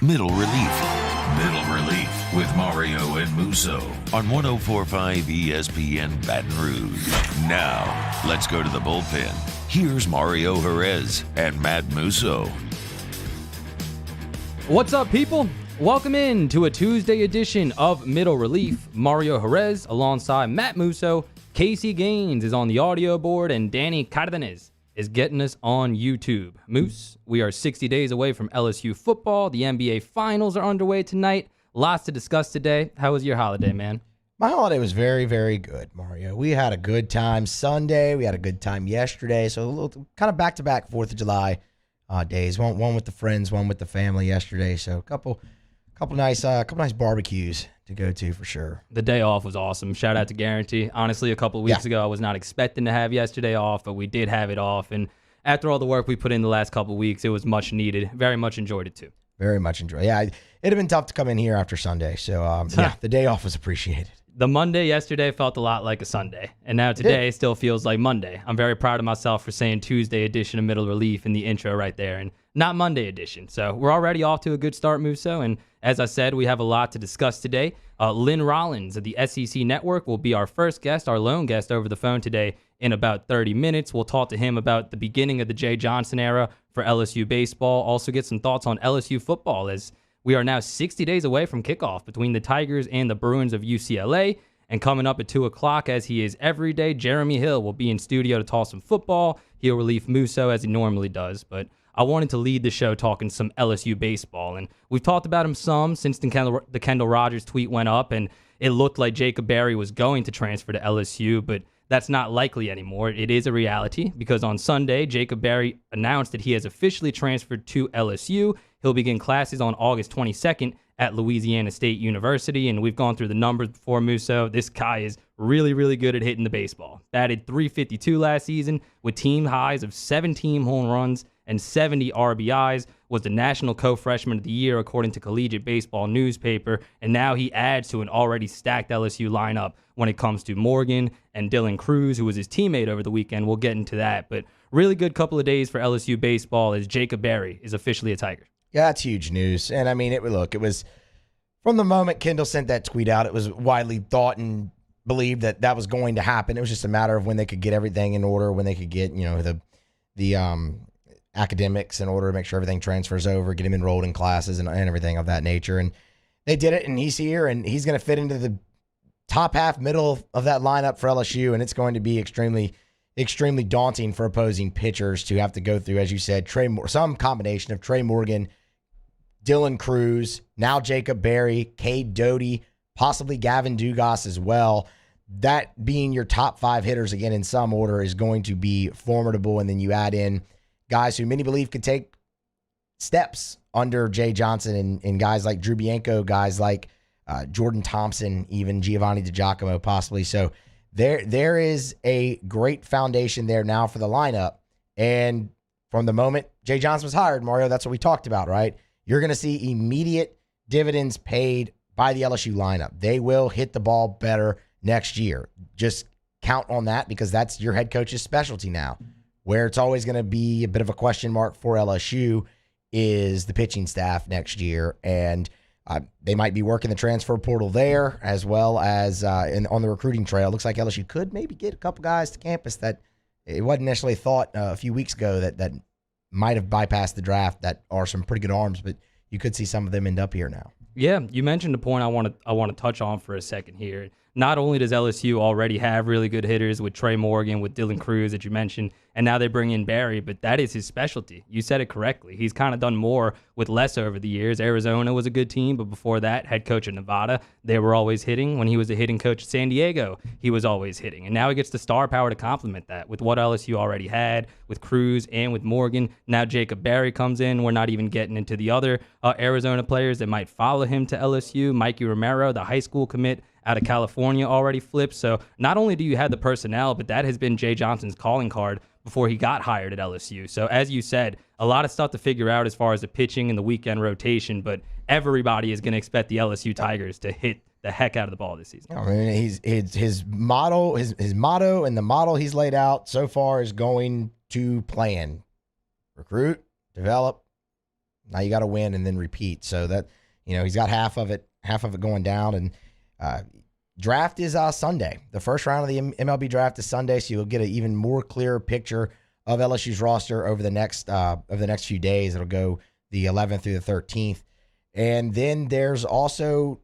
Middle Relief. Middle Relief with Mario and Musso on 104.5 ESPN Baton Rouge. Now, let's go to the bullpen. Here's Mario Jerez and Matt Musso. What's up, people? Welcome in to a Tuesday edition of Middle Relief. Mario Jerez alongside Matt Musso. Casey Gaines is on the audio board, and Danny Cardenas is getting us on YouTube. Moose, we are 60 days away from LSU football. The NBA Finals are underway tonight. Lots to discuss today. How was your holiday, man? My holiday was very, very good, Mario. We had a good time Sunday. We had a good time yesterday. So a little kind of back-to-back 4th of July days. One with the friends, one with the family yesterday. So a couple nice barbecues to go to for sure. The day off was awesome. Shout out to Guarantee. Honestly, a couple of weeks ago, I was not expecting to have yesterday off, but we did have it off. And after all the work we put in the last couple of weeks, it was much needed. Very much enjoyed it too. Very much enjoyed. Yeah, it'd have been tough to come in here after Sunday. So the day off was appreciated. The Monday yesterday felt a lot like a Sunday, and now today still feels like Monday. I'm very proud of myself for saying Tuesday edition of Middle Relief in the intro right there, and not Monday edition. So we're already off to a good start, Musso, and as I said, we have a lot to discuss today. Lynn Rollins of the SEC Network will be our first guest, our lone guest over the phone today in about 30 minutes. We'll talk to him about the beginning of the Jay Johnson era for LSU baseball, also get some thoughts on LSU football as we are now 60 days away from kickoff between the Tigers and the Bruins of UCLA. And coming up at 2 o'clock, as he is every day, Jeremy Hill will be in studio to talk some football. He'll relieve Musso as he normally does. But I wanted to lead the show talking some LSU baseball. And we've talked about him some since the Kendall Rogers tweet went up. And it looked like Jacob Berry was going to transfer to LSU, but that's not likely anymore. It is a reality because on Sunday, Jacob Berry announced that he has officially transferred to LSU. He'll begin classes on August 22nd at Louisiana State University, and we've gone through the numbers before, Musso. This guy is really, really good at hitting the baseball. Batted .352 last season with team highs of 17 home runs and 70 RBIs, was the National Co-Freshman of the Year according to Collegiate Baseball newspaper, and now he adds to an already stacked LSU lineup when it comes to Morgan and Dylan Cruz, who was his teammate over the weekend. We'll get into that, but really good couple of days for LSU baseball as Jacob Berry is officially a Tiger. Yeah, that's huge news. And I mean, it was from the moment Kendall sent that tweet out, it was widely thought and believed that was going to happen. It was just a matter of when they could get everything in order, when they could get, the academics in order to make sure everything transfers over, get him enrolled in classes and everything of that nature. And they did it, and he's here, and he's going to fit into the top half, middle of that lineup for LSU, and it's going to be extremely, extremely daunting for opposing pitchers to have to go through, as you said, some combination of Trey Morgan, Dylan Cruz, now Jacob Berry, Cade Doty, possibly Gavin Dugas as well. That being your top 5 hitters again in some order is going to be formidable. And then you add in guys who many believe could take steps under Jay Johnson and guys like Drew Bianco, guys like Jordan Thompson, even Giovanni DiGiacomo possibly. So there is a great foundation there now for the lineup. And from the moment Jay Johnson was hired, Mario, that's what we talked about, right? You're going to see immediate dividends paid by the LSU lineup. They will hit the ball better next year. Just count on that because that's your head coach's specialty now. Where it's always going to be a bit of a question mark for LSU is the pitching staff next year. And they might be working the transfer portal there as well as on the recruiting trail. Looks like LSU could maybe get a couple guys to campus that it wasn't necessarily thought a few weeks ago that might have bypassed the draft that are some pretty good arms, but you could see some of them end up here now. Yeah, you mentioned a point I want to touch on for a second here. Not only does LSU already have really good hitters with Trey Morgan, with Dylan Cruz that you mentioned, and now they bring in Berry, but that is his specialty. You said it correctly. He's kind of done more with less over the years. Arizona was a good team, but before that, head coach of Nevada, they were always hitting. When he was the hitting coach at San Diego, he was always hitting. And now he gets the star power to complement that with what LSU already had with Cruz and with Morgan. Now Jacob Berry comes in. We're not even getting into the other Arizona players that might follow him to LSU. Mikey Romero, the high school commit out of California, already flipped. So not only do you have the personnel, but that has been Jay Johnson's calling card before he got hired at LSU. So as you said, a lot of stuff to figure out as far as the pitching and the weekend rotation, but everybody is going to expect the LSU Tigers to hit the heck out of the ball this season. I mean, his motto and the model he's laid out so far is going to plan, recruit, develop, Now you got to win and then repeat. So that, he's got half of it going down. And draft is Sunday. The first round of the MLB draft is Sunday, so you'll get an even more clearer picture of LSU's roster over the next few days. It'll go the 11th through the 13th. And then there's also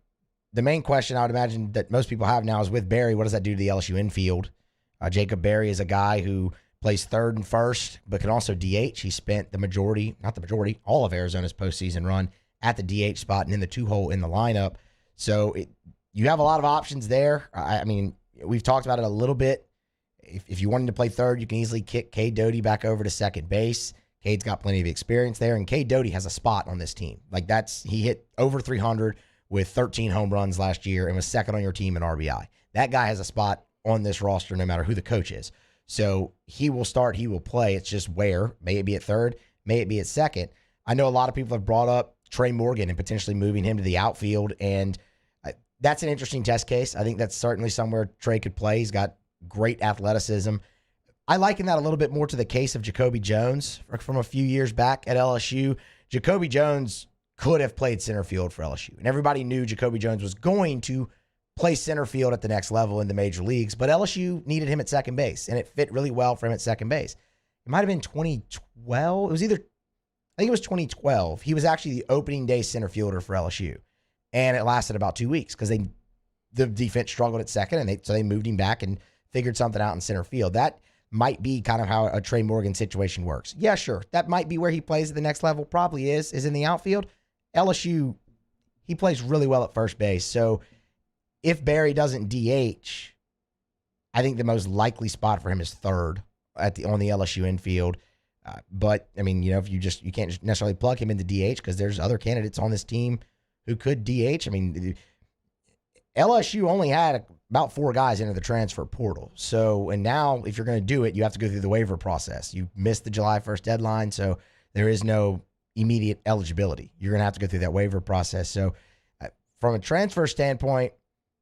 the main question I would imagine that most people have now is with Berry, what does that do to the LSU infield? Jacob Berry is a guy who plays third and first, but can also DH. He spent all of Arizona's postseason run at the DH spot and in the 2-hole in the lineup. So you have a lot of options there. I mean, we've talked about it a little bit. If you wanted to play third, you can easily kick Cade Doty back over to second base. Cade's got plenty of experience there, and Cade Doty has a spot on this team. He hit over 300 with 13 home runs last year and was second on your team in RBI. That guy has a spot on this roster no matter who the coach is. So he will start, he will play. It's just where. May it be at third, may it be at second. I know a lot of people have brought up Trey Morgan and potentially moving him to the outfield, and that's an interesting test case. I think that's certainly somewhere Trey could play. He's got great athleticism. I liken that a little bit more to the case of Jacoby Jones from a few years back at LSU. Jacoby Jones could have played center field for LSU, and everybody knew Jacoby Jones was going to play center field at the next level in the major leagues, but LSU needed him at second base, and it fit really well for him at second base. It might have been 2012. I think it was 2012. He was actually the opening day center fielder for LSU, and it lasted about 2 weeks because the defense struggled at second, and so they moved him back and figured something out in center field. That might be kind of how a Trey Morgan situation works. Yeah, sure. That might be where he plays at the next level. Probably is in the outfield. LSU, he plays really well at first base. So if Berry doesn't DH, I think the most likely spot for him is third on the LSU infield. But I mean, if you can't necessarily plug him into DH because there's other candidates on this team who could DH. I mean, LSU only had about 4 guys enter the transfer portal. So, and now if you're going to do it, you have to go through the waiver process. You missed the July 1st deadline, so there is no immediate eligibility. You're going to have to go through that waiver process. So, from a transfer standpoint,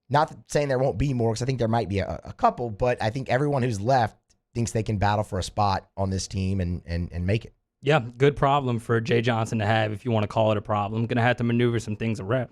not saying there won't be more, because I think there might be a couple, but I think everyone who's left thinks they can battle for a spot on this team and make it. Yeah, good problem for Jay Johnson to have, if you want to call it a problem. Going to have to maneuver some things around.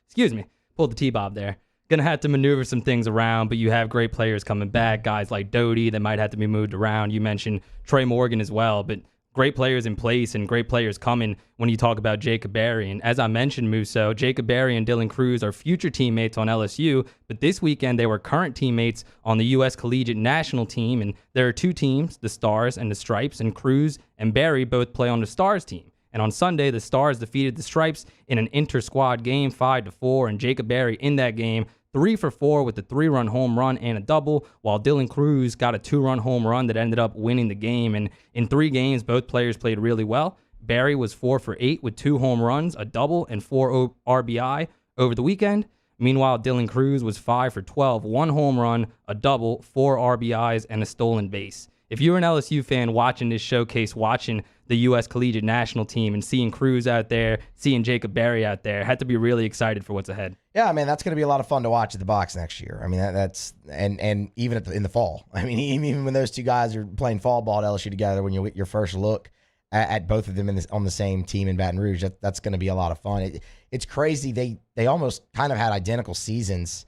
Excuse me, pulled the T-Bob there. Going to have to maneuver some things around, but you have great players coming back, guys like Doty that might have to be moved around. You mentioned Trey Morgan as well, but great players in place and great players coming when you talk about Jacob Berry. And as I mentioned, Musso, Jacob Berry and Dylan Cruz are future teammates on LSU, but this weekend they were current teammates on the U.S. Collegiate National Team, and there are 2 teams, the Stars and the Stripes, and Cruz and Berry both play on the Stars team. And on Sunday, the Stars defeated the Stripes in an inter-squad game 5-4, and Jacob Berry in that game 3 for 4 with a 3-run home run and a double, while Dylan Cruz got a 2-run home run that ended up winning the game. And in 3 games, both players played really well. Berry was 4 for 8 with 2 home runs, a double, and 4 RBI over the weekend. Meanwhile, Dylan Cruz was 5 for 12, 1 home run, a double, 4 RBIs, and a stolen base. If you're an LSU fan watching this showcase, watching the U.S. Collegiate National Team and seeing Cruz out there, seeing Jacob Berry out there, had to be really excited for what's ahead. Yeah, I mean, that's going to be a lot of fun to watch at the box next year. I mean, that's and even in the fall. I mean, even when those 2 guys are playing fall ball at LSU together, when you get your first look at both of them on the same team in Baton Rouge, that's going to be a lot of fun. It's crazy. They almost kind of had identical seasons.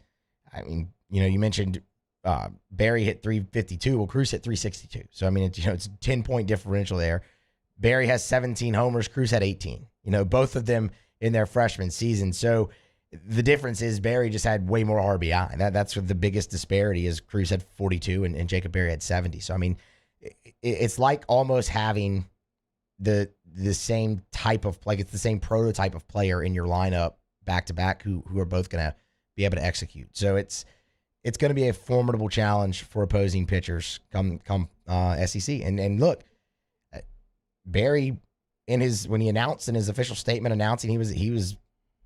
I mean, you mentioned Berry hit 352. Well, Cruz hit 362. So I mean, it's a 10-point differential there. Berry has 17 homers. Cruz had 18. Both of them in their freshman season. So the difference is Berry just had way more RBI. That's the biggest disparity is Cruz had 42 and Jacob Berry had 70. So I mean, it's like almost having the same type of it's the same prototype of player in your lineup back to back who are both going to be able to execute. So it's going to be a formidable challenge for opposing pitchers come SEC. And look, Berry when he announced in his official statement announcing he was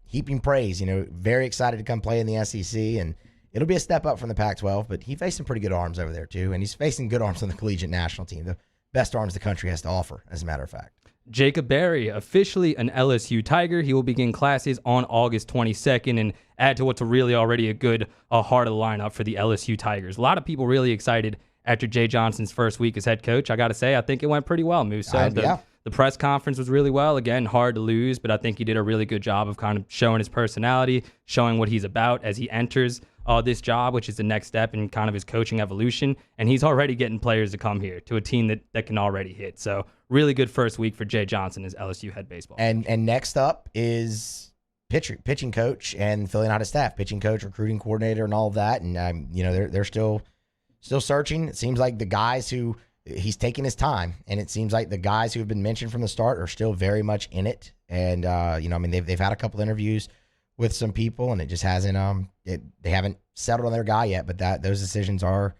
heaping praise, very excited to come play in the SEC, and it'll be a step up from the Pac-12, but he faced some pretty good arms over there too, and he's facing good arms on the collegiate national team, the best arms the country has to offer, as a matter of fact. Jacob Berry, officially an LSU Tiger. He will begin classes on August 22nd and add to what's really already a good heart of the lineup for the LSU Tigers. A lot of people really excited after Jay Johnson's first week as head coach. I got to say, I think it went pretty well, Moose. So The press conference was really well. Again, hard to lose, but I think he did a really good job of kind of showing his personality, showing what he's about as he enters this job, which is the next step in kind of his coaching evolution. And he's already getting players to come here to a team that can already hit. So really good first week for Jay Johnson as LSU head baseball coach. And next up is pitching coach and filling out his staff, pitching coach, recruiting coordinator, and all of that. And they're still searching. It seems like the guys who he's taking his time, and it seems like the guys who have been mentioned from the start are still very much in it. And they've had a couple interviews with some people, and it just hasn't they haven't settled on their guy yet. But those decisions are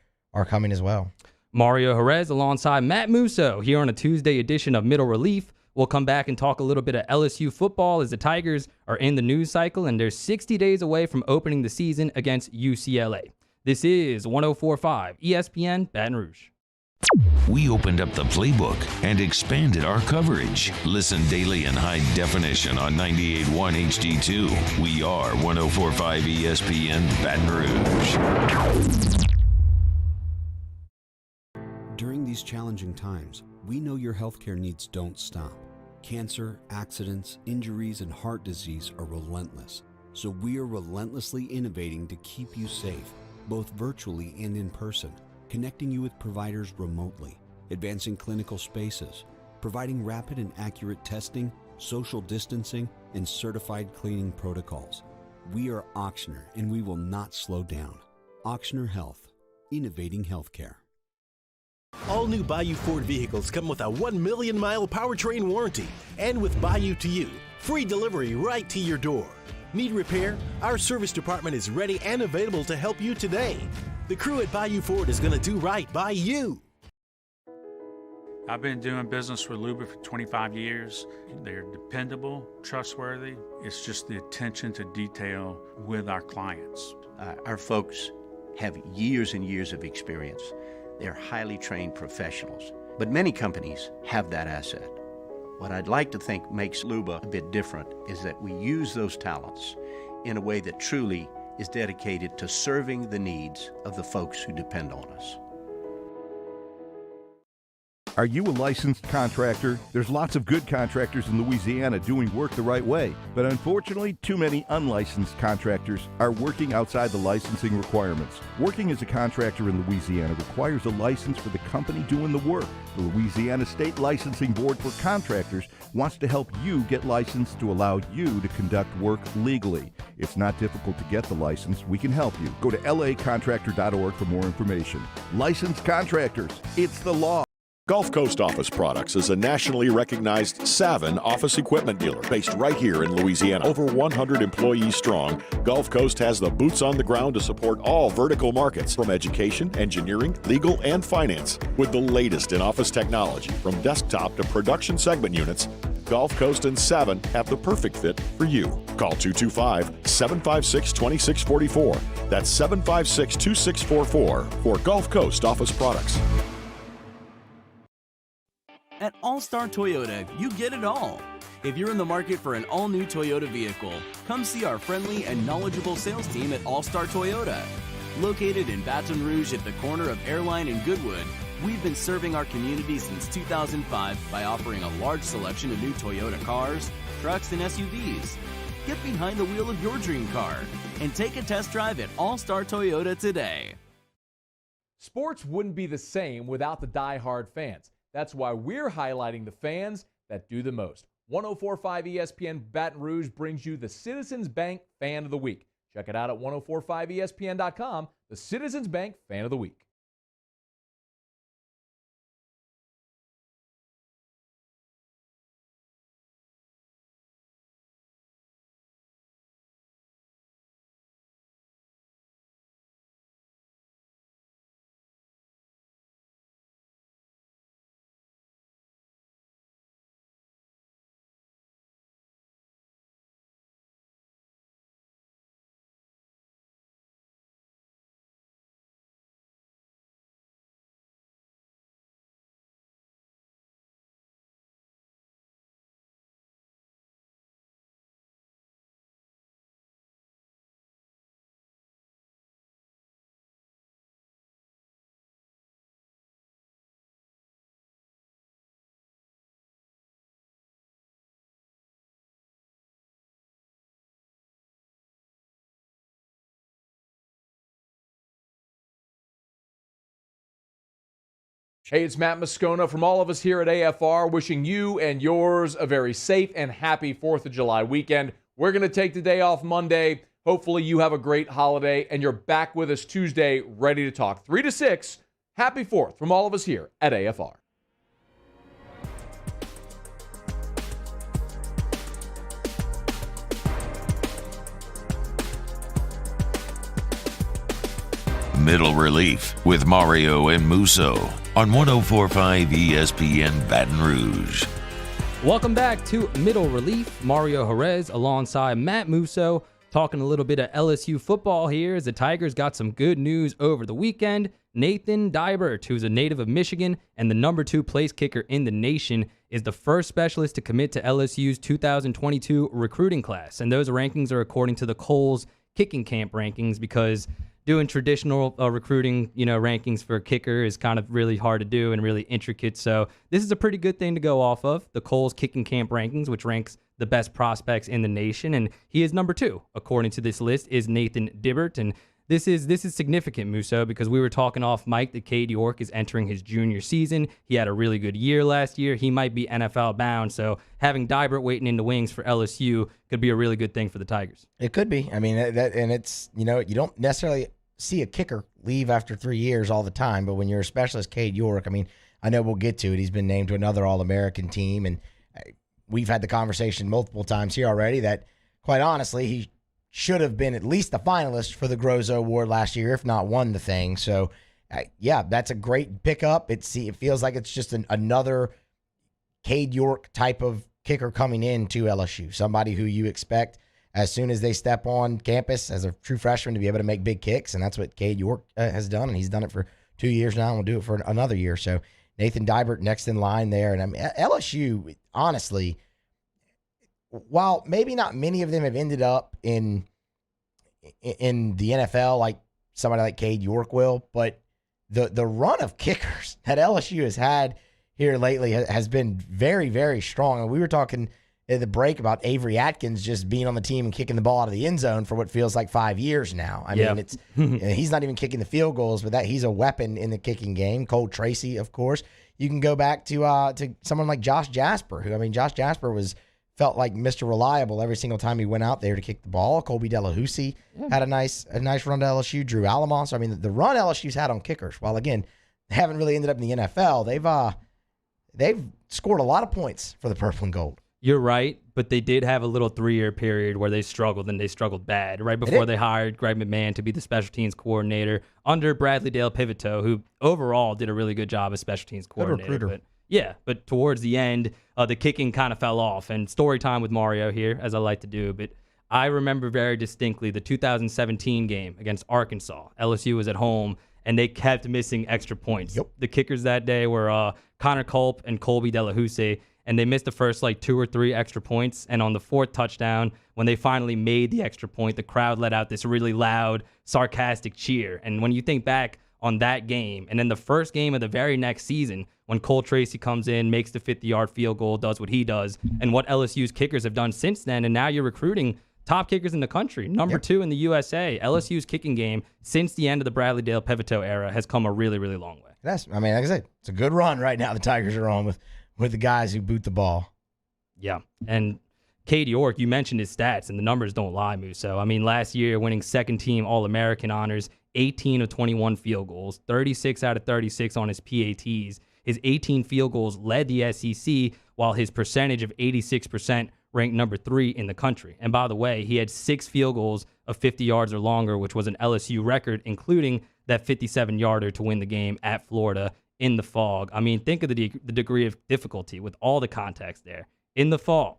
coming as well. Mario Jerez alongside Matt Musso here on a Tuesday edition of Middle Relief. We'll come back and talk a little bit of LSU football as the Tigers are in the news cycle and they're 60 days away from opening the season against UCLA. This is 104.5 ESPN Baton Rouge. We opened up the playbook and expanded our coverage. Listen daily in high definition on 98.1 HD2. We are 104.5 ESPN Baton Rouge. During these challenging times, we know your healthcare needs don't stop. Cancer, accidents, injuries, and heart disease are relentless. So we are relentlessly innovating to keep you safe, both virtually and in person, connecting you with providers remotely, advancing clinical spaces, providing rapid and accurate testing, social distancing, and certified cleaning protocols. We are Auctioner, and we will not slow down. Auctioner Health, innovating healthcare. All new Bayou Ford vehicles come with a 1 million mile powertrain warranty. And with Bayou to You, free delivery right to your door. Need repair? Our service department is ready and available to help you today. The crew at Bayou Ford is going to do right by you. I've been doing business with Luba for 25 years. They're dependable, trustworthy. It's just the attention to detail with our clients. Our folks have years and years of experience. They're highly trained professionals, but many companies have that asset. What I'd like to think makes Luba a bit different is that we use those talents in a way that truly is dedicated to serving the needs of the folks who depend on us. Are you a licensed contractor? There's lots of good contractors in Louisiana doing work the right way, but unfortunately, too many unlicensed contractors are working outside the licensing requirements. Working as a contractor in Louisiana requires a license for the company doing the work. The Louisiana State Licensing Board for Contractors wants to help you get licensed to allow you to conduct work legally. It's not difficult to get the license. We can help you. Go to lacontractor.org for more information. Licensed contractors, it's the law. Gulf Coast Office Products is a nationally recognized Savin office equipment dealer based right here in Louisiana. Over 100 employees strong, Gulf Coast has the boots on the ground to support all vertical markets from education, engineering, legal, and finance. With the latest in office technology from desktop to production segment units, Gulf Coast and Savin have the perfect fit for you. Call 225-756-2644. That's 756-2644 for Gulf Coast Office Products. At All-Star Toyota, you get it all. If you're in the market for an all-new Toyota vehicle, come see our friendly and knowledgeable sales team at All-Star Toyota. Located in Baton Rouge at the corner of Airline and Goodwood, we've been serving our community since 2005 by offering a large selection of new Toyota cars, trucks, and SUVs. Get behind the wheel of your dream car and take a test drive at All-Star Toyota today. Sports wouldn't be the same without the die-hard fans. That's why we're highlighting the fans that do the most. 104.5 ESPN Baton Rouge brings you the Citizens Bank Fan of the Week. Check it out at 1045ESPN.com, the Citizens Bank Fan of the Week. Hey, it's Matt Moscona from all of us here at AFR, wishing you and yours a very safe and happy 4th of July weekend. We're going to take the day off Monday. Hopefully you have a great holiday, and you're back with us Tuesday, ready to talk 3 to 6. Happy 4th from all of us here at AFR. Middle Relief with Mario and Musso on 104.5 ESPN Baton Rouge. Welcome back to Middle Relief. Mario Jerez alongside Matt Musso talking a little bit of LSU football here as the Tigers got some good news over the weekend. Nathan Dibert, who's a native of Michigan and the number 2 place kicker in the nation, is the first specialist to commit to LSU's 2022 recruiting class. And those rankings are according to the Coles Kicking Camp rankings, because doing traditional recruiting, rankings for a kicker is kind of really hard to do and really intricate. So this is a pretty good thing to go off of, the Coles Kicking Camp rankings, which ranks the best prospects in the nation. And he is number 2, according to this list, is Nathan Dibert. And this is significant, Musso, because we were talking off mic that Cade York is entering his junior season. He had a really good year last year. He might be NFL bound. So having Dibert waiting in the wings for LSU could be a really good thing for the Tigers. It could be. I mean, and it's, you don't necessarily see a kicker leave after 3 years all the time, but when you're a specialist, Cade York, I mean, I know we'll get to it. He's been named to another All-American team, and we've had the conversation multiple times here already that, quite honestly, he should have been at least a finalist for the Grozo Award last year, if not won the thing. So, yeah, that's a great pickup. It feels like it's just another Cade York type of kicker coming in to LSU, somebody who you expect as soon as they step on campus as a true freshman to be able to make big kicks, and that's what Cade York has done, and he's done it for 2 years now, and will do it for another year. So Nathan Dibert next in line there. And I mean, LSU, honestly, while maybe not many of them have ended up in the NFL like somebody like Cade York will, but the run of kickers that LSU has had here lately has been very, very strong. And we were talking at the break about Avery Atkins just being on the team and kicking the ball out of the end zone for what feels like 5 years now. I mean, it's he's not even kicking the field goals, but he's a weapon in the kicking game. Cole Tracy, of course. You can go back to someone like Josh Jasper, who, I mean, Josh Jasper felt like Mr. Reliable every single time he went out there to kick the ball. Colby Delahousie had a nice run to LSU. Drew Alamo. So, I mean, the run LSU's had on kickers, while, again, they haven't really ended up in the NFL, they've scored a lot of points for the Purple and Gold. You're right, but they did have a little 3-year period where they struggled, and they struggled bad right before they hired Greg McMahon to be the special teams coordinator under Bradley Dale Pivito, who overall did a really good job as special teams coordinator. Good recruiter. But towards the end, the kicking kind of fell off. And story time with Mario here, as I like to do. But I remember very distinctly the 2017 game against Arkansas. LSU was at home, and they kept missing extra points. Yep. The kickers that day were Connor Culp and Colby Delahousie, and they missed the first 2 or 3 extra points. And on the 4th touchdown, when they finally made the extra point, the crowd let out this really loud, sarcastic cheer. And when you think back on that game, and then the first game of the very next season, when Cole Tracy comes in, makes the 50-yard field goal, does what he does, and what LSU's kickers have done since then, and now you're recruiting top kickers in the country, number 2 in the USA. LSU's kicking game since the end of the Bradley Dale Pivito era has come a really, really long way. Like I said, it's a good run right now the Tigers are on with the guys who boot the ball. Yeah, and Cade York, you mentioned his stats, and the numbers don't lie, Musso. I mean, last year, winning second-team All-American honors, 18 of 21 field goals, 36 out of 36 on his PATs. His 18 field goals led the SEC, while his percentage of 86% ranked number 3 in the country. And by the way, he had 6 field goals of 50 yards or longer, which was an LSU record, including that 57-yarder to win the game at Florida in the fog. I mean, think of the degree of difficulty with all the context there. In the fog,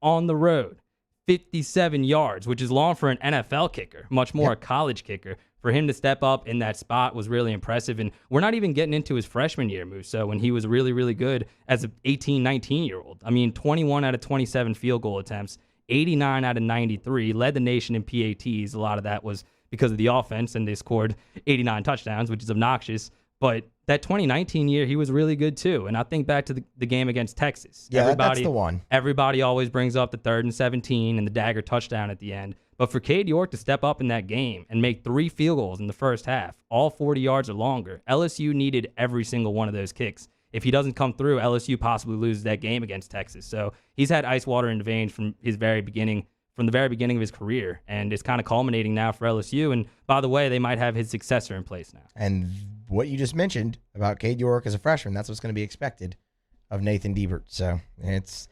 on the road, 57 yards, which is long for an NFL kicker, much more a college kicker. For him to step up in that spot was really impressive. And we're not even getting into his freshman year, Musso, when he was really, really good as an 18, 19-year-old. I mean, 21 out of 27 field goal attempts, 89 out of 93, led the nation in PATs. A lot of that was because of the offense, and they scored 89 touchdowns, which is obnoxious. But that 2019 year, he was really good too. And I think back to the game against Texas. Yeah, that's the one. Everybody always brings up the 3rd and 17 and the dagger touchdown at the end. But for Cade York to step up in that game and make 3 field goals in the first half, all 40 yards or longer, LSU needed every single one of those kicks. If he doesn't come through, LSU possibly loses that game against Texas. So he's had ice water in the veins from the very beginning of his career, and it's kind of culminating now for LSU. And by the way, they might have his successor in place now. And what you just mentioned about Cade York as a freshman, that's what's going to be expected of Nathan Deibert. So it's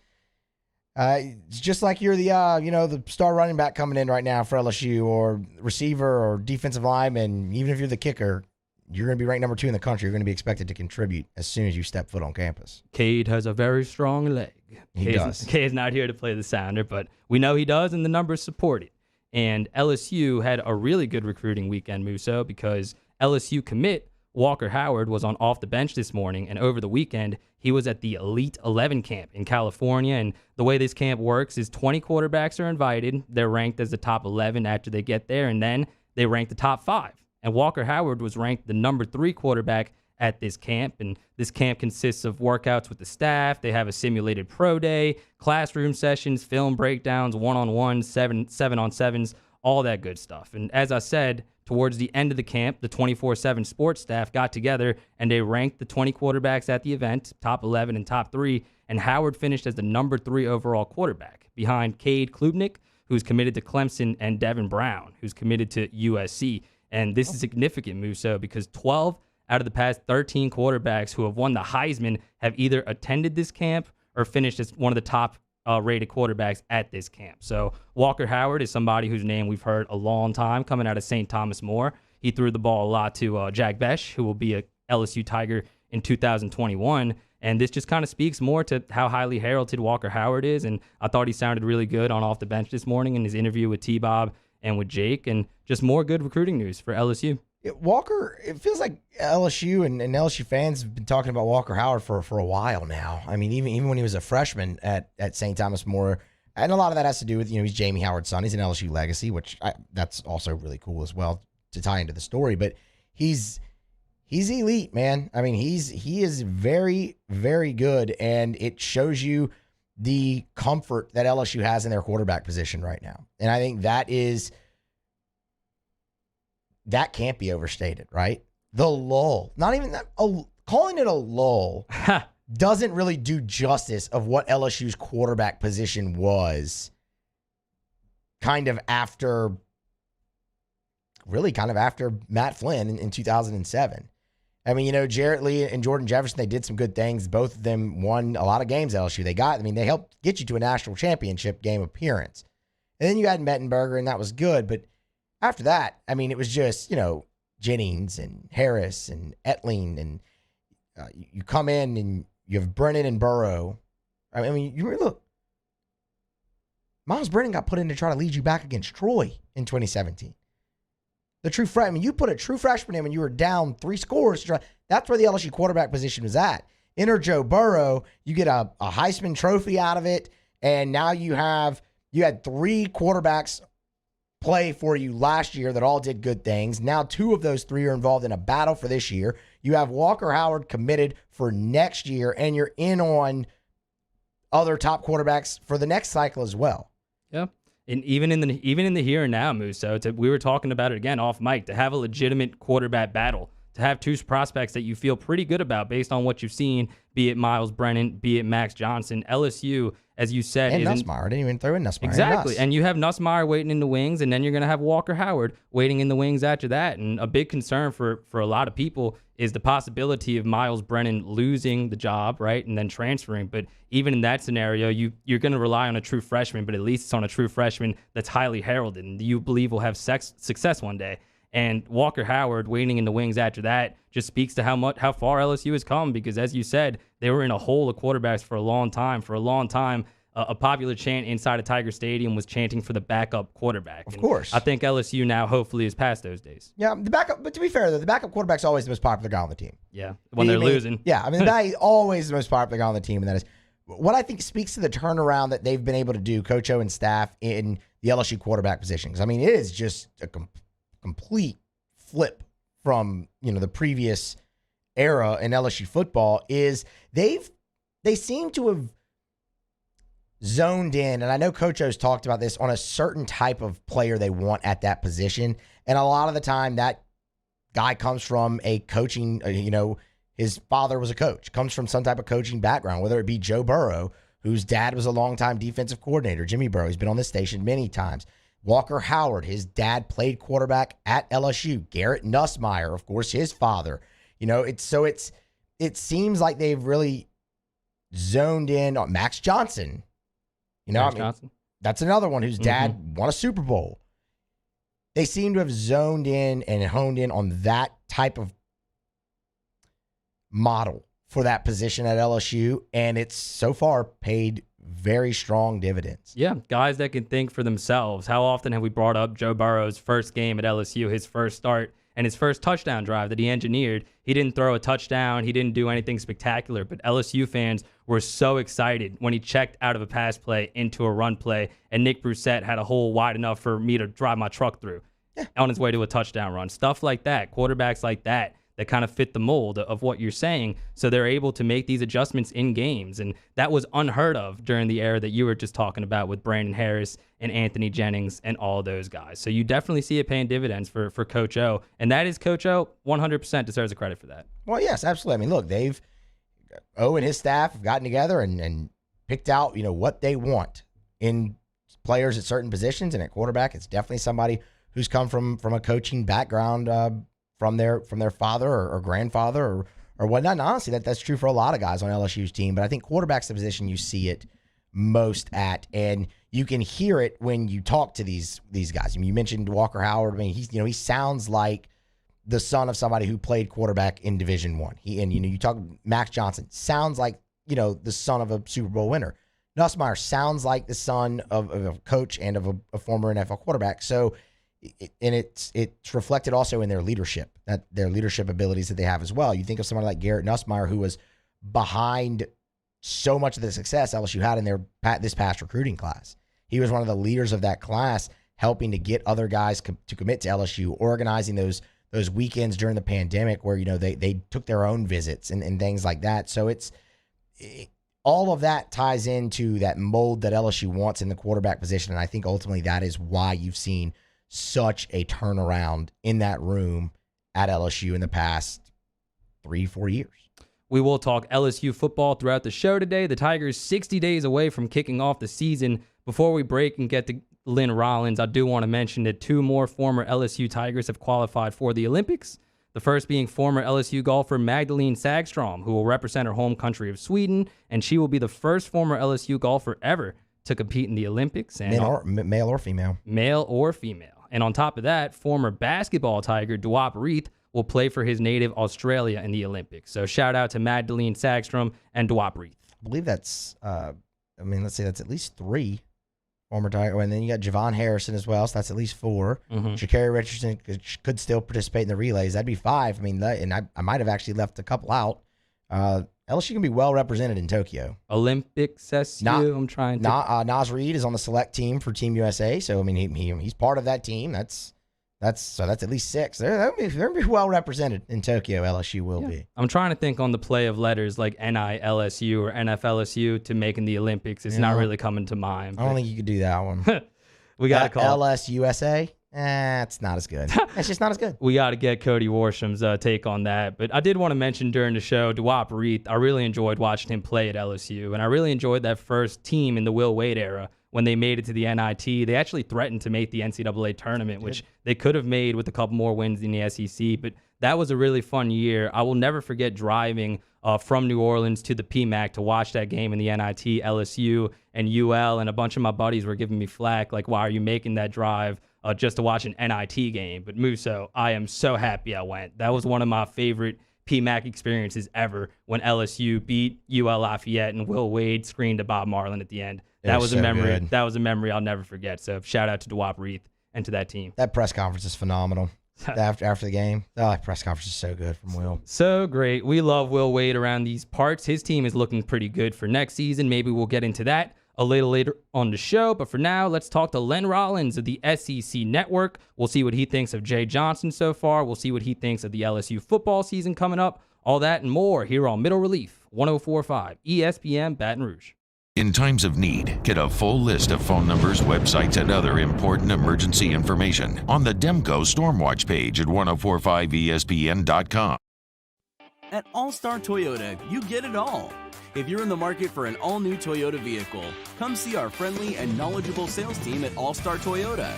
just like you're the star running back coming in right now for LSU, or receiver or defensive lineman. Even if you're the kicker, you're going to be ranked number 2 in the country. You're going to be expected to contribute as soon as you step foot on campus. Cade has a very strong leg. He does. Cade's not here to play the sounder, but we know he does, and the numbers support it. And LSU had a really good recruiting weekend, Musso, because LSU commit Walker Howard was off the bench this morning, and over the weekend, he was at the Elite 11 camp in California. And the way this camp works is 20 quarterbacks are invited. They're ranked as the top 11 after they get there, and then they rank the top 5. And Walker Howard was ranked the number 3 quarterback at this camp. And this camp consists of workouts with the staff. They have a simulated pro day, classroom sessions, film breakdowns, one-on-ones, 7-on-7s, all that good stuff. And as I said, towards the end of the camp, the 24/7 sports staff got together and they ranked the 20 quarterbacks at the event, top 11 and top 3. And Howard finished as the number 3 overall quarterback behind Cade Klubnik, who's committed to Clemson, and Devin Brown, who's committed to USC. And this is significant, Musso, because 12 out of the past 13 quarterbacks who have won the Heisman have either attended this camp or finished as one of the top rated quarterbacks at this camp. So Walker Howard is somebody whose name we've heard a long time coming out of St. Thomas More. He threw the ball a lot to Jack Besh, who will be a LSU Tiger in 2021. And this just kind of speaks more to how highly heralded Walker Howard is. And I thought he sounded really good off the bench this morning in his interview with T-Bob and with Jake, and just more good recruiting news for LSU. Walker, it feels like LSU and LSU fans have been talking about Walker Howard for a while now. I mean, even when he was a freshman at St. Thomas More, and a lot of that has to do with, he's Jamie Howard's son. He's an LSU legacy, which that's also really cool as well to tie into the story. But he's elite, man. I mean, he is very, very good, and it shows you the comfort that LSU has in their quarterback position right now. And I think that can't be overstated, right? The lull, not even that, calling it a lull doesn't really do justice of what LSU's quarterback position was kind of after Matt Flynn in 2007. I mean, Jarrett Lee and Jordan Jefferson, they did some good things. Both of them won a lot of games at LSU. They helped get you to a national championship game appearance. And then you had Mettenberger, and that was good. But after that, I mean, it was just, Jennings and Harris and Etling. And you come in and you have Brennan and Burrow. I mean, look. Miles Brennan got put in to try to lead you back against Troy in 2017. The true freshman, you put a true freshman in when you were down 3 scores. That's where the LSU quarterback position was at. Enter Joe Burrow, you get a Heisman Trophy out of it, and now you had 3 quarterbacks play for you last year that all did good things. Now 2 of those 3 are involved in a battle for this year. You have Walker Howard committed for next year, and you're in on other top quarterbacks for the next cycle as well. Yeah. And even in the here and now, Musso, we were talking about it again off mic, to have a legitimate quarterback battle, to have 2 prospects that you feel pretty good about based on what you've seen, be it Miles Brennan, be it Max Johnson. LSU, as you said, and Nussmeier. I didn't even throw in Nussmeier. Exactly. And you have Nussmeier waiting in the wings, and then you're going to have Walker Howard waiting in the wings after that. And a big concern for a lot of people is the possibility of Miles Brennan losing the job, right, and then transferring. But even in that scenario, you're going to rely on a true freshman, but at least it's on a true freshman that's highly heralded and you believe will have success one day. And Walker Howard waiting in the wings after that just speaks to how far LSU has come, because as you said, they were in a hole of quarterbacks for a long time. For a long time, a popular chant inside of Tiger Stadium was chanting for the backup quarterback. Of course. I think LSU now hopefully is past those days. Yeah, the backup. But to be fair, though, the backup quarterback's always the most popular guy on the team. Yeah, when they're losing. Yeah, I mean, the guy is always the most popular guy on the team, and that is what I think speaks to the turnaround that they've been able to do, Coach O and staff, in the LSU quarterback position. Because, I mean, it is just a complete flip from, the previous era in LSU football. Is they seem to have zoned in, and I know Coach O's talked about this, on a certain type of player they want at that position. And a lot of the time that guy comes from a coaching, his father was a coach, comes from some type of coaching background, whether it be Joe Burrow, whose dad was a longtime defensive coordinator, Jimmy Burrow. He's been on this station many times. Walker Howard, his dad played quarterback at LSU. Garrett Nussmeier, of course, his father. It seems like they've really zoned in on Max Johnson. Johnson. That's another one whose dad won a Super Bowl. They seem to have zoned in and honed in on that type of model for that position at LSU, and it's so far paid very strong dividends. Yeah, guys that can think for themselves. How often have we brought up Joe Burrow's first game at LSU, his first start, and his first touchdown drive that he engineered? He didn't throw a touchdown. He didn't do anything spectacular, but LSU fans were so excited when he checked out of a pass play into a run play, and Nick Brissett had a hole wide enough for me to drive my truck through on his way to a touchdown run. Stuff like that, quarterbacks like that kind of fit the mold of what you're saying, so they're able to make these adjustments in games, and that was unheard of during the era that you were just talking about with Brandon Harris and Anthony Jennings and all those guys. So you definitely see it paying dividends for Coach O, and that is Coach O 100% deserves the credit for that. Well, yes, absolutely. I mean, look, O and his staff have gotten together and picked out, what they want in players at certain positions, and at quarterback, it's definitely somebody who's come from a coaching background, from their father or grandfather or whatnot. And honestly, that's true for a lot of guys on LSU's team. But I think quarterback's the position you see it most at, and you can hear it when you talk to these guys. I mean, you mentioned Walker Howard. I mean, he sounds like the son of somebody who played quarterback in Division I. You talk Max Johnson, sounds like the son of a Super Bowl winner. Nussmeier sounds like the son of a coach and of a former NFL quarterback. So. It's reflected also in their leadership, their leadership abilities that they have as well. You think of somebody like Garrett Nussmeier, who was behind so much of the success LSU had in this past recruiting class. He was one of the leaders of that class, helping to get other guys to commit to LSU, organizing those weekends during the pandemic where they took their own visits and things like that. So all of that ties into that mold that LSU wants in the quarterback position, and I think ultimately that is why you've seen such a turnaround in that room at LSU in the past 3-4 years. We will talk LSU football throughout the show today. The Tigers 60 days away from kicking off the season. Before we break and get to Lynn Rollins, I do want to mention that 2 more former LSU Tigers have qualified for the Olympics. The first being former LSU golfer Magdalene Sagstrom, who will represent her home country of Sweden, and she will be the first former LSU golfer ever to compete in the Olympics. And male or female. Male or female. And on top of that, former basketball Tiger Duop Reith will play for his native Australia in the Olympics. So shout out to Magdalene Sagstrom and Duop Reith. I believe that's, let's say that's at least 3 former Tiger. And then you got Javon Harrison as well, so that's at least 4. Sha'Carri Richardson could still participate in the relays. That'd be 5. I mean, and I might have actually left a couple out. LSU can be well represented in Tokyo. Olympics SU, I'm trying to. Naz Reid is on the select team for Team USA, so I mean he's part of that team. That's at least 6. They'll be well represented in Tokyo. LSU will be. I'm trying to think on the play of letters like NILSU or NFLSU to making the Olympics. It's not really coming to mind. I don't think you could do that one. We got to call LSUSA. It's not as good. It's just not as good. We got to get Cody Warsham's take on that. But I did want to mention during the show, Duop Reith, I really enjoyed watching him play at LSU. And I really enjoyed that first team in the Will Wade era when they made it to the NIT. They actually threatened to make the NCAA tournament, which they could have made with a couple more wins in the SEC. But that was a really fun year. I will never forget driving from New Orleans to the PMAC to watch that game in the NIT, LSU and UL. And a bunch of my buddies were giving me flack, like, why are you making that drive just to watch an NIT game? But Musso, I am so happy I went. That was one of my favorite PMAC experiences ever when LSU beat UL Lafayette and Will Wade screened to Bob Marlin at the end. That was a memory. That was a memory I'll never forget. So shout out to Duop Reith and to that team. That press conference is phenomenal. After the game, that press conference is so good from Will. So great. We love Will Wade around these parts. His team is looking pretty good for next season. Maybe we'll get into that a little later on the show. But for now, let's talk to Lynn Rollins of the SEC Network. We'll see what he thinks of Jay Johnson so far. We'll see what he thinks of the LSU football season coming up. All that and more here on Middle Relief, 104.5 ESPN Baton Rouge. In times of need, get a full list of phone numbers, websites, and other important emergency information on the Demco Stormwatch page at 1045ESPN.com. At All-Star Toyota, you get it all. If you're in the market for an all-new Toyota vehicle, come see our friendly and knowledgeable sales team at All-Star Toyota.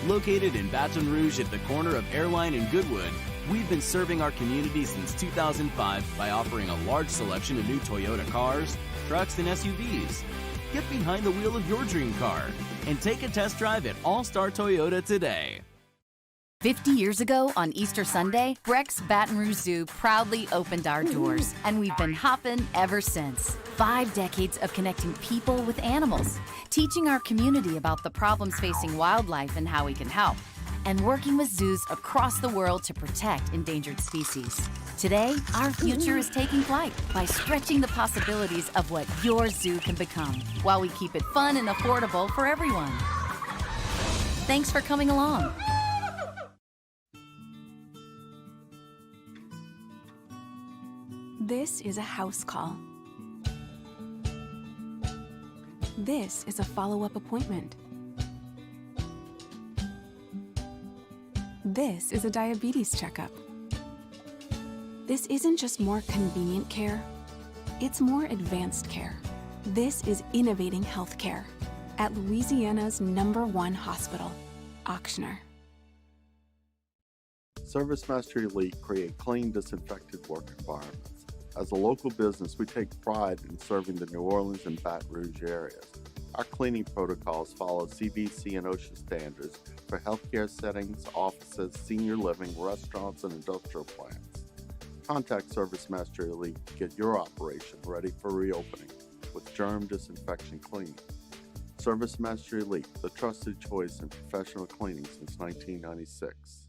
Located in Baton Rouge at the corner of Airline and Goodwood, we've been serving our community since 2005 by offering a large selection of new Toyota cars, trucks, and SUVs. Get behind the wheel of your dream car and take a test drive at All-Star Toyota today. 50 years ago on Easter Sunday, Breck's Baton Rouge Zoo proudly opened our doors, and we've been hopping ever since. 5 decades of connecting people with animals, teaching our community about the problems facing wildlife and how we can help, and working with zoos across the world to protect endangered species. Today, our future is taking flight by stretching the possibilities of what your zoo can become, while we keep it fun and affordable for everyone. Thanks for coming along. This is a house call. This is a follow-up appointment. This is a diabetes checkup. This isn't just more convenient care, it's more advanced care. This is innovating healthcare at Louisiana's #1 hospital, Ochsner. ServiceMaster Elite create clean, disinfected work environments. As a local business, we take pride in serving the New Orleans and Baton Rouge areas. Our cleaning protocols follow CDC and OSHA standards for healthcare settings, offices, senior living, restaurants, and industrial plants. Contact ServiceMaster Elite to get your operation ready for reopening with germ disinfection cleaning. ServiceMaster Elite, the trusted choice in professional cleaning since 1996.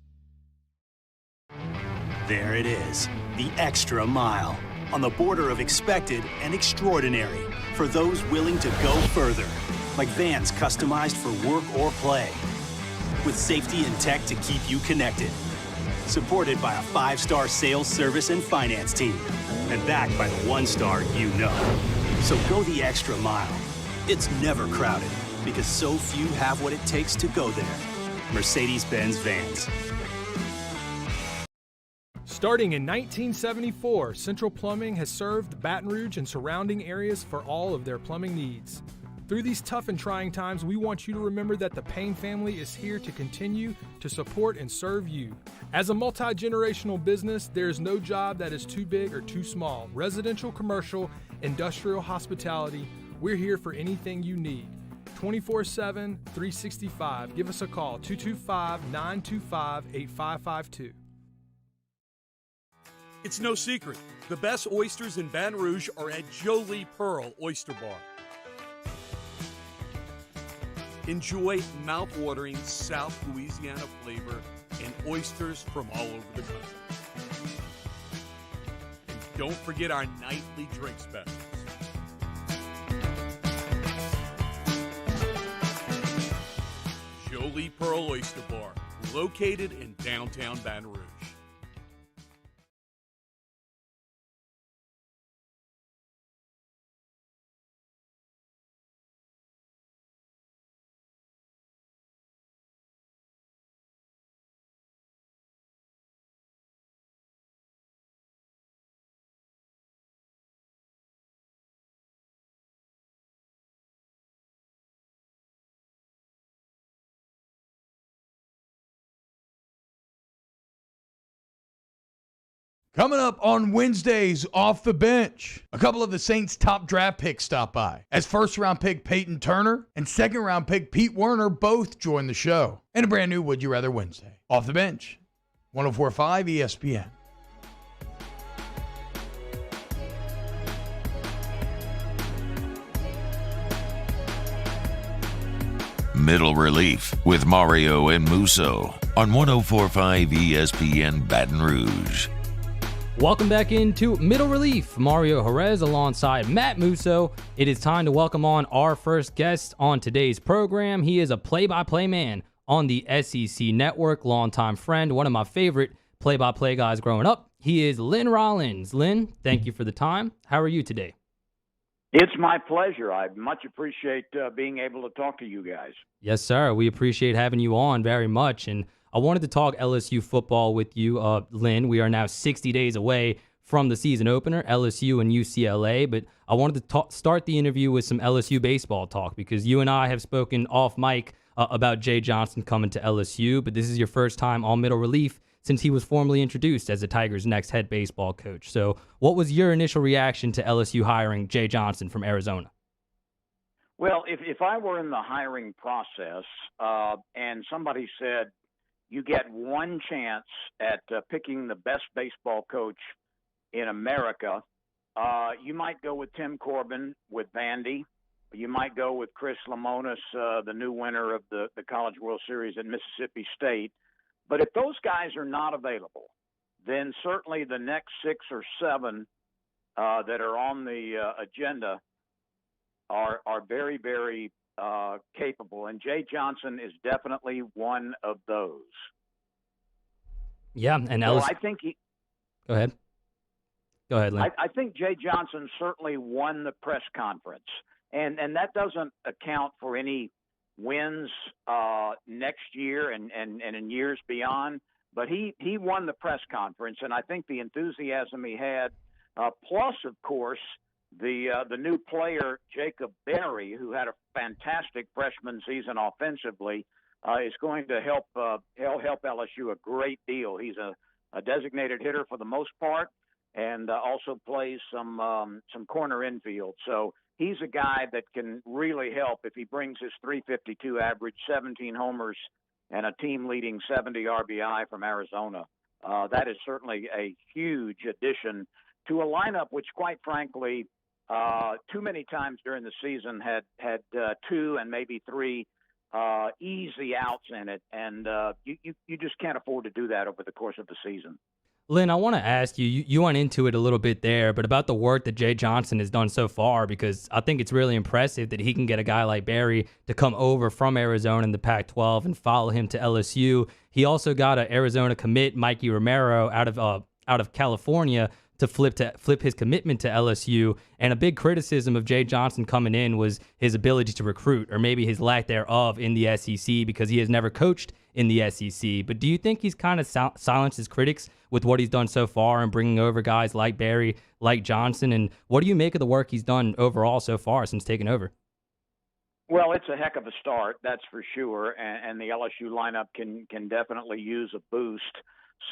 There it is, the extra mile, on the border of expected and extraordinary for those willing to go further, like vans customized for work or play, with safety and tech to keep you connected, supported by a 5-star sales, service, and finance team, and backed by the 1-star you know. So go the extra mile. It's never crowded, because so few have what it takes to go there. Mercedes-Benz Vans. Starting in 1974, Central Plumbing has served Baton Rouge and surrounding areas for all of their plumbing needs. Through these tough and trying times, we want you to remember that the Payne family is here to continue to support and serve you. As a multi-generational business, there is no job that is too big or too small. Residential, commercial, industrial, hospitality, we're here for anything you need. 24/7, 365. Give us a call, 225-925-8552. It's no secret, the best oysters in Baton Rouge are at Jolie Pearl Oyster Bar. Enjoy mouth-watering South Louisiana flavor and oysters from all over the country. And don't forget our nightly drink specials. Jolie Pearl Oyster Bar, located in downtown Baton Rouge. Coming up on Wednesdays, Off the Bench, a couple of the Saints' top draft picks stop by, as first-round pick Peyton Turner and second-round pick Pete Werner both join the show. And a brand new Would You Rather Wednesday. Off the Bench, 104.5 ESPN. Middle Relief with Mario and Musso on 104.5 ESPN Baton Rouge. Welcome back into Middle Relief. Mario Jerez alongside Matt Musso. It is time to welcome on our first guest on today's program. He is a play-by-play man on the SEC Network, longtime friend, one of my favorite play-by-play guys growing up. He is Lynn Rollins. Lynn, thank you for the time. How are you today? It's my pleasure. I much appreciate being able to talk to you guys. Yes, sir. We appreciate having you on very much. And I wanted to talk LSU football with you, Lynn. We are now 60 days away from the season opener, LSU and UCLA. But I wanted to start the interview with some LSU baseball talk because you and I have spoken off mic about Jay Johnson coming to LSU. But this is your first time on Middle Relief since he was formally introduced as the Tigers' next head baseball coach. So what was your initial reaction to LSU hiring Jay Johnson from Arizona? Well, if I were in the hiring process and somebody said, you get one chance at picking the best baseball coach in America, you might go with Tim Corbin with Vandy. You might go with Chris Lemonis, the new winner of the College World Series at Mississippi State. But if those guys are not available, then certainly the next 6 or 7 that are on the agenda are very, very capable. And Jay Johnson is definitely one of those. Yeah, and so I think Go ahead. Go ahead, Lynn. I think Jay Johnson certainly won the press conference. And that doesn't account for any wins next year and in years beyond. But he won the press conference, and I think the enthusiasm he had, plus, of course, the new player, Jacob Berry, who had a fantastic freshman season offensively, is going to help LSU a great deal. He's a designated hitter for the most part and also plays some corner infield. So he's a guy that can really help if he brings his .352 average, 17 homers, and a team-leading 70 RBI from Arizona. That is certainly a huge addition to a lineup which, quite frankly, too many times during the season had 2 and maybe 3 easy outs in it, and you just can't afford to do that over the course of the season. Lynn, I want to ask you, you went into it a little bit there, but about the work that Jay Johnson has done so far, because I think it's really impressive that he can get a guy like Barry to come over from Arizona in the Pac-12 and follow him to LSU. He also got an Arizona commit, Mikey Romero, out of California, to flip his commitment to LSU. And a big criticism of Jay Johnson coming in was his ability to recruit, or maybe his lack thereof in the SEC, because he has never coached in the SEC. But do you think he's kind of silenced his critics with what he's done so far and bringing over guys like Barry, like Johnson? And what do you make of the work he's done overall so far since taking over? Well, it's a heck of a start, that's for sure, and the LSU lineup can definitely use a boost.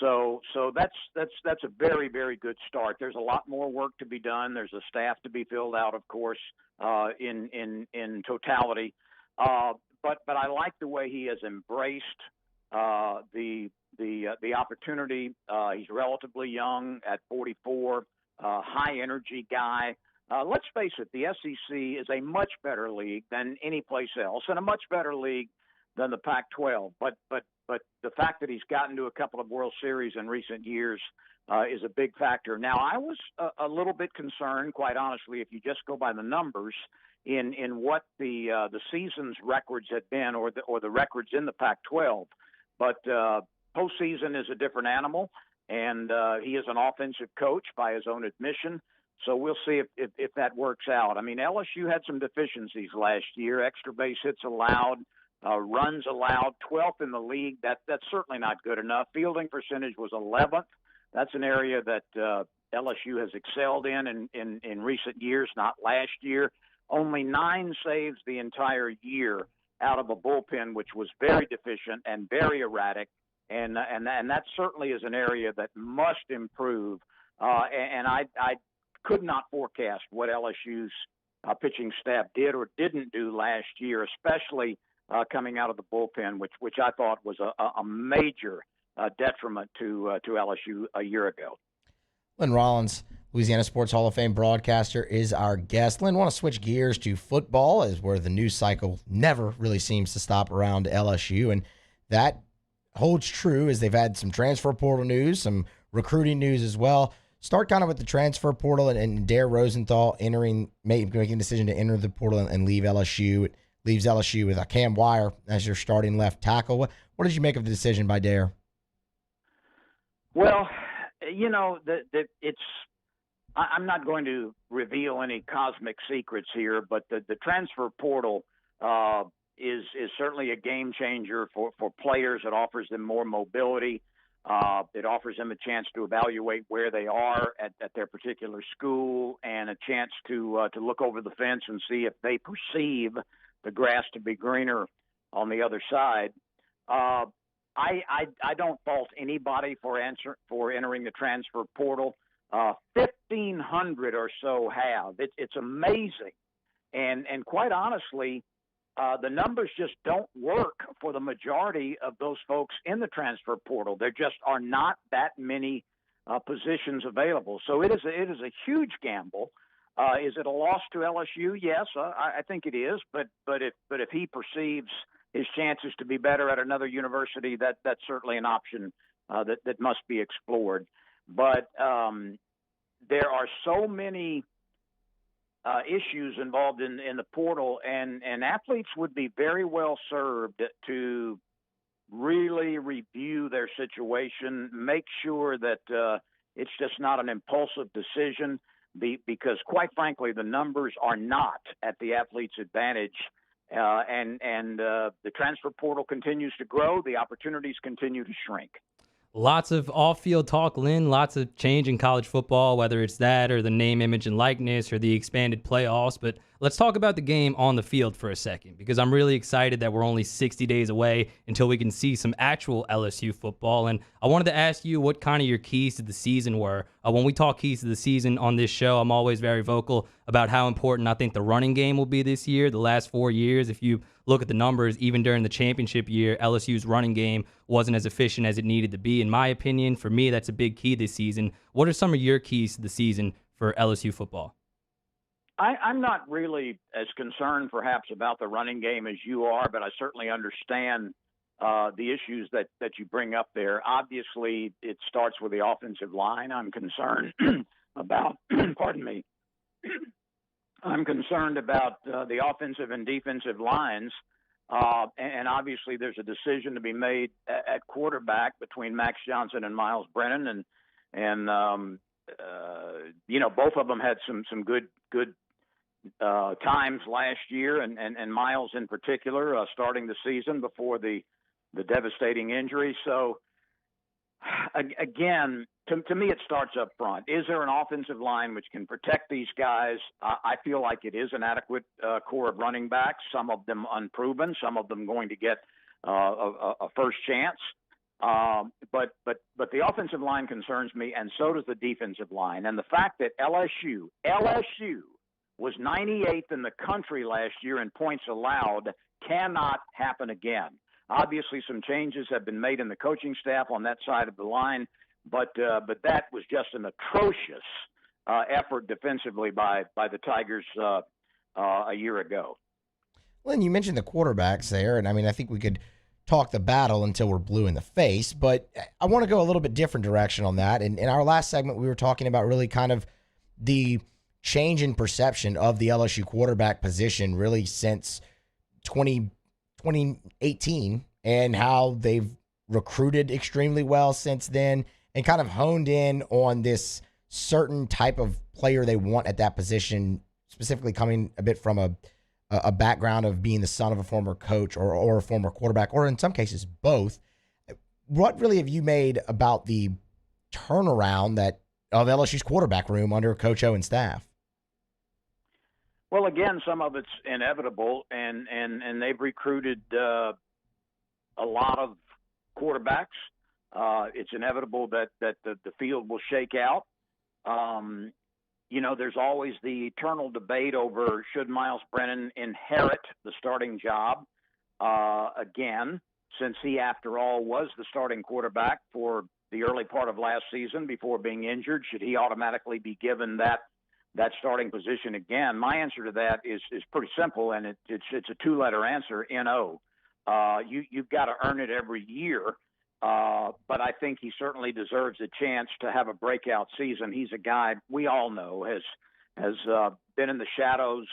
So that's a very, very good start. There's a lot more work to be done. There's a staff to be filled out, of course, in totality. But I like the way he has embraced the opportunity. He's relatively young at 44, high energy guy. Let's face it, the SEC is a much better league than any place else, and a much better league than the Pac-12. But the fact that he's gotten to a couple of World Series in recent years is a big factor. Now, I was a little bit concerned, quite honestly, if you just go by the numbers, in what the season's records had been, or the records in the Pac-12. But postseason is a different animal, and he is an offensive coach by his own admission. So we'll see if that works out. I mean, LSU had some deficiencies last year. Extra base hits allowed, runs allowed, 12th in the league. That's certainly not good enough. Fielding percentage was 11th. That's an area that LSU has excelled in recent years, not last year. Only 9 saves the entire year out of a bullpen which was very deficient and very erratic, and that certainly is an area that must improve. And I could not forecast what LSU's pitching staff did or didn't do last year, especially coming out of the bullpen, which I thought was a major detriment to LSU a year ago. Lynn Rollins, Louisiana Sports Hall of Fame broadcaster, is our guest. Lynn, want to switch gears to football, as where the news cycle never really seems to stop around LSU, and that holds true as they've had some transfer portal news, some recruiting news as well. Start kind of with the transfer portal and Dare Rosenthal making a decision to enter the portal and leave LSU. It leaves LSU with a Cam Wire as your starting left tackle. What did you make of the decision by Dare? Well, you know, I'm not going to reveal any cosmic secrets here, but the transfer portal is certainly a game changer for players. It offers them more mobility. It offers them a chance to evaluate where they are at their particular school, and a chance to look over the fence and see if they perceive the grass to be greener on the other side. I don't fault anybody for entering the transfer portal. 1,500 or so have. It's amazing, and quite honestly, the numbers just don't work for the majority of those folks in the transfer portal. There just are not that many positions available. So it is a huge gamble. Is it a loss to LSU? Yes, I think it is. But if he perceives his chances to be better at another university, that's certainly an option that must be explored. But there are so many issues involved in the portal, and athletes would be very well served to really review their situation, make sure that it's just not an impulsive decision, because quite frankly, the numbers are not at the athlete's advantage. And the transfer portal continues to grow. The opportunities continue to shrink. Lots of off-field talk, Lynn. Lots of change in college football, whether it's that or the name, image, and likeness or the expanded playoffs. But let's talk about the game on the field for a second, because I'm really excited that we're only 60 days away until we can see some actual LSU football. And I wanted to ask you what kind of your keys to the season were. When we talk keys to the season on this show, I'm always very vocal about how important I think the running game will be this year. The last 4 years, if you look at the numbers, even during the championship year, LSU's running game wasn't as efficient as it needed to be. In my opinion, for me, that's a big key this season. What are some of your keys to the season for LSU football? I'm not really as concerned, perhaps, about the running game as you are, but I certainly understand the issues that you bring up there. Obviously, it starts with the offensive line. I'm concerned about, pardon me, I'm concerned about the offensive and defensive lines. And obviously there's a decision to be made at quarterback between Max Johnson and Miles Brennan. And both of them had some good times last year, and Miles in particular, starting the season before the devastating injury. So again, to me, it starts up front. Is there an offensive line which can protect these guys? I feel like it is an adequate core of running backs, some of them unproven, some of them going to get a first chance. But the offensive line concerns me, and so does the defensive line. And the fact that LSU was 98th in the country last year in points allowed cannot happen again. Obviously, some changes have been made in the coaching staff on that side of the line, but that was just an atrocious effort defensively by the Tigers a year ago. Lynn, you mentioned the quarterbacks there, and I think we could talk the battle until we're blue in the face, but I want to go a little bit different direction on that. And in our last segment, we were talking about really kind of the change in perception of the LSU quarterback position really since 2018, and how they've recruited extremely well since then and kind of honed in on this certain type of player they want at that position, specifically coming a bit from a background of being the son of a former coach or a former quarterback, or in some cases both. What really have you made about the turnaround of LSU's quarterback room under Coach O and staff? Well, again, some of it's inevitable, and they've recruited a lot of quarterbacks. It's inevitable that the field will shake out. There's always the eternal debate over should Miles Brennan inherit the starting job again, since he, after all, was the starting quarterback for the early part of last season before being injured. Should he automatically be given that starting position again? My answer to that is pretty simple, and it's a two-letter answer, N-O. You've got to earn it every year, but I think he certainly deserves a chance to have a breakout season. He's a guy we all know has been in the shadows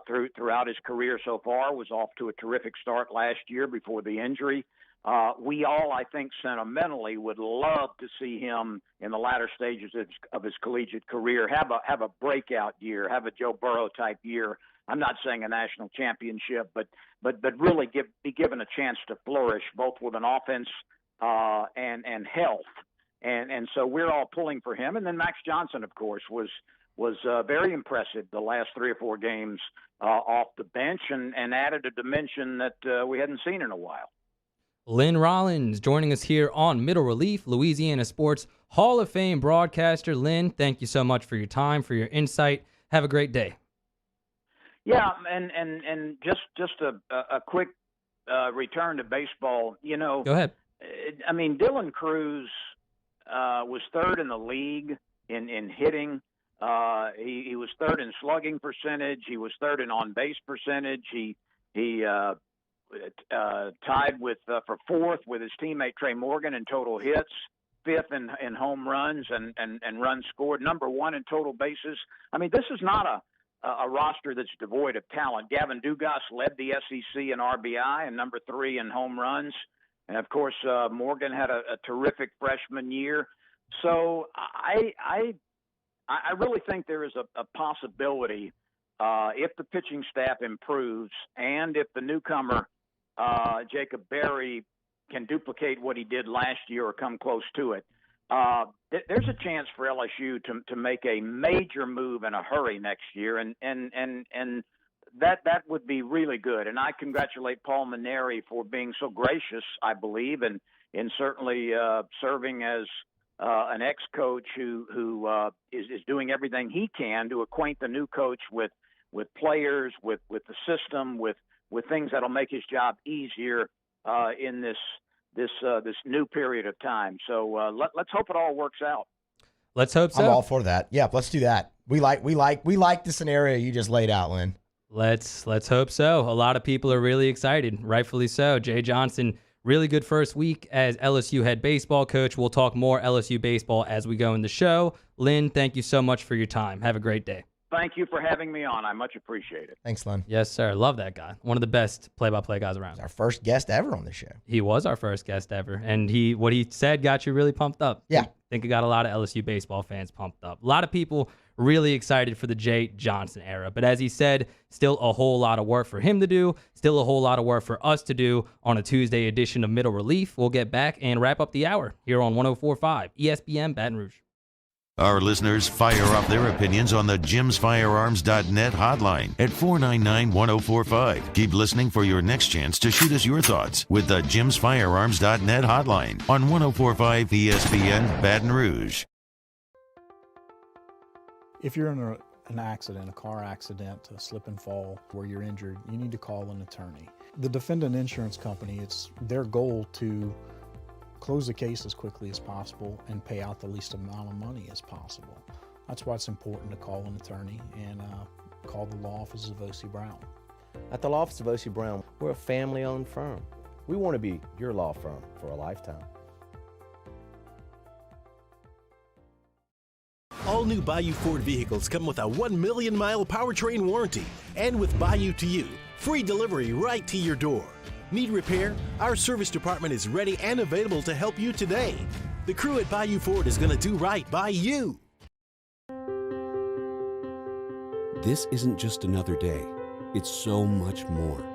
throughout his career so far. Was off to a terrific start last year before the injury. We all, I think, sentimentally would love to see him in the latter stages of his collegiate career have a breakout year, have a Joe Burrow type year. I'm not saying a national championship, but really be given a chance to flourish both with an offense and health. And so we're all pulling for him. And then Max Johnson, of course, was very impressive the last 3 or 4 games off the bench and added a dimension that we hadn't seen in a while. Lynn Rollins joining us here on Middle Relief, Louisiana Sports Hall of Fame broadcaster. Lynn, thank you so much for your time, for your insight. Have a great day. Yeah, and just a quick return to baseball. Go ahead. I mean, Dylan Cruz was 3rd in the league in hitting. He was 3rd in slugging percentage. He was 3rd in on-base percentage. He tied for 4th with his teammate Trey Morgan in total hits, 5th in home runs and runs scored, number 1 in total bases. I mean, this is not a roster that's devoid of talent. Gavin Dugas led the SEC in RBI and number 3 in home runs. And, of course, Morgan had a terrific freshman year. So I really think there is a possibility if the pitching staff improves and if the newcomer, Jacob Berry, can duplicate what he did last year or come close to it, there's a chance for LSU to make a major move in a hurry next year, and that would be really good. And I congratulate Paul Maneri for being so gracious, I believe, and certainly serving as an ex-coach who is doing everything he can to acquaint the new coach with players, with the system, with things that'll make his job easier in this new period of time. So let's hope it all works out. Let's hope so. I'm all for that. Yeah, let's do that. We like the scenario you just laid out, Lynn. Let's hope so. A lot of people are really excited, rightfully so. Jay Johnson, really good first week as LSU head baseball coach. We'll talk more LSU baseball as we go in the show. Lynn, thank you so much for your time. Have a great day. Thank you for having me on. I much appreciate it. Thanks, Lynn. Yes, sir. Love that guy. One of the best play-by-play guys around. Our first guest ever on the show. He was our first guest ever, and what he said got you really pumped up. Yeah. I think it got a lot of LSU baseball fans pumped up. A lot of people really excited for the Jay Johnson era. But as he said, still a whole lot of work for him to do, still a whole lot of work for us to do on a Tuesday edition of Middle Relief. We'll get back and wrap up the hour here on 104.5 ESPN Baton Rouge. Our listeners fire off their opinions on the jimsfirearms.net hotline at 499-1045. Keep listening for your next chance to shoot us your thoughts with the jimsfirearms.net hotline on 104.5 ESPN Baton Rouge. If you're in an accident, a car accident, a slip and fall where you're injured, you need to call an attorney. The defendant insurance company, it's their goal to close the case as quickly as possible and pay out the least amount of money as possible. That's why it's important to call an attorney and call the law office of O.C. Brown. At the law office of O.C. Brown, we're a family-owned firm. We want to be your law firm for a lifetime. All new Bayou Ford vehicles come with a 1 million mile powertrain warranty. And with Bayou to You, free delivery right to your door. Need repair? Our service department is ready and available to help you today. The crew at Bayou Ford is going to do right by you. This isn't just another day. It's so much more.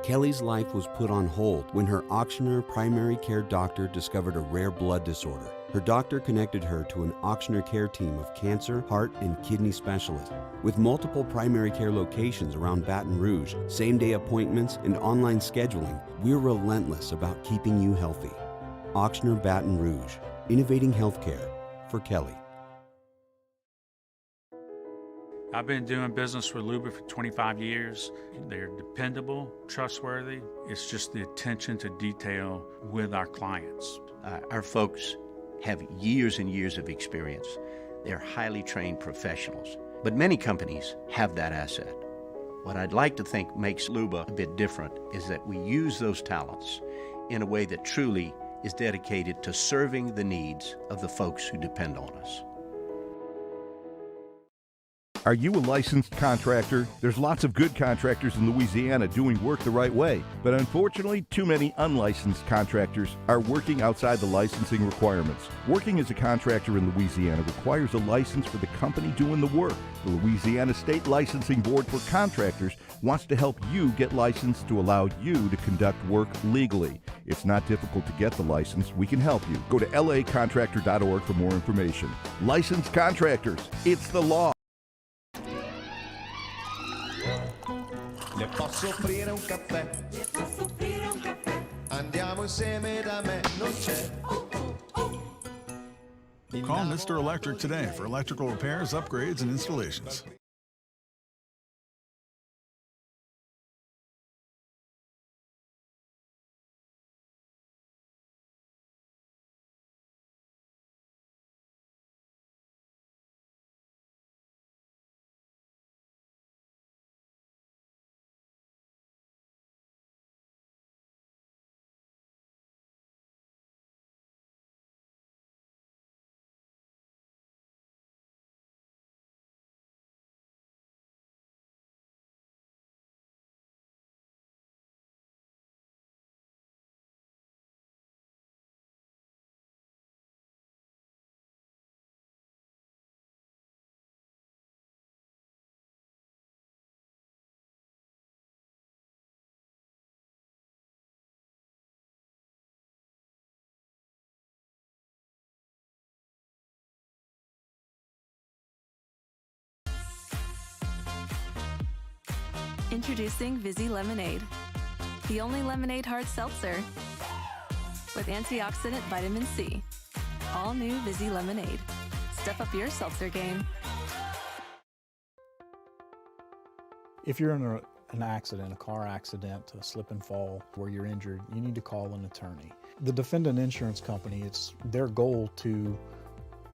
Kelly's life was put on hold when her auctioneer primary care doctor discovered a rare blood disorder. Her doctor connected her to an auctioneer care team of cancer, heart, and kidney specialists. With multiple primary care locations around Baton Rouge, same-day appointments, and online scheduling, we're relentless about keeping you healthy. Auctioneer Baton Rouge, innovating healthcare for Kelly. I've been doing business with Luba for 25 years. They're dependable, trustworthy. It's just the attention to detail with our clients. Our folks have years and years of experience. They're highly trained professionals. But many companies have that asset. What I'd like to think makes Luba a bit different is that we use those talents in a way that truly is dedicated to serving the needs of the folks who depend on us. Are you a licensed contractor? There's lots of good contractors in Louisiana doing work the right way, but unfortunately, too many unlicensed contractors are working outside the licensing requirements. Working as a contractor in Louisiana requires a license for the company doing the work. The Louisiana State Licensing Board for Contractors wants to help you get licensed to allow you to conduct work legally. It's not difficult to get the license. We can help you. Go to lacontractor.org for more information. Licensed contractors, it's the law. Le posso offrire un caffè? Le posso offrire un caffè? Andiamo insieme da me, non c'è. Call Mr. Electric today for electrical repairs, upgrades, and installations. Introducing Vizzy Lemonade, the only lemonade hard seltzer with antioxidant vitamin C. All new Vizzy Lemonade. Step up your seltzer game. If you're in an accident, a car accident, a slip and fall where you're injured, you need to call an attorney. The defendant insurance company, it's their goal to...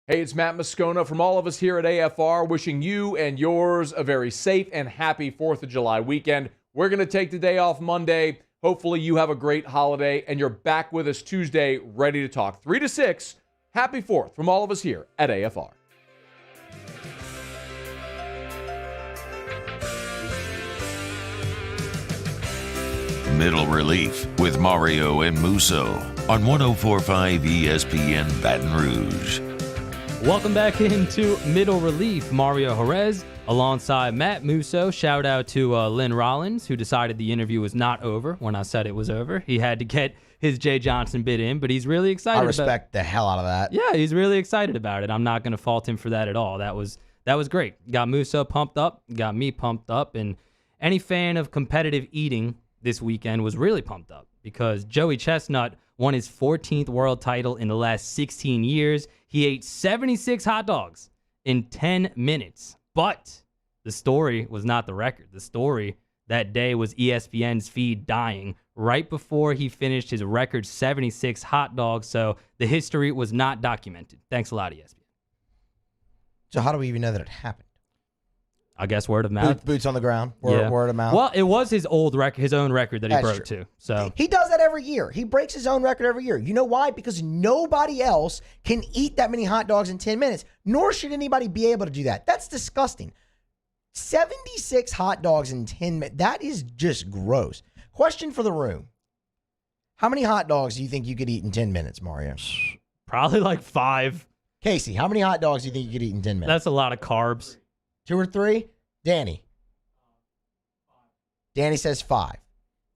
Hey, it's Matt Moscona from all of us here at AFR, wishing you and yours a very safe and happy 4th of July weekend. We're going to take the day off Monday. Hopefully you have a great holiday, and you're back with us Tuesday, ready to talk 3 to 6. Happy 4th from all of us here at AFR. Middle Relief with Mario and Musso on 104.5 ESPN Baton Rouge. Welcome back into Middle Relief. Mario Jerez alongside Matt Musso. Shout out to Lynn Rollins, who decided the interview was not over when I said it was over. He had to get his Jay Johnson bit in, but he's really excited. I respect the hell out of that. Yeah, he's really excited about it. I'm not going to fault him for that at all. That was great. Got Musso pumped up, got me pumped up, and any fan of competitive eating this weekend was really pumped up because Joey Chestnut won his 14th world title in the last 16 years. He ate 76 hot dogs in 10 minutes. But the story was not the record. The story that day was ESPN's feed dying right before he finished his record 76 hot dogs. So the history was not documented. Thanks a lot, ESPN. So how do we even know that it happened? I guess word of mouth. Boots on the ground. Word of mouth. Well, it was his old record, his own record that he broke too. So he does that every year. He breaks his own record every year. You know why? Because nobody else can eat that many hot dogs in 10 minutes, nor should anybody be able to do that. That's disgusting. 76 hot dogs in 10 minutes. That is just gross. Question for the room. How many hot dogs do you think you could eat in 10 minutes, Mario? Probably like 5. Casey, how many hot dogs do you think you could eat in 10 minutes? That's a lot of carbs. 2 or 3? Danny. Danny says 5.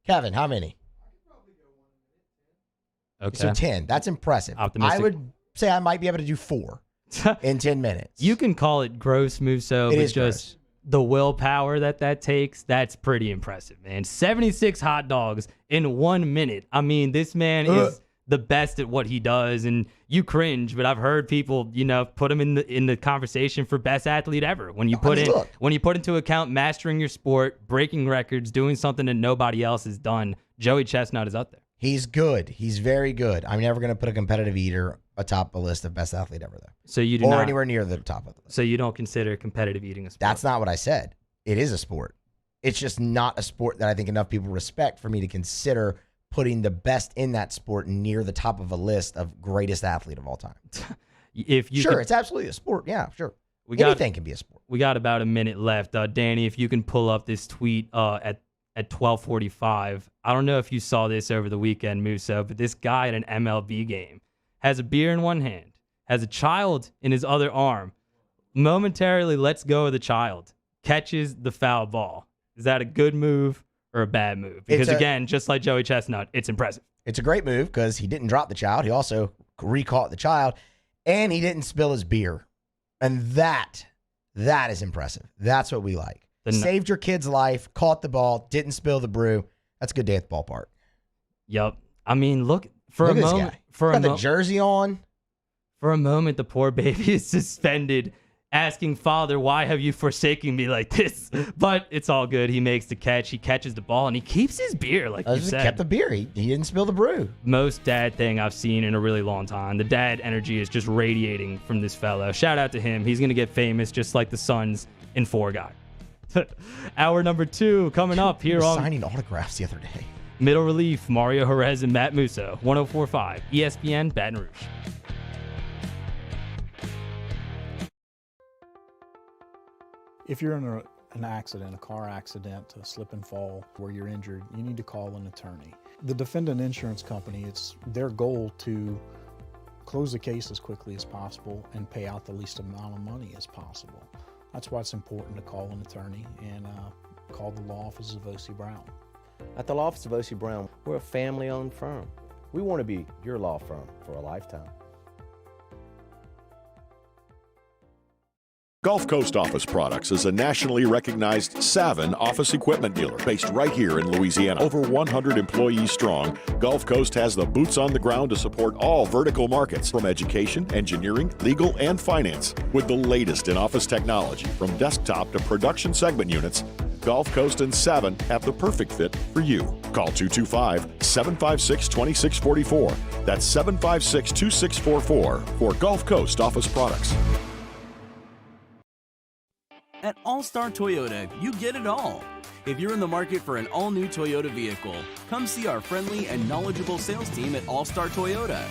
Kevin, how many? Okay. So 10. That's impressive. Optimistic. I would say I might be able to do 4 in 10 minutes. You can call it gross, Musso, It but is just gross. the willpower that takes, that's pretty impressive, man. 76 hot dogs in 1 minute. I mean, this man is the best at what he does, and you cringe, but I've heard people, put him in the conversation for best athlete ever. When you put into account mastering your sport, breaking records, doing something that nobody else has done, Joey Chestnut is up there. He's good. He's very good. I'm never going to put a competitive eater atop a list of best athlete ever, though. So you do or not, anywhere near the top of the list. So you don't consider competitive eating a sport? That's not what I said. It is a sport. It's just not a sport that I think enough people respect for me to consider putting the best in that sport near the top of a list of greatest athlete of all time. It's absolutely a sport. Yeah, sure. Anything can be a sport. We got about a minute left. Danny, if you can pull up this tweet at 12:45. I don't know if you saw this over the weekend, Musso, but this guy at an MLB game has a beer in one hand, has a child in his other arm, momentarily lets go of the child, catches the foul ball. Is that a good move or a bad move? Because again, just like Joey Chestnut, it's impressive. It's a great move because he didn't drop the child. He also recaught the child, and he didn't spill his beer. And that is impressive. That's what we like. Saved your kid's life, caught the ball, didn't spill the brew. That's a good day at the ballpark. Yep. I mean, look a moment. Got the jersey on. For a moment, the poor baby is suspended, asking Father, why have you forsaken me like this? But it's all good. He makes the catch. He catches the ball, and he keeps his beer, like you said. Kept the beer. He didn't spill the brew. Most dad thing I've seen in a really long time. The dad energy is just radiating from this fellow. Shout out to him. He's going to get famous just like the Suns in Four Guy. Hour number 2 coming up here on signing autographs the other day. Middle Relief, Mario Jerez and Matt Musso, 104.5 ESPN Baton Rouge. If you're in an accident, a car accident, a slip and fall where you're injured, you need to call an attorney. The defendant insurance company, it's their goal to close the case as quickly as possible and pay out the least amount of money as possible. That's why it's important to call an attorney and call the law offices of O.C. Brown. At the law office of O.C. Brown, we're a family-owned firm. We want to be your law firm for a lifetime. Gulf Coast Office Products is a nationally recognized Savin office equipment dealer based right here in Louisiana. Over 100 employees strong, Gulf Coast has the boots on the ground to support all vertical markets, from education, engineering, legal, and finance. With the latest in office technology, from desktop to production segment units, Gulf Coast and Savin have the perfect fit for you. Call 225-756-2644. That's 756-2644 for Gulf Coast Office Products. At All-Star Toyota, you get it all. If you're in the market for an all-new Toyota vehicle, come see our friendly and knowledgeable sales team at All-Star Toyota.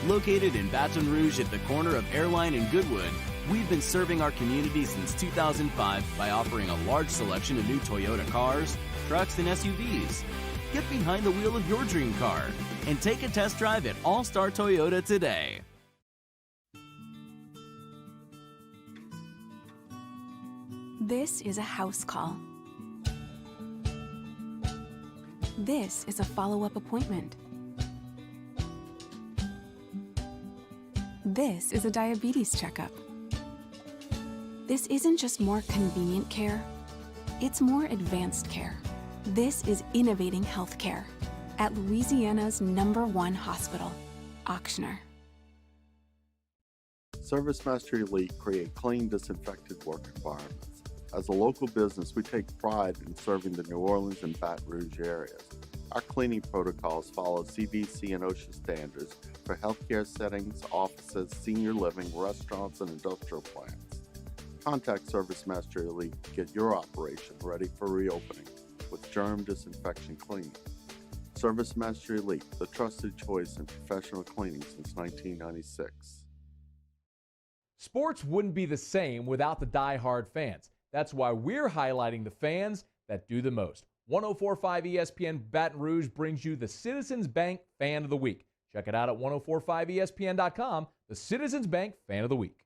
Located in Baton Rouge at the corner of Airline and Goodwood, we've been serving our community since 2005 by offering a large selection of new Toyota cars, trucks, and SUVs. Get behind the wheel of your dream car and take a test drive at All-Star Toyota today. This is a house call. This is a follow-up appointment. This is a diabetes checkup. This isn't just more convenient care, it's more advanced care. This is innovating healthcare at Louisiana's #1 hospital, Auctioner. Service Mastery Elite create clean, disinfected work environments. As a local business, we take pride in serving the New Orleans and Baton Rouge areas. Our cleaning protocols follow CDC and OSHA standards for healthcare settings, offices, senior living, restaurants, and industrial plants. Contact Service Mastery Elite to get your operation ready for reopening with germ disinfection cleaning. Service Mastery Elite, the trusted choice in professional cleaning since 1996. Sports wouldn't be the same without the die-hard fans. That's why we're highlighting the fans that do the most. 104.5 ESPN Baton Rouge brings you the Citizens Bank Fan of the Week. Check it out at 1045ESPN.com, the Citizens Bank Fan of the Week.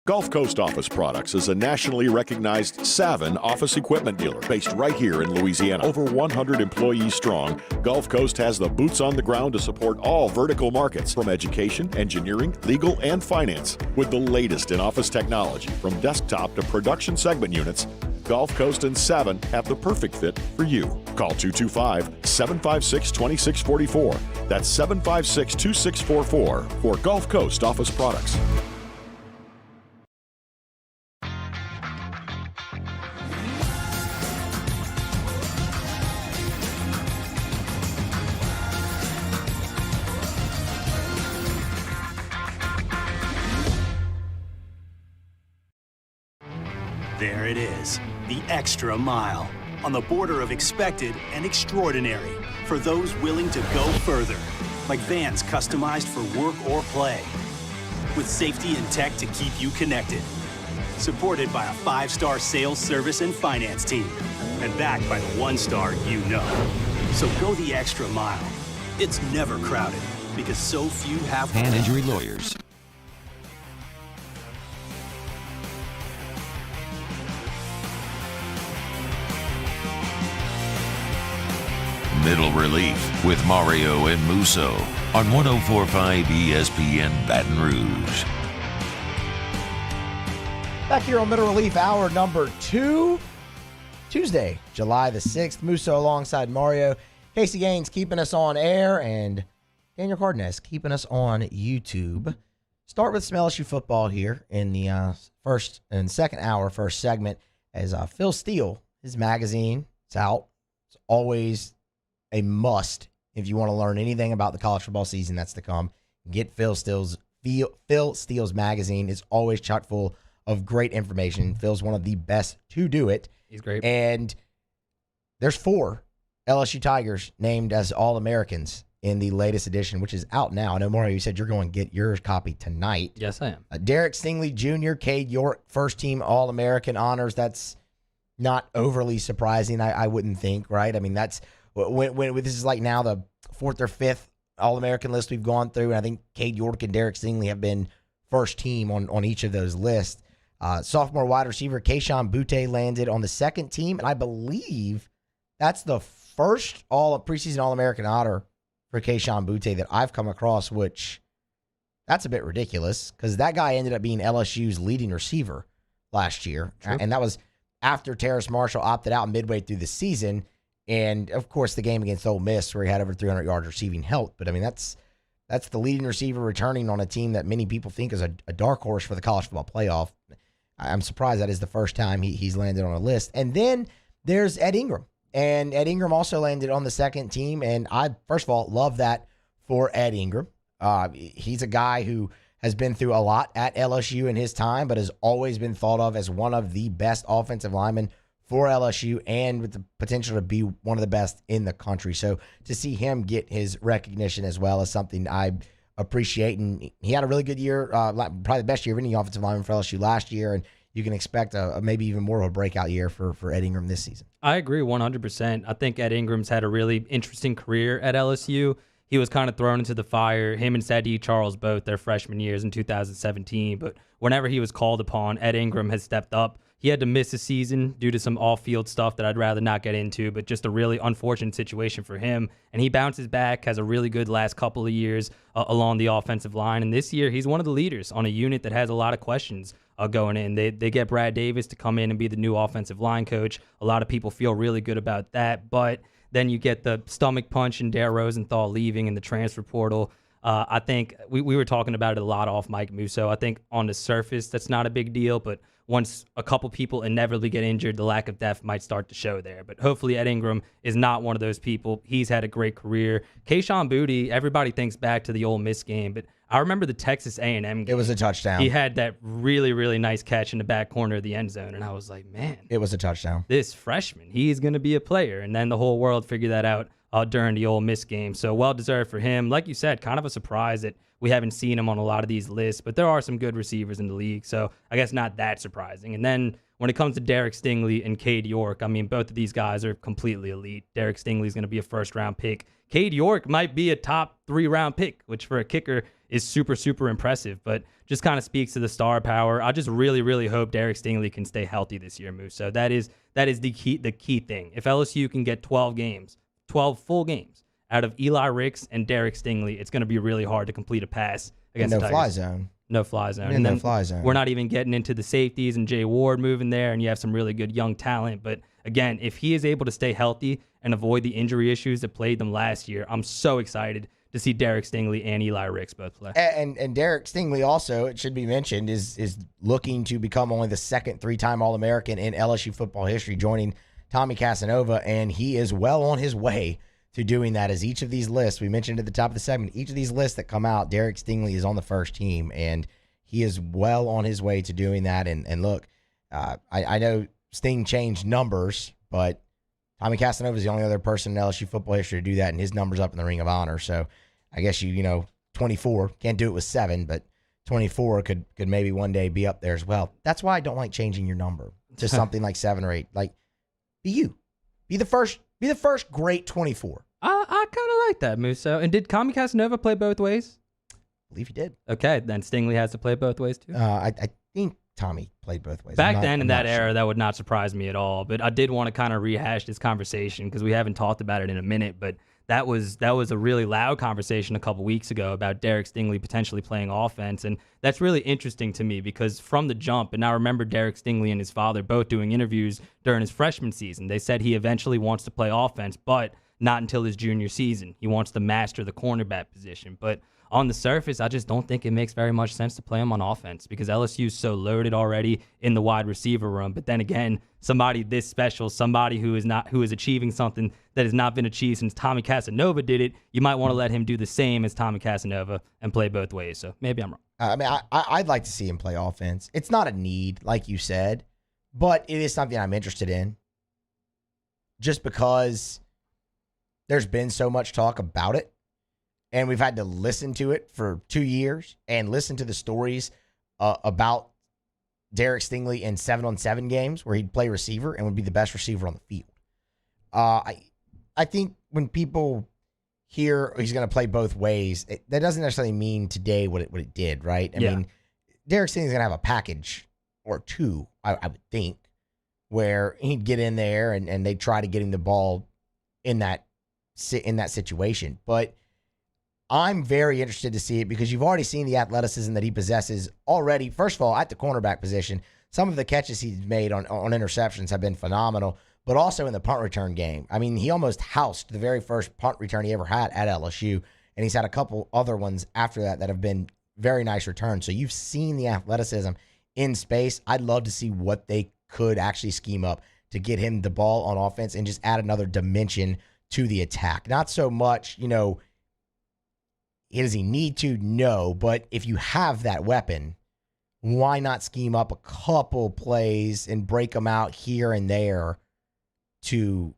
Gulf Coast Office Products is a nationally recognized Savin office equipment dealer based right here in Louisiana. Over 100 employees strong, Gulf Coast has the boots on the ground to support all vertical markets, from education, engineering, legal, and finance. With the latest in office technology, from desktop to production segment units, Gulf Coast and Savin have the perfect fit for you. Call 225-756-2644. That's 756-2644 for Gulf Coast Office Products. There it is, the extra mile, on the border of expected and extraordinary for those willing to go further, like vans customized for work or play, with safety and tech to keep you connected, supported by a 5-star sales, service, and finance team, and backed by the 1-star you know. So go the extra mile. It's never crowded, because so few have Hand injury lawyers. Middle Relief with Mario and Musso on 104.5 ESPN Baton Rouge. Back here on Middle Relief, hour number 2, Tuesday, July the 6th. Musso alongside Mario. Casey Gaines keeping us on air, and Daniel Cardenas keeping us on YouTube. Start with some LSU football here in the first and second hour, first segment, as Phil Steele, his magazine, it's out. It's always a must if you want to learn anything about the college football season that's to come. Get Phil Steele's magazine. It's always chock full of great information. Phil's one of the best to do it. He's great. And there's 4 LSU Tigers named as All-Americans in the latest edition, which is out now. I know, Mario, you said you're going to get your copy tonight. Yes, I am. Derek Stingley Jr., Cade York, first-team All-American honors. That's not overly surprising, I wouldn't think, right? I mean, that's when this is like now the 4th or 5th All-American list we've gone through, and I think Cade York and Derek Stingley have been first team on each of those lists. Sophomore wide receiver Kayshon Boutte landed on the second team, and I believe that's the first preseason All-American honor for Kayshon Boutte that I've come across, which that's a bit ridiculous because that guy ended up being LSU's leading receiver last year, and that was after Terrace Marshall opted out midway through the season. And, of course, the game against Ole Miss where he had over 300 yards receiving helped. But, I mean, that's the leading receiver returning on a team that many people think is a dark horse for the college football playoff. I'm surprised that is the first time he's landed on a list. And then there's Ed Ingram. And Ed Ingram also landed on the second team. And I, first of all, love that for Ed Ingram. He's a guy who has been through a lot at LSU in his time, but has always been thought of as one of the best offensive linemen for LSU and with the potential to be one of the best in the country. So to see him get his recognition as well is something I appreciate. And he had a really good year, probably the best year of any offensive lineman for LSU last year. And you can expect a maybe even more of a breakout year for Ed Ingram this season. I agree 100%. I think Ed Ingram's had a really interesting career at LSU. He was kind of thrown into the fire, him and Saahdiq Charles both their freshman years in 2017. But whenever he was called upon, Ed Ingram has stepped up. He had to miss a season due to some off-field stuff that I'd rather not get into, but just a really unfortunate situation for him. And he bounces back, has a really good last couple of years along the offensive line. And this year, he's one of the leaders on a unit that has a lot of questions going in. They get Brad Davis to come in and be the new offensive line coach. A lot of people feel really good about that. But then you get the stomach punch and Dare Rosenthal leaving in the transfer portal. I think we were talking about it a lot off Mike Musso. I think on the surface, that's not a big deal, but once a couple people inevitably get injured, the lack of depth might start to show there. But hopefully Ed Ingram is not one of those people. He's had a great career. Kayshon Boutte, everybody thinks back to the Ole Miss game, but I remember the Texas A&M game. It was a touchdown. He had that really, really nice catch in the back corner of the end zone, and I was like, man. It was a touchdown. This freshman, he's going to be a player. And then the whole world figured that out during the Ole Miss game. So well-deserved for him. Like you said, kind of a surprise that we haven't seen him on a lot of these lists, but there are some good receivers in the league, so I guess not that surprising. And then when it comes to Derek Stingley and Cade York, I mean, both of these guys are completely elite. Derek Stingley is going to be a first-round pick. Cade York might be a top 3-round pick, which for a kicker is super, super impressive, but just kind of speaks to the star power. I just really, really hope Derek Stingley can stay healthy this year, Moose. So that is the key thing. If LSU can get 12 full games, out of Eli Ricks and Derek Stingley, it's going to be really hard to complete a pass against the Tigers. No-fly zone. No-fly zone. And no-fly zone. We're not even getting into the safeties and Jay Ward moving there, and you have some really good young talent. But, again, if he is able to stay healthy and avoid the injury issues that plagued them last year, I'm so excited to see Derek Stingley and Eli Ricks both play. And Derek Stingley also, it should be mentioned, is looking to become only the second 3-time All-American in LSU football history, joining Tommy Casanova, and he is well on his way to doing that. As each of these lists, we mentioned at the top of the segment, each of these lists that come out, Derek Stingley is on the first team, and he is well on his way to doing that. And look, I know Sting changed numbers, but Tommy Casanova is the only other person in LSU football history to do that, and his number's up in the Ring of Honor. So I guess 24, can't do it with 7, but 24 could maybe one day be up there as well. That's why I don't like changing your number to something like 7 or 8. Like, be you. Be the first great 24. I kind of like that, Musso. And did Tommy Casanova play both ways? I believe he did. Okay, then Stingley has to play both ways too? I think Tommy played both ways. Back then in that era, that would not surprise me at all. But I did want to kind of rehash this conversation because we haven't talked about it in a minute. But that was a really loud conversation a couple weeks ago about Derek Stingley potentially playing offense. And that's really interesting to me because from the jump, and I remember Derek Stingley and his father both doing interviews during his freshman season. They said he eventually wants to play offense, but not until his junior season. He wants to master the cornerback position. But on the surface, I just don't think it makes very much sense to play him on offense because LSU's so loaded already in the wide receiver room. But then again, somebody this special, somebody who is achieving something that has not been achieved since Tommy Casanova did it, you might want to let him do the same as Tommy Casanova and play both ways. So maybe I'm wrong. I mean, I'd like to see him play offense. It's not a need, like you said, but it is something I'm interested in just because there's been so much talk about it. And we've had to listen to it for 2 years and listen to the stories about Derek Stingley in 7-on-7 games where he'd play receiver and would be the best receiver on the field. I think when people hear he's going to play both ways, that doesn't necessarily mean today what it did, right? I mean, Derek Stingley's going to have a package or two, I would think, where he'd get in there and they'd try to get him the ball in that situation. But I'm very interested to see it because you've already seen the athleticism that he possesses already. First of all, at the cornerback position, some of the catches he's made on interceptions have been phenomenal, but also in the punt return game. I mean, he almost housed the very first punt return he ever had at LSU, and he's had a couple other ones after that have been very nice returns. So you've seen the athleticism in space. I'd love to see what they could actually scheme up to get him the ball on offense and just add another dimension to the attack. Not so much, does he need to? No, but if you have that weapon, why not scheme up a couple plays and break them out here and there to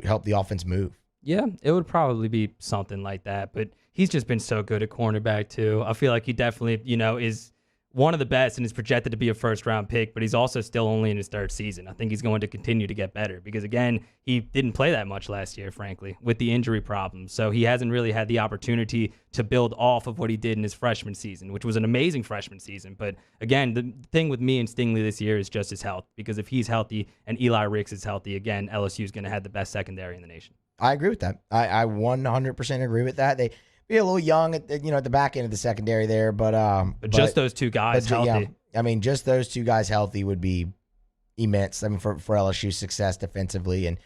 help the offense move? Yeah, it would probably be something like that, but he's just been so good at cornerback too. I feel like he definitely, is one of the best and is projected to be a first-round pick, but he's also still only in his 3rd season. I think he's going to continue to get better because, again, he didn't play that much last year, frankly, with the injury problems. So he hasn't really had the opportunity to build off of what he did in his freshman season, which was an amazing freshman season. But, again, the thing with me and Stingley this year is just his health because if he's healthy and Eli Ricks is healthy, again, LSU is going to have the best secondary in the nation. I agree with that. I 100% agree with that. They be a little young at the back end of the secondary there, but just those two guys healthy. Yeah, I mean, just those two guys healthy would be immense. I mean, for LSU's success defensively, and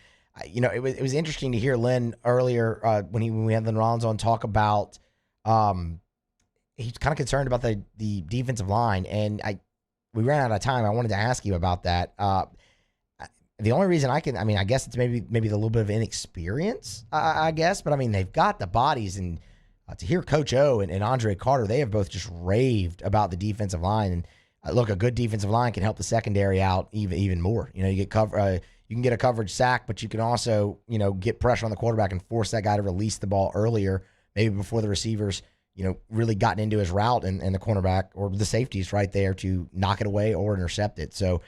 it was interesting to hear Lynn earlier when we had Lynn Rollins on talk about he's kind of concerned about the defensive line, and we ran out of time. I wanted to ask you about that. The only reason I guess it's maybe a little bit of inexperience, I guess, but I mean they've got the bodies and. To hear Coach O and Andre Carter, they have both just raved about the defensive line. And look, a good defensive line can help the secondary out even more. You get you can get a coverage sack, but you can also get pressure on the quarterback and force that guy to release the ball earlier, maybe before the receivers really gotten into his route and the cornerback or the safeties right there to knock it away or intercept it. So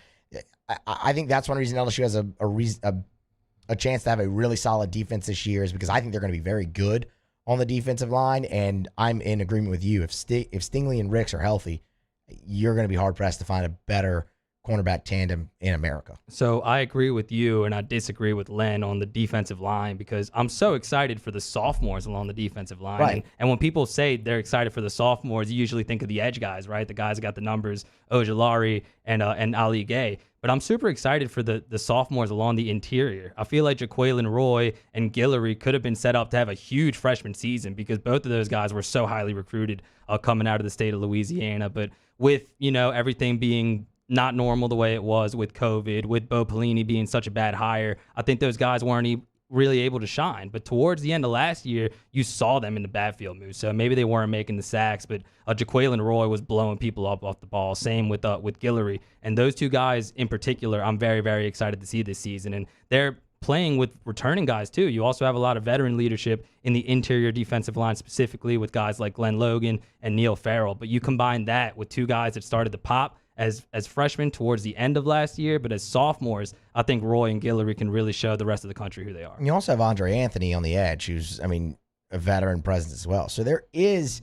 I think that's one reason LSU has a chance to have a really solid defense this year is because I think they're going to be very good on the defensive line, and I'm in agreement with you. If Stingley and Ricks are healthy, you're going to be hard-pressed to find a better cornerback tandem in America. So I agree with you, and I disagree with Len on the defensive line because I'm so excited for the sophomores along the defensive line. Right. And when people say they're excited for the sophomores, you usually think of the edge guys, right? The guys that got the numbers, Ojulari and Ali Gay. But I'm super excited for the sophomores along the interior. I feel like Jaquelin Roy and Guillory could have been set up to have a huge freshman season because both of those guys were so highly recruited coming out of the state of Louisiana. But with, everything being not normal the way it was with COVID, with Bo Pelini being such a bad hire, I think those guys weren't really able to shine. But towards the end of last year, you saw them in the backfield move. So maybe they weren't making the sacks, but Jaquelin Roy was blowing people up off the ball. Same with Guillory. And those two guys in particular, I'm very, very excited to see this season. And they're playing with returning guys too. You also have a lot of veteran leadership in the interior defensive line, specifically with guys like Glenn Logan and Neil Farrell. But you combine that with two guys that started to pop as freshmen towards the end of last year, but as sophomores, I think Roy and Guillory can really show the rest of the country who they are. And you also have Andre Anthony on the edge, who's, I mean, a veteran presence as well. So there is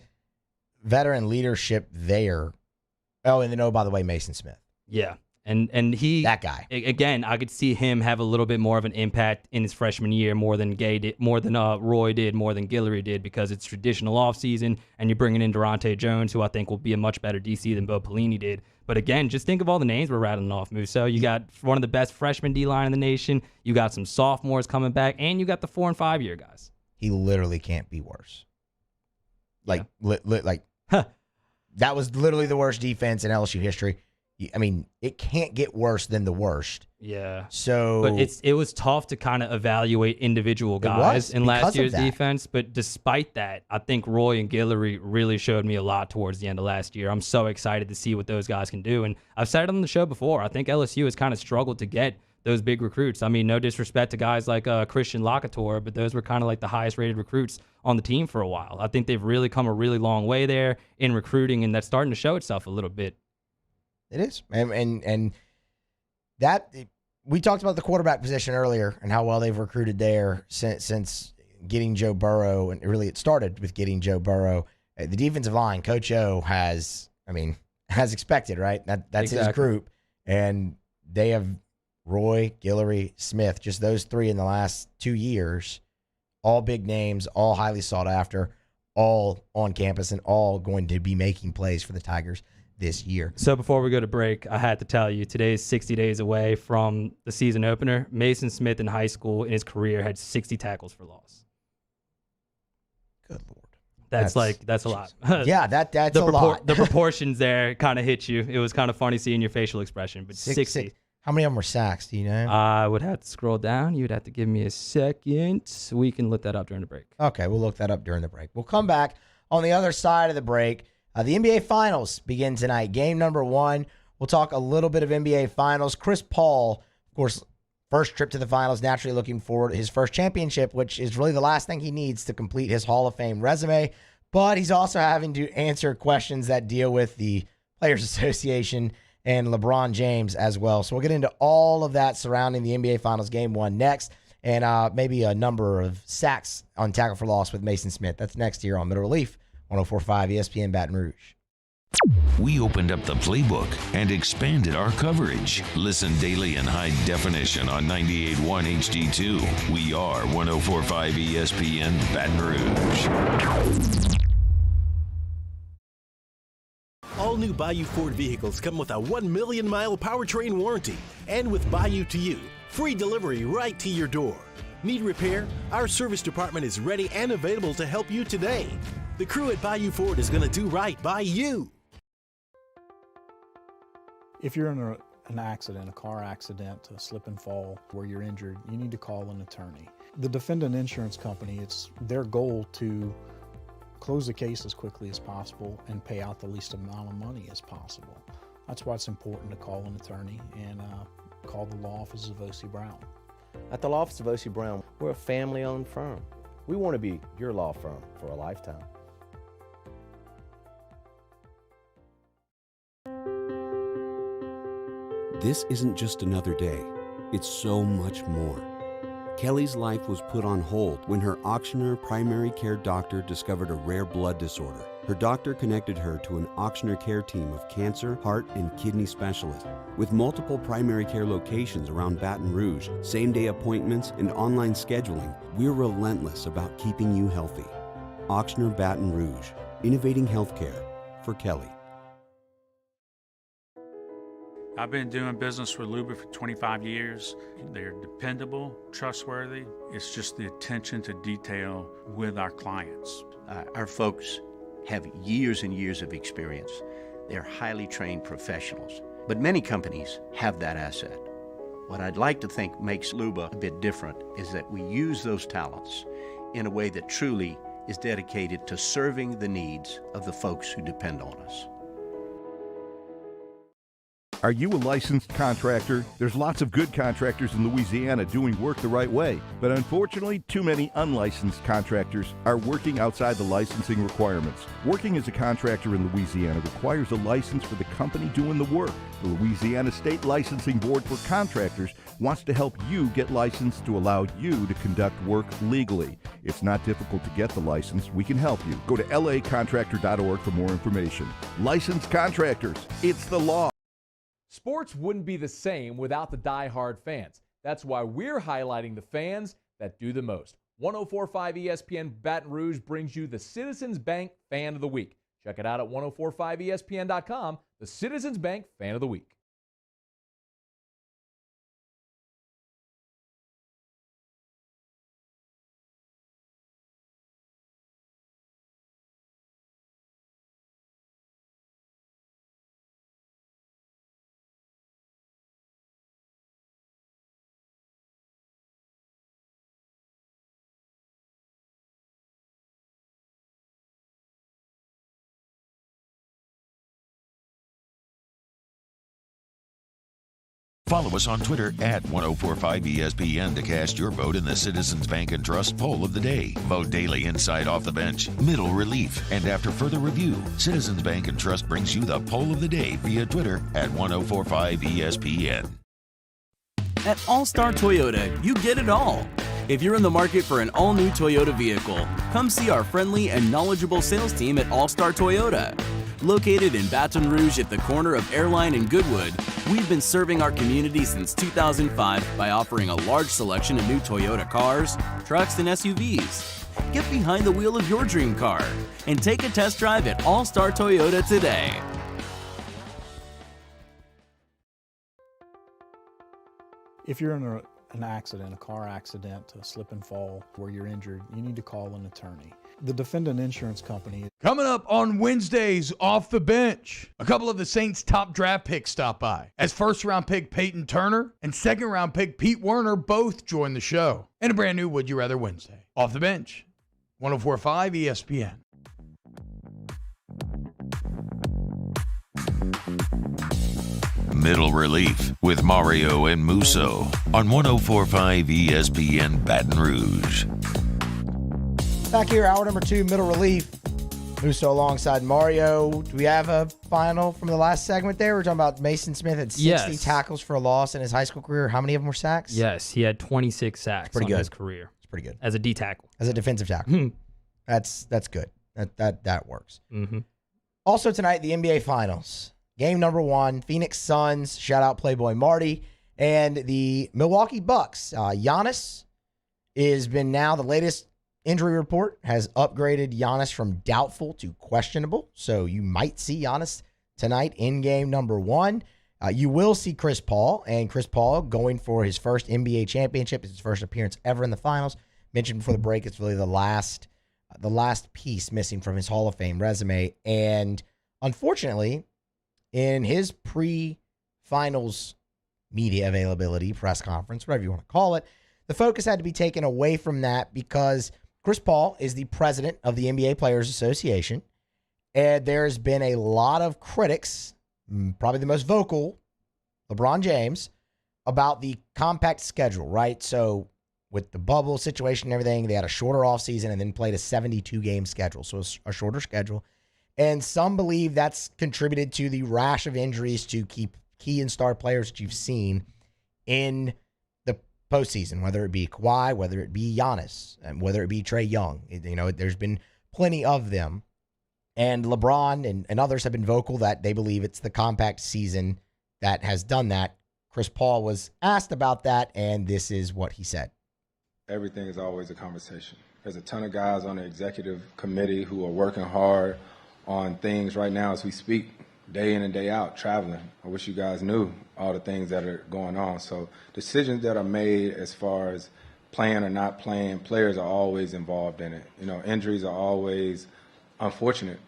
veteran leadership there. Oh, and then, by the way, Mason Smith. Yeah. And he, that guy, again, I could see him have a little bit more of an impact in his freshman year, more than Roy did, more than Guillory did, because it's traditional offseason, and you're bringing in Durante Jones, who I think will be a much better DC than Bo Pelini did. But again, just think of all the names we're rattling off, Musso. You got one of the best freshman D-line in the nation. You got some sophomores coming back, and you got the 4- and 5-year guys. He literally can't be worse. That was literally the worst defense in LSU history. I mean, it can't get worse than the worst. Yeah. So, but it was tough to kind of evaluate individual guys in last year's defense. But despite that, I think Roy and Guillory really showed me a lot towards the end of last year. I'm so excited to see what those guys can do. And I've said it on the show before, I think LSU has kind of struggled to get those big recruits. I mean, no disrespect to guys like Christian Lakator, but those were kind of like the highest rated recruits on the team for a while. I think they've really come a really long way there in recruiting, and that's starting to show itself a little bit. It is. And that, we talked about the quarterback position earlier and how well they've recruited there since getting Joe Burrow. And really it started with getting Joe Burrow. The defensive line, Coach O has expected, right? That's his group. And they have Roy, Guillory, Smith, just those three in the last 2 years, all big names, all highly sought after, all on campus, and all going to be making plays for the Tigers this year. So before we go to break, I had to tell you, today is 60 days away from the season opener. Mason Smith in high school in his career had 60 tackles for loss. Good Lord. That's a lot. Yeah, that's a lot. The proportions there kind of hit you. It was kind of funny seeing your facial expression, but 60. How many of them were sacks, do you know? I would have to scroll down. You'd have to give me a second. We can look that up during the break. Okay, we'll look that up during the break. We'll come back on the other side of the break. The NBA Finals begin tonight. Game number 1. We'll talk a little bit of NBA Finals. Chris Paul, of course, first trip to the Finals, naturally looking forward to his first championship, which is really the last thing he needs to complete his Hall of Fame resume. But he's also having to answer questions that deal with the Players Association and LeBron James as well. So we'll get into all of that surrounding the NBA Finals Game 1 next, and maybe a number of sacks on tackle for loss with Mason Smith. That's next here on Middle Relief. 104.5 ESPN Baton Rouge. We opened up the playbook and expanded our coverage. Listen daily in high definition on 98.1 HD2. We are 104.5 ESPN Baton Rouge. All new Bayou Ford vehicles come with a 1 million mile powertrain warranty. And with Bayou to You, free delivery right to your door. Need repair? Our service department is ready and available to help you today. The crew at Bayou Ford is going to do right by you. If you're in an accident, a car accident, a slip and fall where you're injured, you need to call an attorney. The defendant insurance company, it's their goal to close the case as quickly as possible and pay out the least amount of money as possible. That's why it's important to call an attorney and call the law office of O.C. Brown. At the law office of O.C. Brown, we're a family-owned firm. We want to be your law firm for a lifetime. This isn't just another day. It's so much more. Kelly's life was put on hold when her auctioneer primary care doctor discovered a rare blood disorder. Her doctor connected her to an auctioneer care team of cancer, heart, and kidney specialists. With multiple primary care locations around Baton Rouge, same-day appointments, and online scheduling, we're relentless about keeping you healthy. Auctioneer Baton Rouge, innovating healthcare for Kelly. I've been doing business with Luba for 25 years. They're dependable, trustworthy. It's just the attention to detail with our clients. Our folks have years and years of experience. They're highly trained professionals. But many companies have that asset. What I'd like to think makes Luba a bit different is that we use those talents in a way that truly is dedicated to serving the needs of the folks who depend on us. Are you a licensed contractor? There's lots of good contractors in Louisiana doing work the right way, but unfortunately, too many unlicensed contractors are working outside the licensing requirements. Working as a contractor in Louisiana requires a license for the company doing the work. The Louisiana State Licensing Board for Contractors wants to help you get licensed to allow you to conduct work legally. It's not difficult to get the license. We can help you. Go to lacontractor.org for more information. Licensed contractors, it's the law. Sports wouldn't be the same without the die-hard fans. That's why we're highlighting the fans that do the most. 104.5 ESPN Baton Rouge brings you the Citizens Bank Fan of the Week. Check it out at 1045ESPN.com, the Citizens Bank Fan of the Week. Follow us on Twitter at 1045ESPN to cast your vote in the Citizens Bank and Trust Poll of the Day. Vote daily inside Off the Bench, Middle Relief, and after further review, Citizens Bank and Trust brings you the Poll of the Day via Twitter at 1045ESPN. At All-Star Toyota, you get it all. If you're in the market for an all-new Toyota vehicle, come see our friendly and knowledgeable sales team at All-Star Toyota. Located in Baton Rouge at the corner of Airline and Goodwood, we've been serving our community since 2005 by offering a large selection of new Toyota cars, trucks, and SUVs. Get behind the wheel of your dream car and take a test drive at All-Star Toyota today. If you're in an accident, a car accident, a slip and fall where you're injured, you need to call an attorney. The defendant insurance company. Coming up on Wednesdays, Off the Bench, a couple of the Saints' top draft picks stop by, as first-round pick Peyton Turner and second-round pick Pete Werner both join the show. And a brand new Would You Rather Wednesday. Off the Bench, 1045 ESPN. Middle Relief with Mario and Musso on 1045 ESPN Baton Rouge. Back here, hour number 2, Middle Relief. Musso alongside Mario. Do we have a final from the last segment there? We're talking about Mason Smith had 60 tackles for a loss in his high school career. How many of them were sacks? Yes, he had 26 sacks in his career. It's pretty good. As a D tackle. As a defensive tackle. That's good. That works. Mm-hmm. Also tonight, the NBA Finals. Game number 1, Phoenix Suns, shout out Playboy Marty, and the Milwaukee Bucks. Giannis has been now the latest injury report has upgraded Giannis from doubtful to questionable. So you might see Giannis tonight in game number 1. You will see Chris Paul, and Chris Paul going for his first NBA championship. It's his first appearance ever in the finals. Mentioned before the break, it's really the last piece missing from his Hall of Fame resume. And unfortunately, in his pre-finals media availability, press conference, whatever you want to call it, the focus had to be taken away from that because Chris Paul is the president of the NBA Players Association, and there's been a lot of critics, probably the most vocal, LeBron James, about the compact schedule, right? So with the bubble situation and everything, they had a shorter offseason and then played a 72-game schedule, so a shorter schedule. And some believe that's contributed to the rash of injuries to keep key and star players that you've seen in the postseason, whether it be Kawhi, whether it be Giannis, and whether it be Trae Young. There's been plenty of them. And LeBron and others have been vocal that they believe it's the compact season that has done that. Chris Paul was asked about that, and this is what he said. Everything is always a conversation. There's a ton of guys on the executive committee who are working hard on things right now as we speak, day in and day out, traveling. I wish you guys knew all the things that are going on. So decisions that are made as far as playing or not playing, players are always involved in it. Injuries are always unfortunate.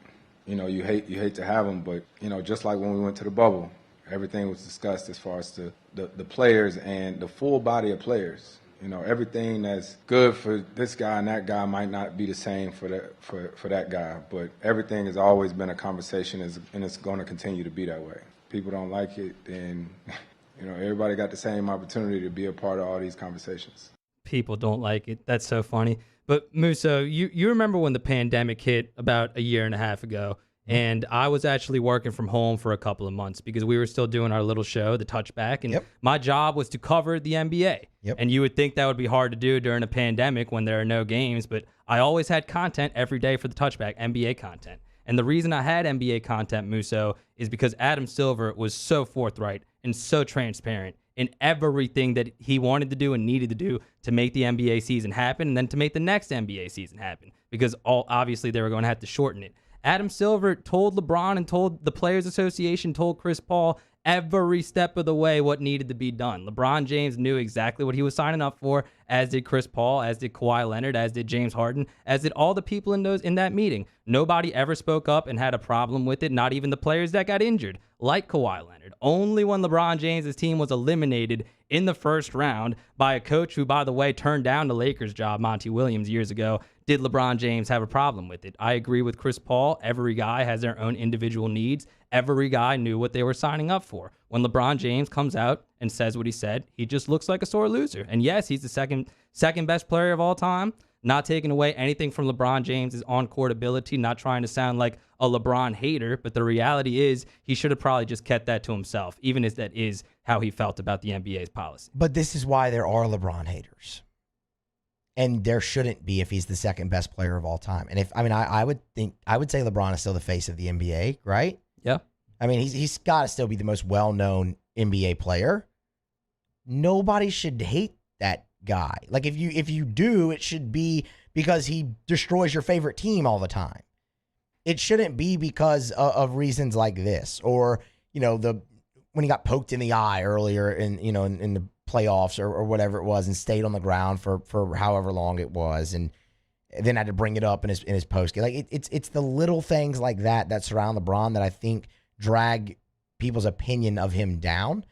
You hate to have them, but, just like when we went to the bubble, Everything was discussed as far as the players and the full body of players. You know, everything that's good for this guy and that guy might not be the same for that guy. But everything has always been a conversation, and it's going to continue to be that way. People don't like it, then you know, everybody got the same opportunity to be a part of all these conversations. People don't like it. That's so funny. But Musso, you remember when the pandemic hit about a year and a half ago, and I was actually working from home for a couple of months because we were still doing our little show, The Touchback, and my job was to cover the NBA. And you would think that would be hard to do during a pandemic when there are no games, but I always had content every day for The Touchback, NBA content. And the reason I had NBA content, Musso, is because Adam Silver was so forthright and so transparent in everything that he wanted to do and needed to do to make the NBA season happen and then to make the next NBA season happen, because obviously they were going to have to shorten it. Adam Silver told LeBron and told the Players Association, told Chris Paul every step of the way what needed to be done. LeBron James knew exactly what he was signing up for, as did Chris Paul, as did Kawhi Leonard, as did James Harden, as did all the people in that meeting. Nobody ever spoke up and had a problem with it, not even the players that got injured, like Kawhi Leonard. Only when LeBron James' team was eliminated in the first round by a coach who, by the way, turned down the Lakers job, Monty Williams, years ago, did LeBron James have a problem with it. I agree with Chris Paul. Every guy has their own individual needs. Every guy knew what they were signing up for. When LeBron James comes out and says what he said, he just looks like a sore loser. And yes, he's the second best player of all time. Not taking away anything from LeBron James' on-court ability, not trying to sound like a LeBron hater, but the reality is he should have probably just kept that to himself, even if that is how he felt about the NBA's policy. But this is why there are LeBron haters. And there shouldn't be if he's the second best player of all time. And I would say LeBron is still the face of the NBA, right? Yeah. I mean, he's got to still be the most well-known NBA player. Nobody should hate that guy. Like if you do, it should be because he destroys your favorite team all the time. It shouldn't be because of reasons like this, or when he got poked in the eye earlier in the playoffs or whatever it was, and stayed on the ground for however long it was, and then had to bring it up in his post game. Like it's the little things like that surround LeBron that I think drag people's opinion of him down.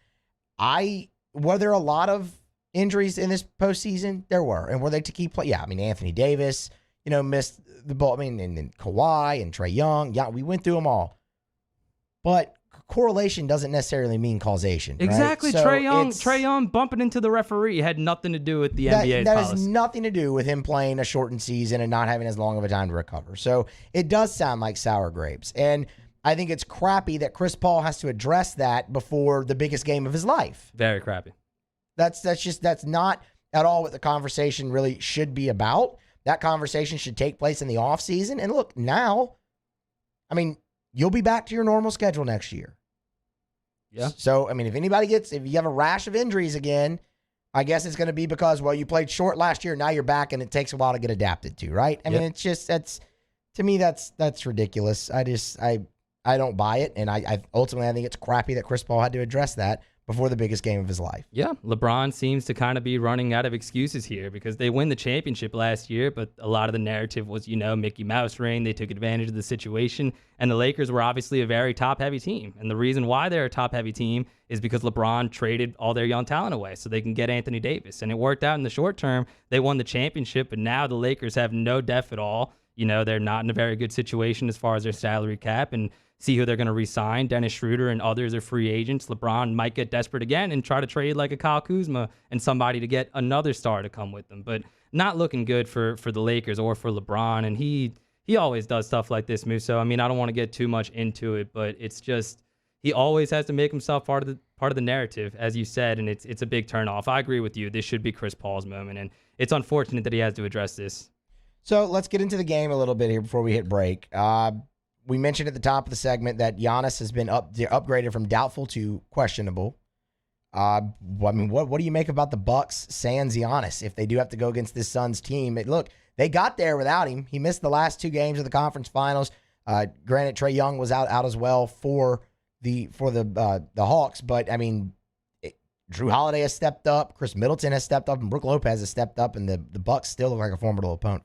Were there a lot of injuries in this postseason? There were. And were they to keep play? Yeah, I mean, Anthony Davis, missed the ball. I mean, and then Kawhi and Trae Young. Yeah, we went through them all. But correlation doesn't necessarily mean causation. Exactly. Right? So Trae Young bumping into the referee had nothing to do with the NBA's that policy. has nothing to do with him playing a shortened season and not having as long of a time to recover. So it does sound like sour grapes. And I think it's crappy that Chris Paul has to address that before the biggest game of his life. Very crappy. That's not at all what the conversation really should be about. That conversation should take place in the offseason. And look, now, I mean, you'll be back to your normal schedule next year. Yeah. So, I mean, if you have a rash of injuries again, I guess it's going to be because, well, you played short last year, now you're back, and it takes a while to get adapted to, right? I mean, it's just, to me, that's ridiculous. I don't buy it, and I ultimately think it's crappy that Chris Paul had to address that before the biggest game of his life. Yeah, LeBron seems to kind of be running out of excuses here because they win the championship last year, but a lot of the narrative was, Mickey Mouse reign. They took advantage of the situation, and the Lakers were obviously a very top-heavy team. And the reason why they're a top-heavy team is because LeBron traded all their young talent away so they can get Anthony Davis. And it worked out in the short term. They won the championship, but now the Lakers have no depth at all. They're not in a very good situation as far as their salary cap, and see who they're going to re-sign. Dennis Schroeder and others are free agents. LeBron might get desperate again and try to trade like a Kyle Kuzma and somebody to get another star to come with them. But not looking good for the Lakers or for LeBron. And he always does stuff like this, Musso. I mean, I don't want to get too much into it, but it's just he always has to make himself part of the narrative, as you said, and it's a big turnoff. I agree with you. This should be Chris Paul's moment, and it's unfortunate that he has to address this. So let's get into the game a little bit here before we hit break. We mentioned at the top of the segment that Giannis has been upgraded from doubtful to questionable. I mean, what do you make about the Bucks sans Giannis if they do have to go against this Suns team? Look, they got there without him. He missed the last two games of the conference finals. Granted, Trae Young was out as well for the Hawks, but I mean, Drew Holiday has stepped up, Chris Middleton has stepped up, and Brook Lopez has stepped up, and the Bucks still look like a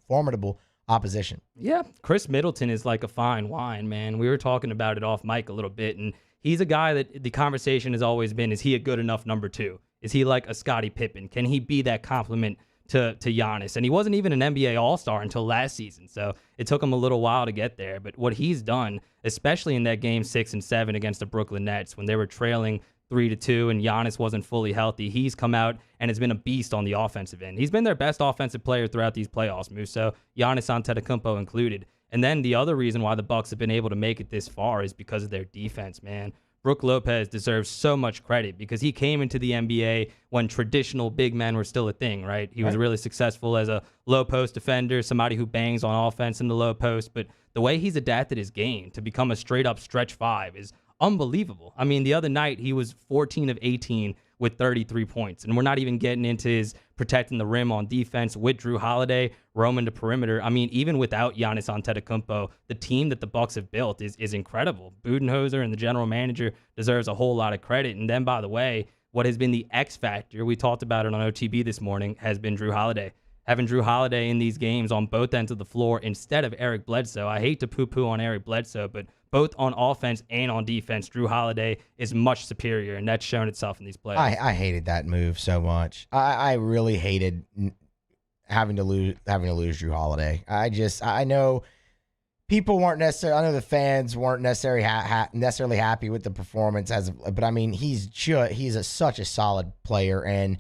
formidable opposition. Yeah, Chris Middleton is like a fine wine, man. We were talking about it off mic a little bit, and he's a guy that the conversation has always been, is he a good enough number 2? Is he like a Scottie Pippen? Can he be that complement to Giannis? And he wasn't even an NBA All-Star until last season, so it took him a little while to get there. But what he's done, especially in that game 6 and 7 against the Brooklyn Nets, when they were trailing 3-2 and Giannis wasn't fully healthy, he's come out and has been a beast on the offensive end. He's been their best offensive player throughout these playoffs, Musso, Giannis Antetokounmpo included. And then the other reason why the Bucks have been able to make it this far is because of their defense, man. Brook Lopez deserves so much credit because he came into the NBA when traditional big men were still a thing, right? He was really successful as a low post defender, somebody who bangs on offense in the low post. But the way he's adapted his game to become a straight up stretch 5 is unbelievable. I mean, the other night he was 14 of 18 with 33 points. And we're not even getting into his protecting the rim on defense with Drew Holiday, roaming the perimeter. I mean, even without Giannis Antetokounmpo, the team that the Bucks have built is incredible. Budenholzer and the general manager deserves a whole lot of credit. And then, by the way, what has been the X factor, we talked about it on OTB this morning, has been Drew Holiday. Having Drew Holiday in these games on both ends of the floor instead of Eric Bledsoe. I hate to poo-poo on Eric Bledsoe, but both on offense and on defense, Drew Holiday is much superior, and that's shown itself in these playoffs. I hated that move so much. I really hated having to lose Drew Holiday. I know people weren't necessarily. I know the fans weren't necessarily necessarily happy with the performance but I mean he's such a solid player, and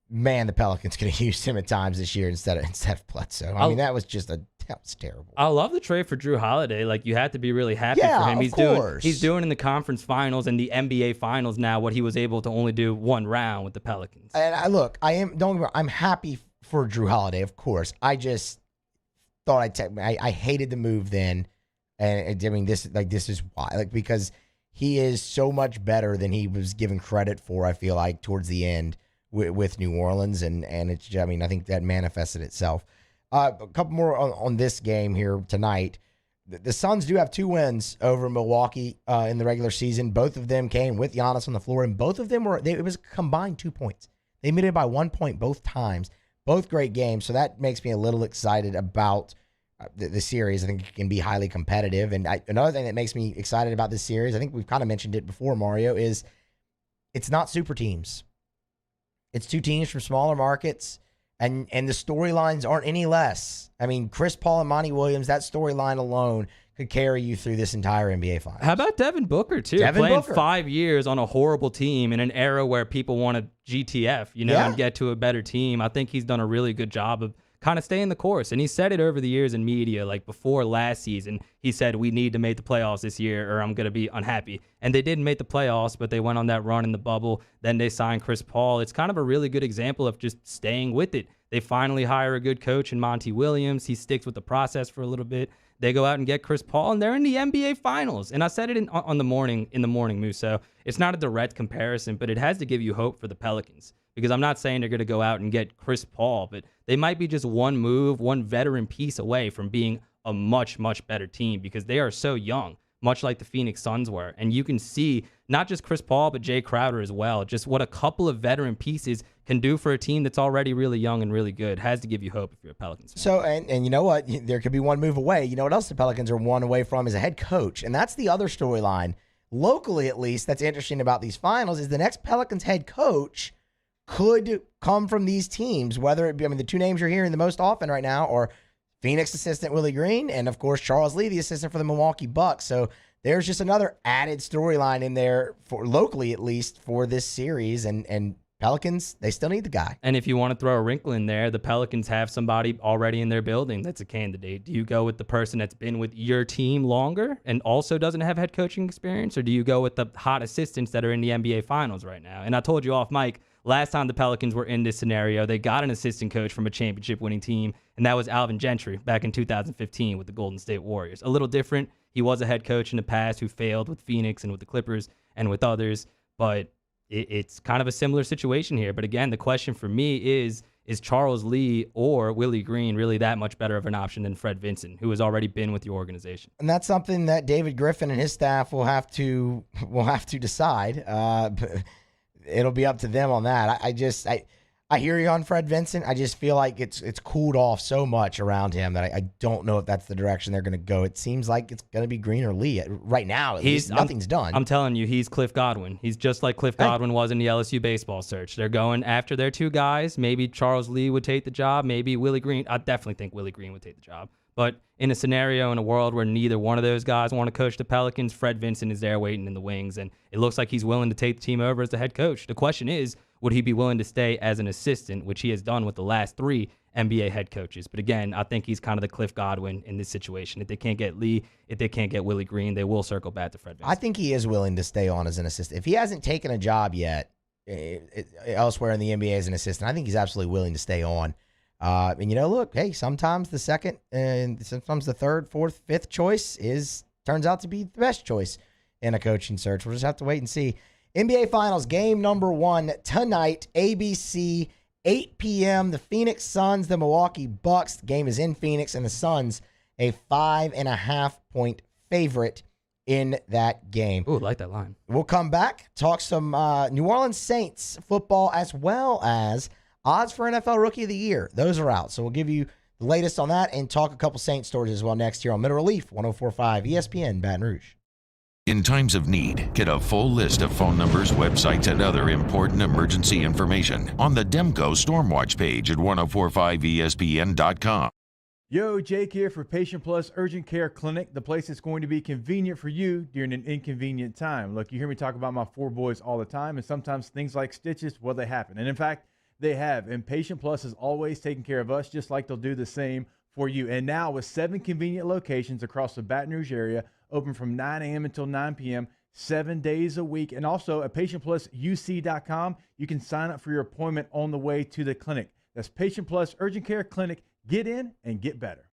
man, the Pelicans could have used him at times this year instead of Bledsoe. I mean that was terrible. I love the trade for Drew Holiday. Like, you have to be really happy for him. He's doing in the conference finals and the NBA finals now what he was able to only do one round with the Pelicans. And I'm happy for Drew Holiday, of course. I just thought I hated the move then, and I mean this is why, because he is so much better than he was given credit for. I feel like towards the end with New Orleans, and it's, I mean, I think that manifested itself. A couple more on this game here tonight. The Suns do have 2 wins over Milwaukee in the regular season. Both of them came with Giannis on the floor, and both of them it was combined 2 points. They made it by 1 point both times. Both great games, so that makes me a little excited about the series. I think it can be highly competitive. And another thing that makes me excited about this series, I think we've kind of mentioned it before, Mario, is it's not super teams. It's 2 teams from smaller markets. And the storylines aren't any less. I mean, Chris Paul and Monty Williams, that storyline alone could carry you through this entire NBA Finals. How about Devin Booker, too? Playing 5 years on a horrible team in an era where people want to GTF, and get to a better team. I think he's done a really good job of kind of staying the course. And he said it over the years in media, like before last season, he said, we need to make the playoffs this year or I'm going to be unhappy. And they didn't make the playoffs, but they went on that run in the bubble. Then they signed Chris Paul. It's kind of a really good example of just staying with it. They finally hire a good coach in Monty Williams. He sticks with the process for a little bit. They go out and get Chris Paul, and they're in the NBA Finals. And I said it in the morning, Musso. It's not a direct comparison, but it has to give you hope for the Pelicans. Because I'm not saying they're going to go out and get Chris Paul, but they might be just one move, one veteran piece away from being a much, much better team because they are so young, much like the Phoenix Suns were. And you can see not just Chris Paul, but Jay Crowder as well, just what a couple of veteran pieces can do for a team that's already really young and really good. Has to give you hope if you're a Pelicans fan. So, and you know what? There could be one move away. You know what else the Pelicans are one away from is a head coach. And that's the other storyline. Locally, at least, that's interesting about these finals is the next Pelicans head coach could come from these teams, whether it be, I mean, the 2 names you're hearing the most often right now are Phoenix assistant Willie Green and, of course, Charles Lee, the assistant for the Milwaukee Bucks. So there's just another added storyline in there, for locally at least, for this series. And Pelicans, they still need the guy. And if you want to throw a wrinkle in there, the Pelicans have somebody already in their building that's a candidate. Do you go with the person that's been with your team longer and also doesn't have head coaching experience, or do you go with the hot assistants that are in the NBA Finals right now? And I told you off mic, last time the Pelicans were in this scenario, they got an assistant coach from a championship-winning team, and that was Alvin Gentry back in 2015 with the Golden State Warriors. A little different. He was a head coach in the past who failed with Phoenix and with the Clippers and with others, but it's kind of a similar situation here. But again, the question for me is Charles Lee or Willie Green really that much better of an option than Fred Vinson, who has already been with your organization? And that's something that David Griffin and his staff will have to decide. It'll be up to them on that. I hear you on Fred Vincent. I just feel like it's cooled off so much around him that I don't know if that's the direction they're going to go. It seems like it's going to be Green or Lee. Right now, at least, nothing's done. I'm telling you, he's Cliff Godwin. He's just like Cliff Godwin was in the LSU baseball search. They're going after their two guys. Maybe Charles Lee would take the job. Maybe Willie Green. I definitely think Willie Green would take the job. But in a scenario, in a world where neither one of those guys want to coach the Pelicans, Fred Vincent is there waiting in the wings, and it looks like he's willing to take the team over as the head coach. The question is, would he be willing to stay as an assistant, which he has done with the last 3 NBA head coaches? But again, I think he's kind of the Cliff Godwin in this situation. If they can't get Lee, if they can't get Willie Green, they will circle back to Fred Vincent. I think he is willing to stay on as an assistant. If he hasn't taken a job yet elsewhere in the NBA as an assistant, I think he's absolutely willing to stay on. And, look, hey, sometimes the second and sometimes the third, fourth, fifth choice turns out to be the best choice in a coaching search. We'll just have to wait and see. NBA Finals, game number 1 tonight, ABC, 8 p.m. The Phoenix Suns, the Milwaukee Bucks. The game is in Phoenix, and the Suns a 5.5-point favorite in that game. Ooh, like that line. We'll come back, talk some New Orleans Saints football as well as odds for NFL Rookie of the Year. Those are out. So we'll give you the latest on that and talk a couple Saints stories as well next year on Middle Relief, 104.5 ESPN Baton Rouge. In times of need, get a full list of phone numbers, websites, and other important emergency information on the Demco Stormwatch page at 1045ESPN.com. Yo, Jake here for Patient Plus Urgent Care Clinic, the place that's going to be convenient for you during an inconvenient time. Look, you hear me talk about my 4 boys all the time, and sometimes things like stitches, well, they happen. And in fact, they have. And Patient Plus is always taking care of us, just like they'll do the same for you. And now with 7 convenient locations across the Baton Rouge area, open from 9 a.m. until 9 p.m., 7 days a week. And also at PatientPlusUC.com, you can sign up for your appointment on the way to the clinic. That's Patient Plus Urgent Care Clinic. Get in and get better.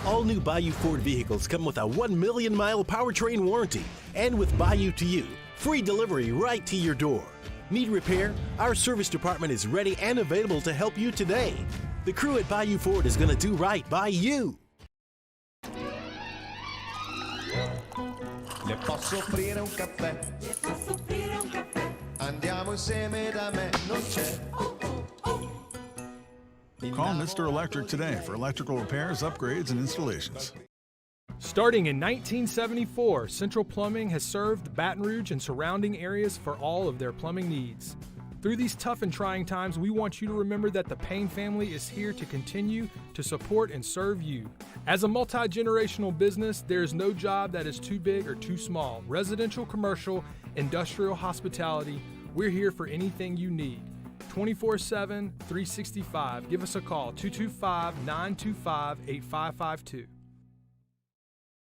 All new Bayou Ford vehicles come with a 1 million mile powertrain warranty. And with Bayou to You, free delivery right to your door. Need repair? Our service department is ready and available to help you today. The crew at Bayou Ford is going to do right by you. Le posso offrire un caffè? Le posso offrire un caffè? Andiamo insieme da me, non c'è. Call Mr. Electric today for electrical repairs, upgrades, and installations. Starting in 1974, Central Plumbing has served Baton Rouge and surrounding areas for all of their plumbing needs. Through these tough and trying times, we want you to remember that the Payne family is here to continue to support and serve you. As a multi-generational business, there is no job that is too big or too small. Residential, commercial, industrial, hospitality, we're here for anything you need. 24/7, 365. Give us a call, 225-925-8552.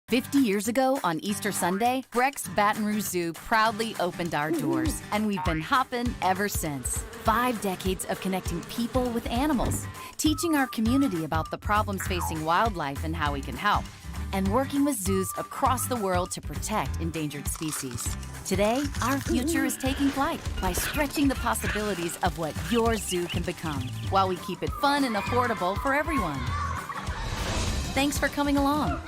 50 years ago on Easter Sunday, Breck's Baton Rouge Zoo proudly opened our doors, and we've been hopping ever since. 5 decades of connecting people with animals, teaching our community about the problems facing wildlife and how we can help, and working with zoos across the world to protect endangered species. Today, our future is taking flight by stretching the possibilities of what your zoo can become, while we keep it fun and affordable for everyone. Thanks for coming along.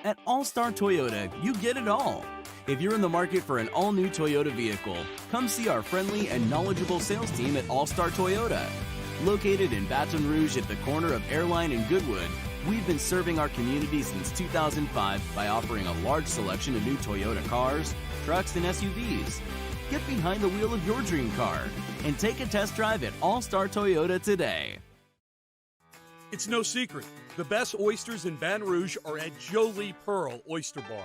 At All-Star Toyota, you get it all. If you're in the market for an all-new Toyota vehicle, come see our friendly and knowledgeable sales team at All-Star Toyota. Located in Baton Rouge at the corner of Airline and Goodwood, we've been serving our community since 2005 by offering a large selection of new Toyota cars, trucks, and SUVs. Get behind the wheel of your dream car and take a test drive at All-Star Toyota today. It's no secret. The best oysters in Baton Rouge are at Jolie Pearl Oyster Bar.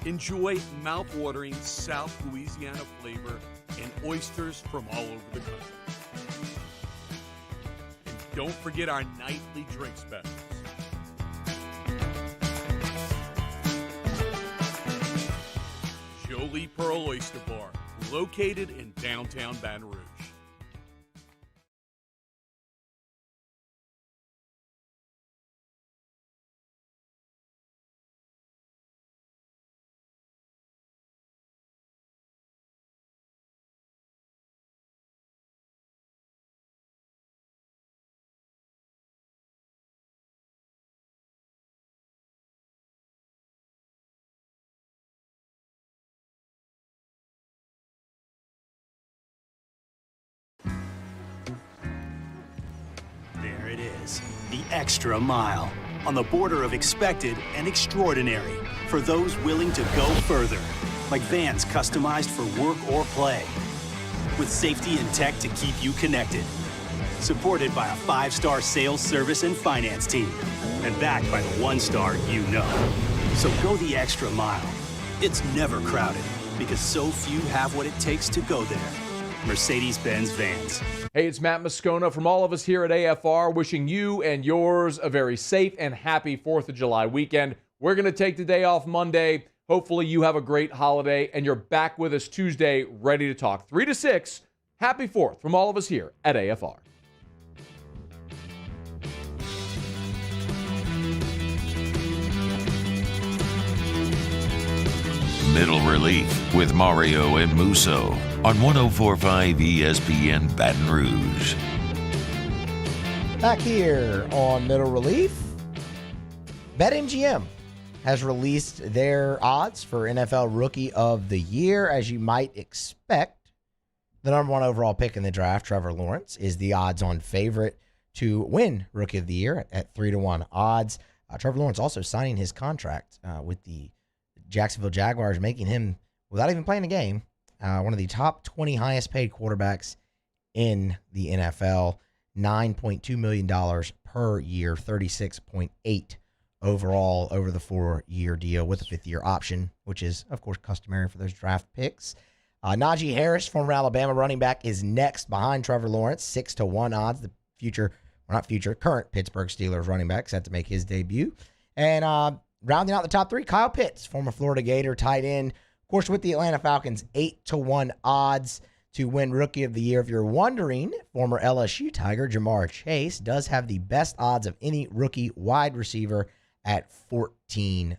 Enjoy mouth-watering South Louisiana flavor and oysters from all over the country. And don't forget our nightly drink specials. Jolie Pearl Oyster Bar, located in downtown Baton Rouge. is the extra mile, on the border of expected and extraordinary, for those willing to go further, like vans customized for work or play, with safety and tech to keep you connected. Supported by a 5-star sales, service, and finance team, and backed by the 1-star you know. So go the extra mile. It's never crowded, because so few have what it takes to go there. Mercedes-Benz Vans. Hey, it's Matt Moscona from all of us here at AFR, wishing you and yours a very safe and happy 4th of July weekend. We're going to take the day off Monday. Hopefully you have a great holiday, and you're back with us Tuesday, ready to talk 3 to 6. Happy 4th from all of us here at AFR. Middle Relief with Mario and Musso on 104.5 ESPN Baton Rouge. Back here on Middle Relief, BetMGM has released their odds for NFL Rookie of the Year. As you might expect, the number 1 overall pick in the draft, Trevor Lawrence, is the odds-on favorite to win Rookie of the Year at 3-1 odds. Trevor Lawrence also signing his contract with the Jacksonville Jaguars, making him, without even playing a game, one of the top 20 highest paid quarterbacks in the NFL. $9.2 million per year, 36.8 overall over the 4-year deal with a 5th-year option, which is, of course, customary for those draft picks. Najee Harris, former Alabama running back, is next behind Trevor Lawrence, 6-1 odds. The current Pittsburgh Steelers running back set to make his debut. And rounding out the top 3, Kyle Pitts, former Florida Gator tight end, of course, with the Atlanta Falcons, 8-1 odds to win Rookie of the Year. If you're wondering, former LSU Tiger Jamar Chase does have the best odds of any rookie wide receiver at 14-1.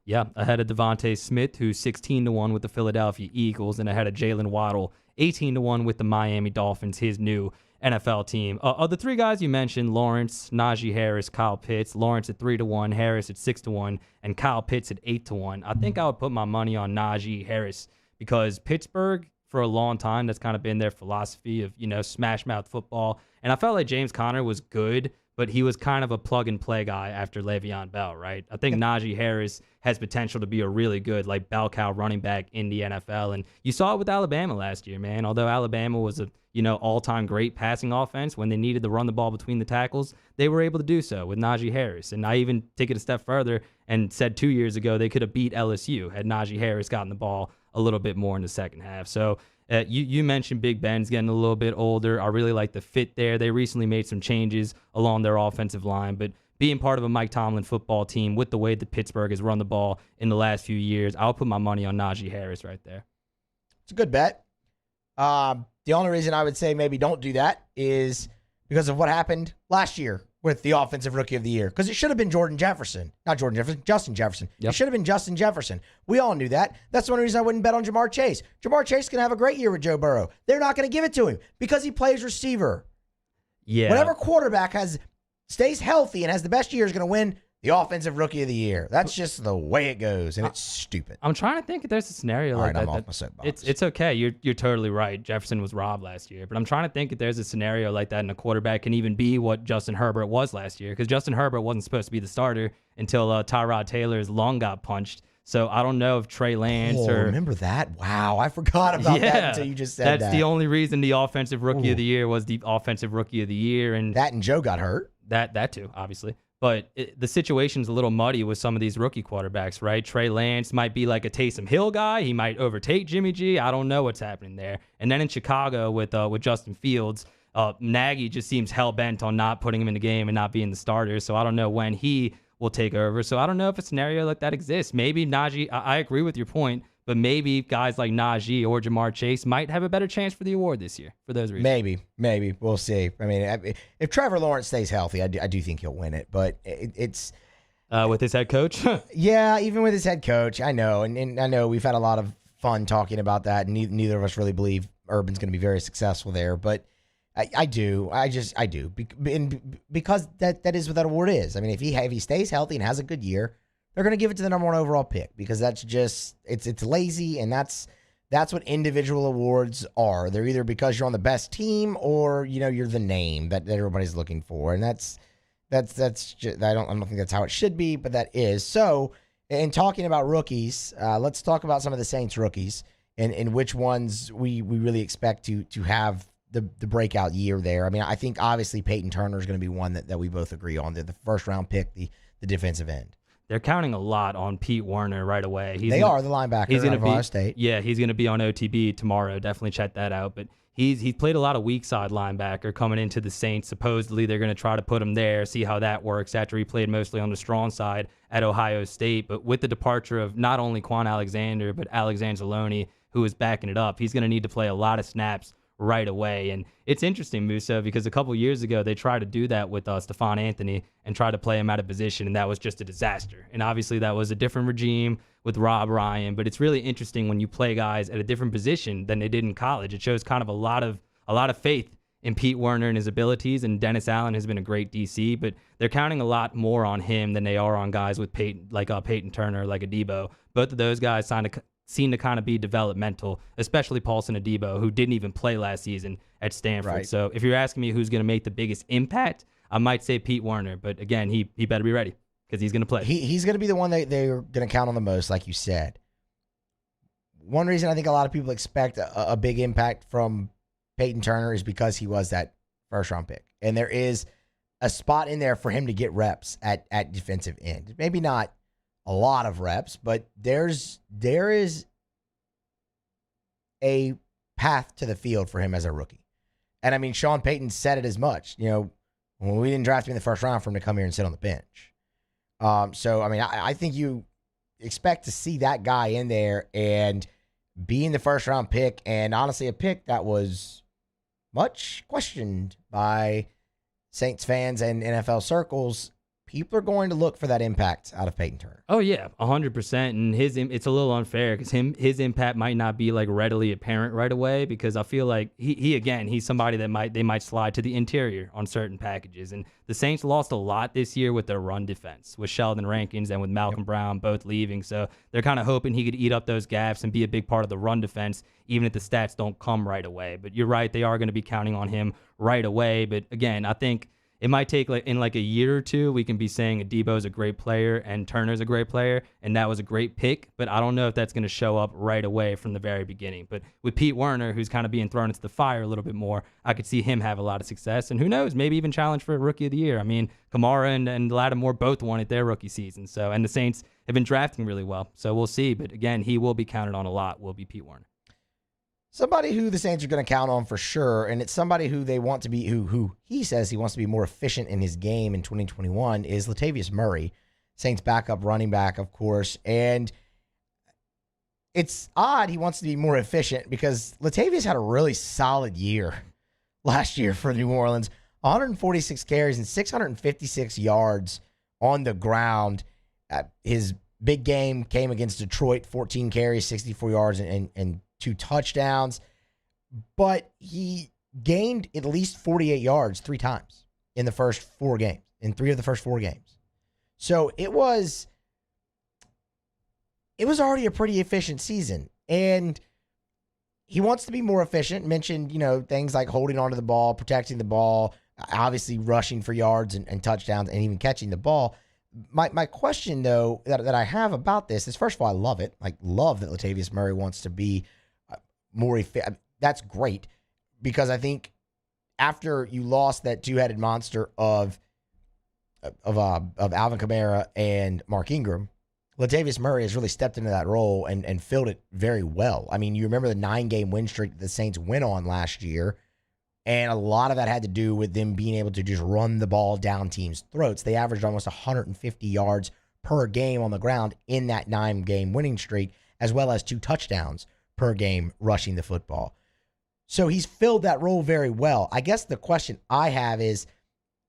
Yeah, ahead of Devontae Smith, who's 16-1 with the Philadelphia Eagles, and ahead of Jalen Waddle, 18-1 with the Miami Dolphins, his new NFL team. Of the 3 guys you mentioned, Lawrence, Najee Harris, Kyle Pitts, Lawrence at 3-1, Harris at 6-1, and Kyle Pitts at 8-1. I think I would put my money on Najee Harris because Pittsburgh, for a long time, that's kind of been their philosophy of, smash mouth football. And I felt like James Conner was good, but he was kind of a plug-and-play guy after Le'Veon Bell, right? I think Najee Harris has potential to be a really good, bell cow running back in the NFL. And you saw it with Alabama last year, man. Although Alabama was a, all-time great passing offense, when they needed to run the ball between the tackles, they were able to do so with Najee Harris. And I even take it a step further and said 2 years ago they could have beat LSU had Najee Harris gotten the ball a little bit more in the second half. So you mentioned Big Ben's getting a little bit older. I really like the fit there. They recently made some changes along their offensive line, but being part of a Mike Tomlin football team with the way that Pittsburgh has run the ball in the last few years, I'll put my money on Najee Harris right there. It's a good bet. The only reason I would say maybe don't do that is because of what happened last year with the Offensive Rookie of the Year. Because it should have been Justin Jefferson. Yep. It should have been Justin Jefferson. We all knew that. That's the only reason I wouldn't bet on Jamar Chase. Jamar Chase can have a great year with Joe Burrow. They're not going to give it to him because he plays receiver. Yeah. Whatever quarterback stays healthy and has the best year is going to win the Offensive Rookie of the Year. That's just the way it goes, and it's stupid. I'm trying to think if there's a scenario like that. I'm off my soapbox. It's okay. You're totally right. Jefferson was robbed last year, but I'm trying to think if there's a scenario like that and a quarterback can even be what Justin Herbert was last year, because Justin Herbert wasn't supposed to be the starter until Tyrod Taylor's lung got punched. So I don't know if Trey Lance remember that? Wow, I forgot about that until you just said that. That's the only reason the Offensive Rookie of the Year was the Offensive Rookie of the Year, and Joe got hurt. That too, obviously. But the situation's a little muddy with some of these rookie quarterbacks, right? Trey Lance might be like a Taysom Hill guy. He might overtake Jimmy G. I don't know what's happening there. And then in Chicago with Justin Fields, Nagy just seems hell-bent on not putting him in the game and not being the starter. So I don't know when he will take over. So I don't know if a scenario like that exists. Maybe Najee, I agree with your point, but maybe guys like Najee or Jamar Chase might have a better chance for the award this year for those reasons. Maybe. We'll see. I mean, if Trevor Lawrence stays healthy, I do think he'll win it, but it's... with his head coach? Yeah, even with his head coach, I know. And I know we've had a lot of fun talking about that, and neither of us really believe Urban's going to be very successful there, but I do. I do. Because that is what that award is. I mean, if he stays healthy and has a good year, they're going to give it to the number 1 overall pick because that's just, it's lazy, and that's That's what individual awards are. They're either because you're on the best team or, you're the name that everybody's looking for. And that's just, I don't think that's how it should be, but that is. So, in talking about rookies, let's talk about some of the Saints rookies and which ones we really expect to have the breakout year there. I mean, I think obviously Peyton Turner is going to be one that we both agree on. The first round pick, the defensive end. They're counting a lot on Pete Werner right away. They are the linebacker out of Ohio State. Yeah, he's going to be on OTB tomorrow. Definitely check that out. But he's played a lot of weak side linebacker coming into the Saints. Supposedly they're going to try to put him there, see how that works after he played mostly on the strong side at Ohio State. But with the departure of not only Quan Alexander, but Alex Anzalone, who is backing it up, he's going to need to play a lot of snaps right away. And it's interesting, Musa, because a couple years ago they tried to do that with Stephon Anthony and try to play him out of position, and that was just a disaster. And obviously that was a different regime with Rob Ryan, but it's really interesting when you play guys at a different position than they did in college. It shows kind of a lot of faith in Pete Werner and his abilities, and Dennis Allen has been a great DC, but they're counting a lot more on him than they are on guys with Peyton Turner, like Adebo. Both of those guys seem to kind of be developmental, especially Paulson Adebo, who didn't even play last season at Stanford. Right. So if you're asking me who's going to make the biggest impact, I might say Pete Werner. But again, he better be ready because he's going to play. He's going to be the one they're going to count on the most, like you said. One reason I think a lot of people expect a big impact from Peyton Turner is because he was that first-round pick. And there is a spot in there for him to get reps at defensive end. Maybe not a lot of reps, but there is a path to the field for him as a rookie. And I mean, Sean Payton said it as much. When we didn't draft him in the first round for him to come here and sit on the bench. So I mean, I think you expect to see that guy in there and being the first round pick, and honestly a pick that was much questioned by Saints fans and NFL circles. People are going to look for that impact out of Peyton Turner. Oh yeah, 100%. And it's a little unfair because his impact might not be like readily apparent right away, because I feel like he's somebody that they might slide to the interior on certain packages. And the Saints lost a lot this year with their run defense, with Sheldon Rankins and with Malcolm Brown both leaving. So they're kind of hoping he could eat up those gaps and be a big part of the run defense, even if the stats don't come right away. But you're right, they are going to be counting on him right away. But again, I think it might take in a year or two, we can be saying Adebo's a great player and Turner's a great player, and that was a great pick, but I don't know if that's going to show up right away from the very beginning. But with Pete Werner, who's kind of being thrown into the fire a little bit more, I could see him have a lot of success, and who knows, maybe even challenge for Rookie of the Year. I mean, Kamara and Lattimore both won it their rookie season, and the Saints have been drafting really well, so we'll see. But again, he will be counted on a lot, will be Pete Werner. Somebody who the Saints are going to count on for sure, and it's somebody who they want to be, who he says he wants to be more efficient in his game in 2021, is Latavius Murray, Saints backup running back, of course. And it's odd he wants to be more efficient because Latavius had a really solid year last year for New Orleans, 146 carries and 656 yards on the ground. His big game came against Detroit, 14 carries, 64 yards, and 2 touchdowns, but he gained at least 48 yards 3 times in the first 4 games, in 3 of the first 4 games. So it was already a pretty efficient season, and he wants to be more efficient. Mentioned, things like holding onto the ball, protecting the ball, obviously rushing for yards and touchdowns, and even catching the ball. My question, though, that I have about this is, first of all, I love it. I love that Latavius Murray wants to be more efficient. That's great, because I think after you lost that 2-headed monster of Alvin Kamara and Mark Ingram, Latavius Murray has really stepped into that role and filled it very well. I mean, you remember the 9-game win streak that the Saints went on last year, and a lot of that had to do with them being able to just run the ball down teams' throats. They averaged almost 150 yards per game on the ground in that 9-game winning streak, as well as 2 touchdowns per game rushing the football. So he's filled that role very well. I guess the question I have is,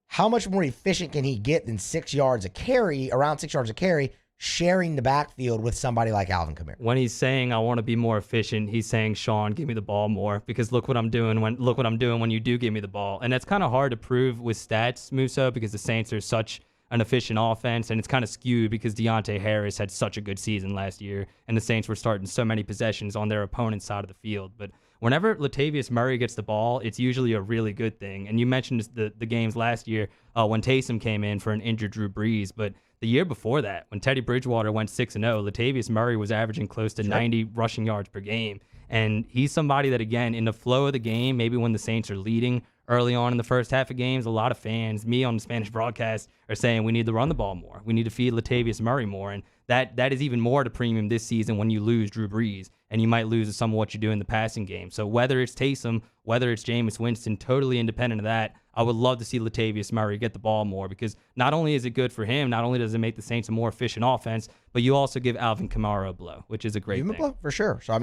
how much more efficient can he get than 6 yards a carry, around 6 yards a carry, sharing the backfield with somebody like Alvin Kamara? When he's saying I want to be more efficient, he's saying, Sean, give me the ball more, because look what I'm doing when you do give me the ball. And that's kind of hard to prove with stats, Musso, because the Saints are such an efficient offense, and it's kind of skewed because Deontay Harris had such a good season last year, and the Saints were starting so many possessions on their opponent's side of the field. But whenever Latavius Murray gets the ball, it's usually a really good thing. And you mentioned the games last year when Taysom came in for an injured Drew Brees, but the year before that, when Teddy Bridgewater went 6-0, Latavius Murray was averaging close to 90 rushing yards per game. And he's somebody that, again, in the flow of the game, maybe when the Saints are leading early on in the first half of games, a lot of fans, me on the Spanish broadcast, are saying we need to run the ball more. We need to feed Latavius Murray more. And that is even more at a premium this season when you lose Drew Brees, and you might lose some of what you do in the passing game. So whether it's Taysom, whether it's Jameis Winston, totally independent of that, I would love to see Latavius Murray get the ball more, because not only is it good for him, not only does it make the Saints a more efficient offense, but you also give Alvin Kamara a blow, which is a great thing. A blow, for sure. So,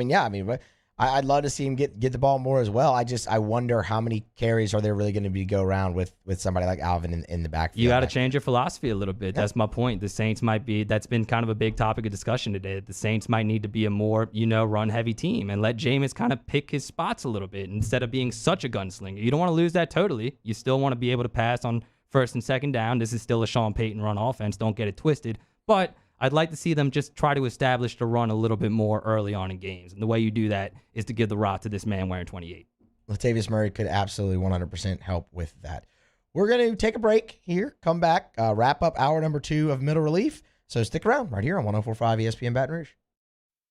I'd love to see him get the ball more as well. I wonder how many carries are there really going to be go around with somebody like Alvin in the backfield. You got to change your philosophy a little bit. Yeah. That's my point. The Saints that's been kind of a big topic of discussion today, that the Saints might need to be a more, run-heavy team and let Jameis kind of pick his spots a little bit instead of being such a gunslinger. You don't want to lose that totally. You still want to be able to pass on first and second down. This is still a Sean Payton run offense. Don't get it twisted. But I'd like to see them just try to establish the run a little bit more early on in games. And the way you do that is to give the rock to this man wearing 28. Latavius Murray could absolutely 100% help with that. We're going to take a break here, come back, wrap up hour number 2 of Middle Relief. So stick around right here on 104.5 ESPN Baton Rouge.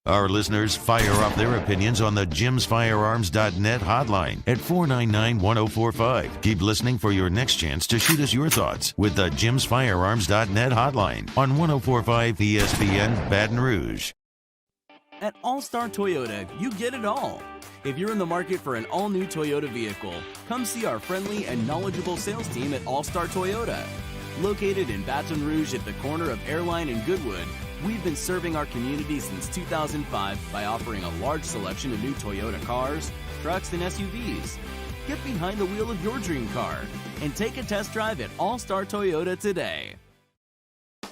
Our listeners fire up their opinions on the jimsfirearms.net hotline at 499-1045. Keep listening for your next chance to shoot us your thoughts with the jimsfirearms.net hotline on 104.5 ESPN Baton Rouge. At All-Star Toyota, you get it all. If you're in the market for an all-new Toyota vehicle, come see our friendly and knowledgeable sales team at All-Star Toyota. Located in Baton Rouge at the corner of Airline and Goodwood, we've been serving our community since 2005 by offering a large selection of new Toyota cars, trucks, and SUVs. Get behind the wheel of your dream car and take a test drive at All-Star Toyota today.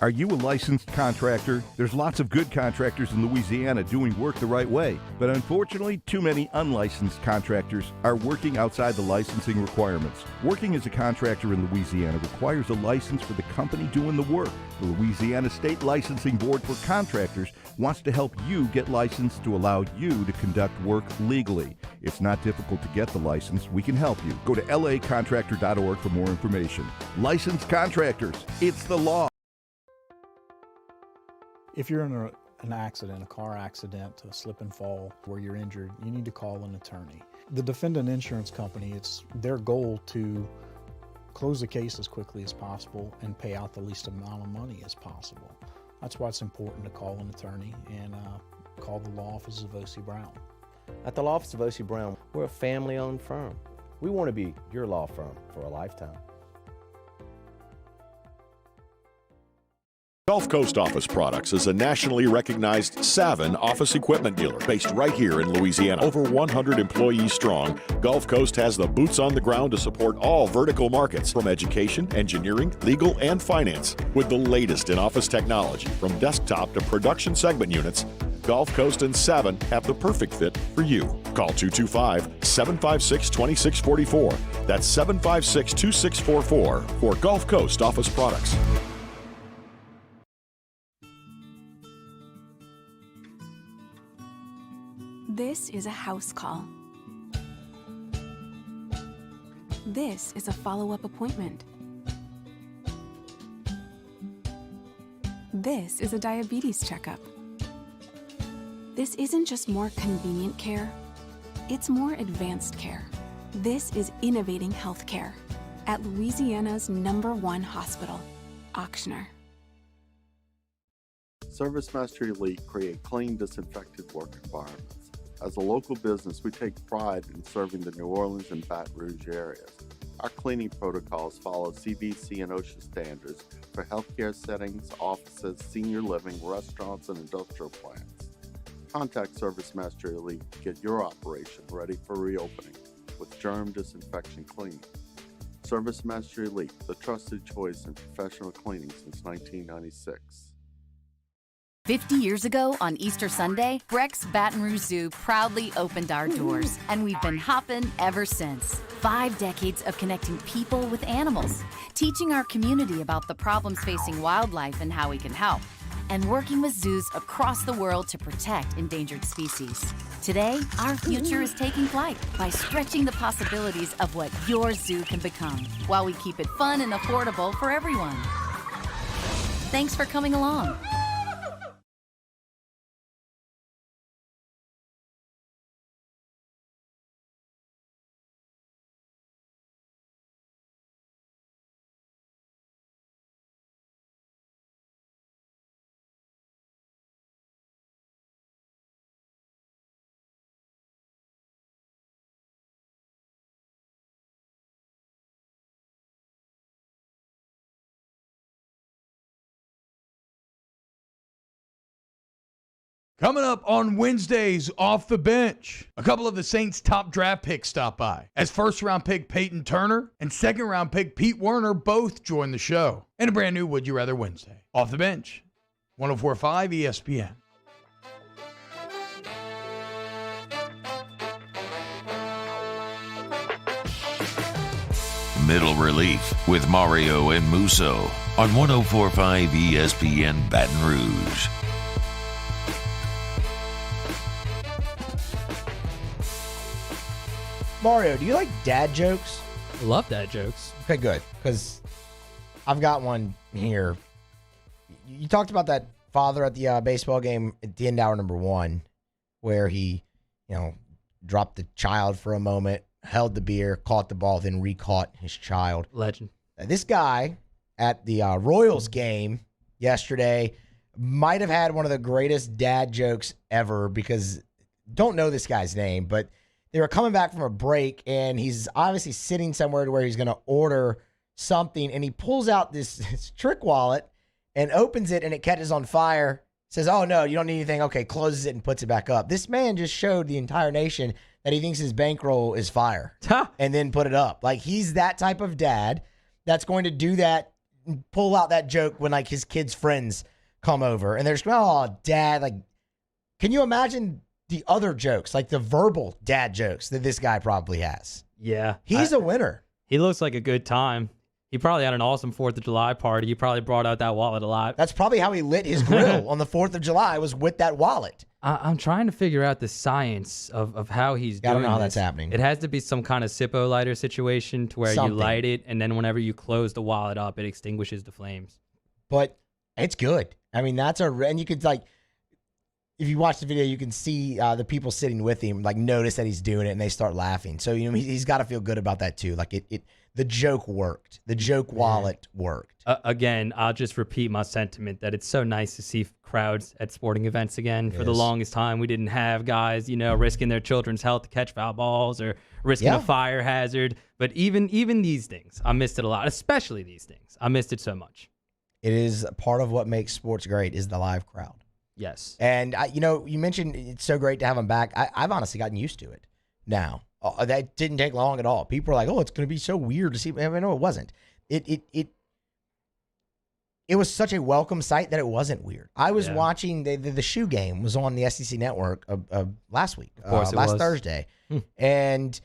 Are you a licensed contractor? There's lots of good contractors in Louisiana doing work the right way, but unfortunately, too many unlicensed contractors are working outside the licensing requirements. Working as a contractor in Louisiana requires a license for the company doing the work. The Louisiana State Licensing Board for Contractors wants to help you get licensed to allow you to conduct work legally. It's not difficult to get the license. We can help you. Go to lacontractor.org for more information. Licensed contractors, it's the law. If you're in an accident, a car accident, a slip and fall where you're injured, you need to call an attorney. The defendant insurance company, it's their goal to close the case as quickly as possible and pay out the least amount of money as possible. That's why it's important to call an attorney and call the law office of O.C. Brown. At the law office of O.C. Brown, we're a family-owned firm. We want to be your law firm for a lifetime. Gulf Coast Office Products is a nationally recognized Savin office equipment dealer based right here in Louisiana. Over 100 employees strong, Gulf Coast has the boots on the ground to support all vertical markets, from education, engineering, legal, and finance. With the latest in office technology, from desktop to production segment units, Gulf Coast and Savin have the perfect fit for you. Call 225-756-2644. That's 756-2644 for Gulf Coast Office Products. This is a house call. This is a follow-up appointment. This is a diabetes checkup. This isn't just more convenient care, it's more advanced care. This is innovating healthcare at Louisiana's #1 hospital, Ochsner. ServiceMaster Elite create clean, disinfected work environments. As a local business, we take pride in serving the New Orleans and Baton Rouge areas. Our cleaning protocols follow CDC and OSHA standards for healthcare settings, offices, senior living, restaurants, and industrial plants. Contact ServiceMaster Elite to get your operation ready for reopening with germ disinfection cleaning. ServiceMaster Elite, the trusted choice in professional cleaning since 1996. 50 years ago on Easter Sunday, Breck's Baton Rouge Zoo proudly opened our doors, and we've been hopping ever since. 5 decades of connecting people with animals, teaching our community about the problems facing wildlife and how we can help, and working with zoos across the world to protect endangered species. Today, our future is taking flight by stretching the possibilities of what your zoo can become, while we keep it fun and affordable for everyone. Thanks for coming along. Coming up on Wednesdays, Off the Bench, a couple of the Saints' top draft picks stop by, as first-round pick Peyton Turner and second-round pick Pete Werner both join the show. And a brand new Would You Rather Wednesday. Off the Bench, 104.5 ESPN. Middle Relief with Mario and Musso on 104.5 ESPN Baton Rouge. Mario, do you like dad jokes? I love dad jokes. Okay, good, because I've got one here. You talked about that father at the baseball game at the end hour number 1, where he, dropped the child for a moment, held the beer, caught the ball, then re-caught his child. Legend. This guy at the Royals game yesterday might have had one of the greatest dad jokes ever, because don't know this guy's name, but they were coming back from a break, and he's obviously sitting somewhere to where he's going to order something, and he pulls out this trick wallet and opens it, and it catches on fire. Says, "Oh, no, you don't need anything." Okay, closes it and puts it back up. This man just showed the entire nation that he thinks his bankroll is fire and then put it up. Like, he's that type of dad that's going to do that, pull out that joke when, like, his kids' friends come over, and they're just going, "Oh, dad." Like, can you imagine the other jokes, like the verbal dad jokes that this guy probably has? Yeah. He's a winner. He looks like a good time. He probably had an awesome 4th of July party. He probably brought out that wallet a lot. That's probably how he lit his grill on the 4th of July, was with that wallet. I'm trying to figure out the science of how he's doing I don't know how this. that's happening. It has to be some kind of Zippo lighter situation to where you light it, and then whenever you close the wallet up, it extinguishes the flames. But it's good. I mean, and you could, like, if you watch the video, you can see the people sitting with him, like, notice that he's doing it, and they start laughing. So, he's got to feel good about that too. Like, the joke worked. The joke wallet worked. Again, I'll just repeat my sentiment that it's so nice to see crowds at sporting events again. For the longest time, we didn't have guys, risking their children's health to catch foul balls or risking a fire hazard. But even these things, I missed it a lot, especially these things. I missed it so much. It is part of what makes sports great, is the live crowd. Yes. And, you mentioned it's so great to have him back. I've honestly gotten used to it now. That didn't take long at all. People were like, "Oh, it's going to be so weird to see." I mean, no, it wasn't. It was such a welcome sight that it wasn't weird. I was watching the shoe game was on the SEC network last week, last Thursday. And,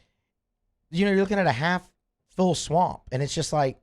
you're looking at a half full swamp, and it's just like,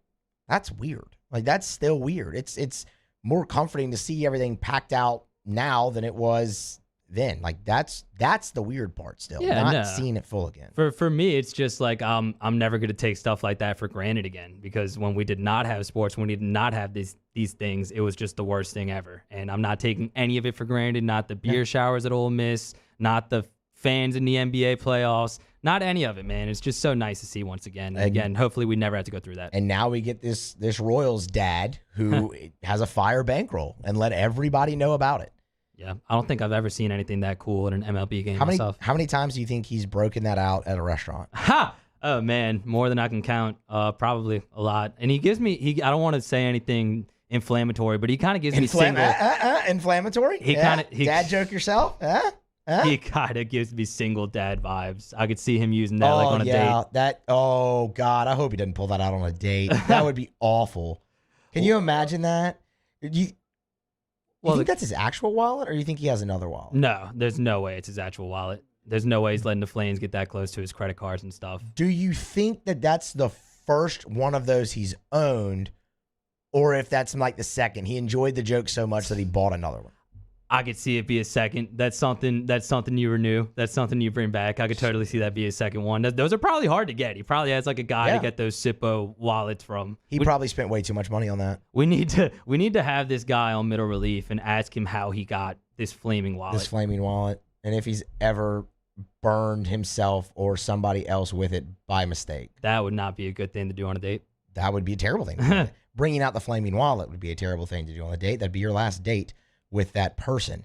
that's weird. Like, that's still weird. It's more comforting to see everything packed out now than it was then. Like, that's the weird part still. Not seeing it full again. For me, it's just like I'm never going to take stuff like that for granted again, because when we did not have sports, when we did not have these things, it was just the worst thing ever. And I'm not taking any of it for granted. Not the beer showers at Ole Miss, not the fans in the NBA playoffs, not any of it, man. It's just so nice to see once again. And again, hopefully we never have to go through that. And now we get this Royals dad who has a fire bankroll and let everybody know about it. Yeah, I don't think I've ever seen anything that cool at an MLB game myself. How many times do you think he's broken that out at a restaurant? Ha! Oh, man, more than I can count. Probably a lot. And he gives me, I don't want to say anything inflammatory, but he kind of gives me single. Inflammatory? Dad joke yourself? He kind of gives me single dad vibes. I could see him using that on a date. Oh, God, I hope he doesn't pull that out on a date. That would be awful. Can you imagine that? You think that's his actual wallet, or you think he has another wallet? No, there's no way it's his actual wallet. There's no way he's letting the Flames get that close to his credit cards and stuff. Do you think that that's the first one of those he's owned, or if that's like the second? He enjoyed the joke so much that he bought another one. I could see it be a second. That's something you renew. That's something you bring back. I could totally see that be a second one. Those are probably hard to get. He probably has like a guy to get those Sippo wallets from. He probably spent way too much money on that. We need to have this guy on middle relief and ask him how he got this flaming wallet. And if he's ever burned himself or somebody else with it by mistake. That would not be a good thing to do on a date. That would be a terrible thing to do on a date. Bringing out the flaming wallet would be a terrible thing to do on a date. That'd be your last date with that person.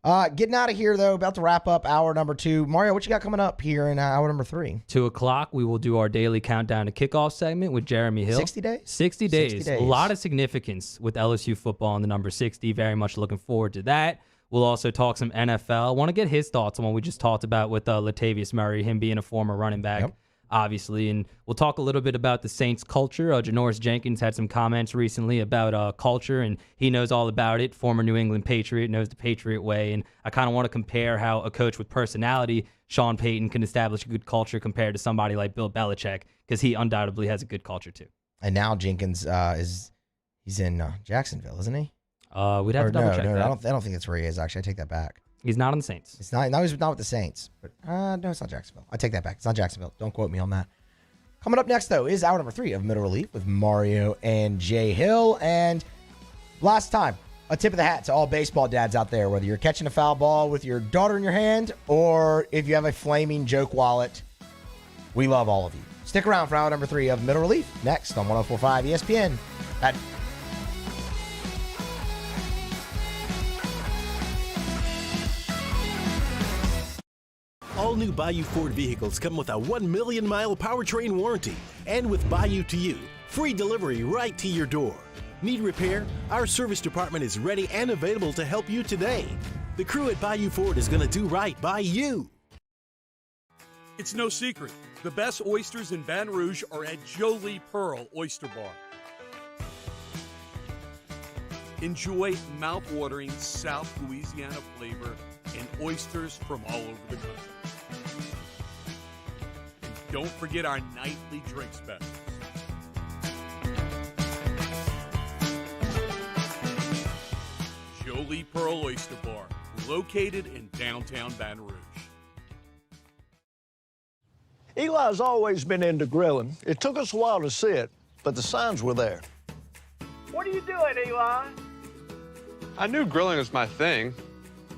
Getting out of here, though, about to wrap up hour number 2. Mario, what you got coming up here in hour number 3? 2 o'clock, we will do our daily countdown to kickoff segment with Jeremy Hill. 60 days? 60 days. A lot of significance with LSU football in the number 60. Very much looking forward to that. We'll also talk some NFL. Want to get his thoughts on what we just talked about with Latavius Murray, him being a former running back, obviously. And we'll talk a little bit about the Saints culture. Janoris Jenkins had some comments recently about culture, and he knows all about it. Former New England Patriot, knows the Patriot way. And I kind of want to compare how a coach with personality, Sean Payton, can establish a good culture compared to somebody like Bill Belichick, because he undoubtedly has a good culture too. And now Jenkins he's in Jacksonville, isn't he? We'd have to double check that. I don't think that's where he is, actually. I take that back. He's not on the Saints. It's not. No, he's not with the Saints. But no, it's not Jacksonville. I take that back. It's not Jacksonville. Don't quote me on that. Coming up next, though, is hour number 3 of Middle Relief with Mario and Jay Hill. And last time, a tip of the hat to all baseball dads out there, whether you're catching a foul ball with your daughter in your hand or if you have a flaming joke wallet, we love all of you. Stick around for hour number 3 of Middle Relief next on 104.5 ESPN. All new Bayou Ford vehicles come with a 1 million mile powertrain warranty. And with Bayou to You, free delivery right to your door. Need repair? Our service department is ready and available to help you today. The crew at Bayou Ford is going to do right by you. It's no secret. The best oysters in Baton Rouge are at Jolie Pearl Oyster Bar. Enjoy mouth-watering South Louisiana flavor and oysters from all over the country. And don't forget our nightly drink specials. Jolie Pearl Oyster Bar, located in downtown Baton Rouge. Eli's always been into grilling. It took us a while to see it, but the signs were there. What are you doing, Eli? I knew grilling was my thing.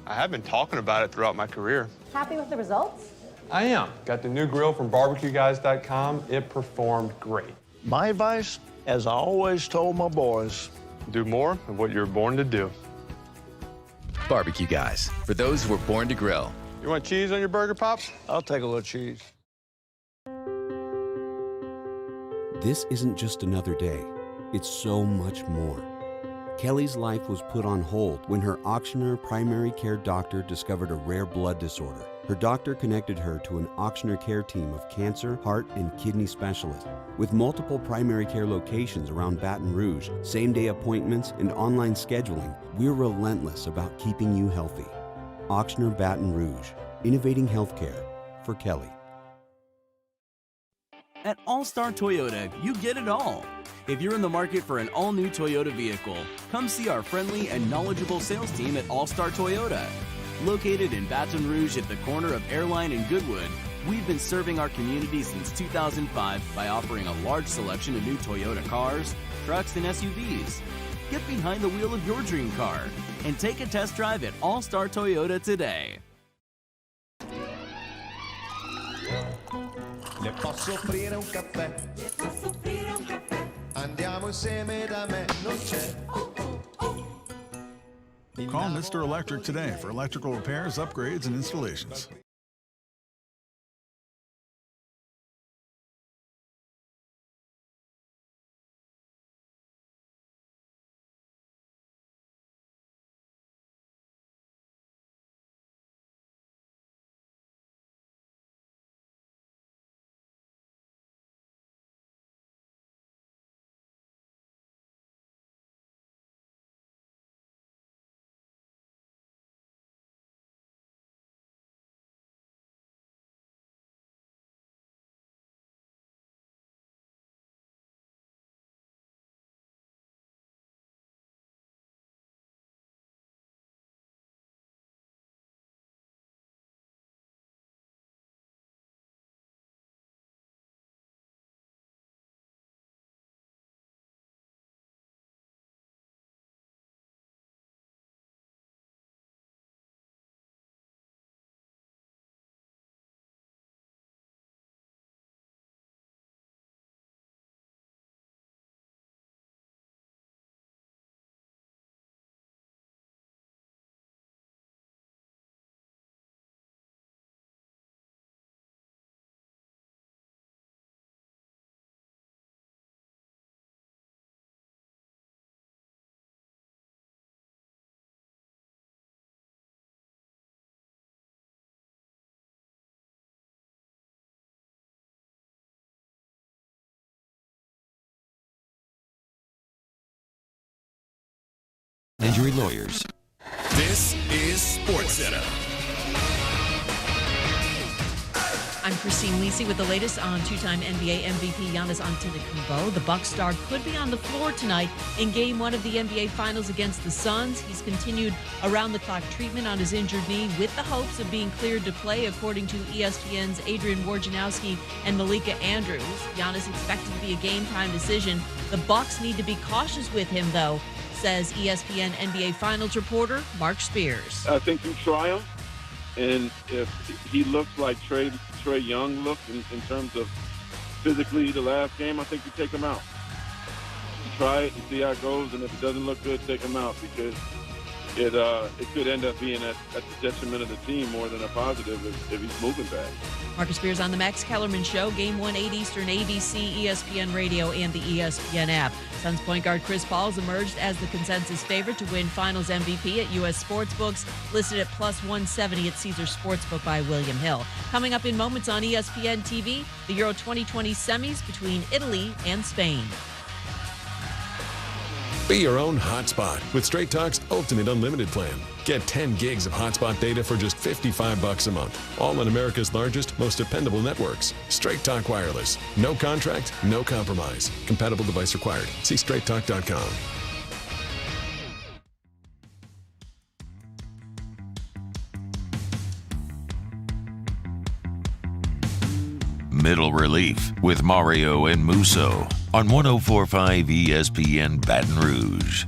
I have been talking about it throughout my career. Happy with the results? I am. Got the new grill from barbecueguys.com. It performed great. My advice, as I always told my boys, do more of what you were born to do. Barbecue Guys, for those who were born to grill. You want cheese on your burger, Pops? I'll take a little cheese. This isn't just another day. It's so much more. Kelly's life was put on hold when her auctioneer primary care doctor discovered a rare blood disorder. Her doctor connected her to an auctioneer care team of cancer, heart, and kidney specialists. With multiple primary care locations around Baton Rouge, same-day appointments, and online scheduling, we're relentless about keeping you healthy. Auctioneer Baton Rouge, innovating healthcare for Kelly. At All-Star Toyota, you get it all. If you're in the market for an all-new Toyota vehicle, come see our friendly and knowledgeable sales team at All-Star Toyota. Located in Baton Rouge at the corner of Airline and Goodwood, we've been serving our community since 2005 by offering a large selection of new Toyota cars, trucks, and SUVs. Get behind the wheel of your dream car and take a test drive at All-Star Toyota today. Le posso offrire un caffè? Le posso offrire un caffè? Andiamo insieme da me, non c'è. Call Mr. Electric today for electrical repairs, upgrades, and installations. injury lawyers. This is SportsCenter. I'm Christine Lisi with the latest on two-time NBA MVP Giannis Antetokounmpo. The Bucks star could be on the floor tonight in Game 1 of the NBA Finals against the Suns. He's continued around-the-clock treatment on his injured knee with the hopes of being cleared to play, according to ESPN's Adrian Wojnarowski and Malika Andrews. Giannis expected to be a game-time decision. The Bucks need to be cautious with him, though, says ESPN NBA Finals reporter Mark Spears. I think you try him, and if he looks like Trey Young looked in terms of physically the last game, I think you take him out. You try it and see how it goes, and if it doesn't look good, take him out, because it could end up being at the detriment of the team more than a positive if he's moving back. Marcus Spears on the Max Kellerman Show, Game 1, 8 Eastern, ABC, ESPN Radio, and the ESPN app. Suns point guard Chris Paul has emerged as the consensus favorite to win Finals MVP at U.S. Sportsbooks, listed at plus 170 at Caesar Sportsbook by William Hill. Coming up in moments on ESPN TV, the Euro 2020 semis between Italy and Spain. Be your own hotspot with Straight Talk's Ultimate Unlimited plan. Get 10 gigs of hotspot data for just $55 a month. All on America's largest, most dependable networks. Straight Talk Wireless. No contract, no compromise. Compatible device required. See straighttalk.com. Middle Relief with Mario and Musso on 104.5 ESPN Baton Rouge.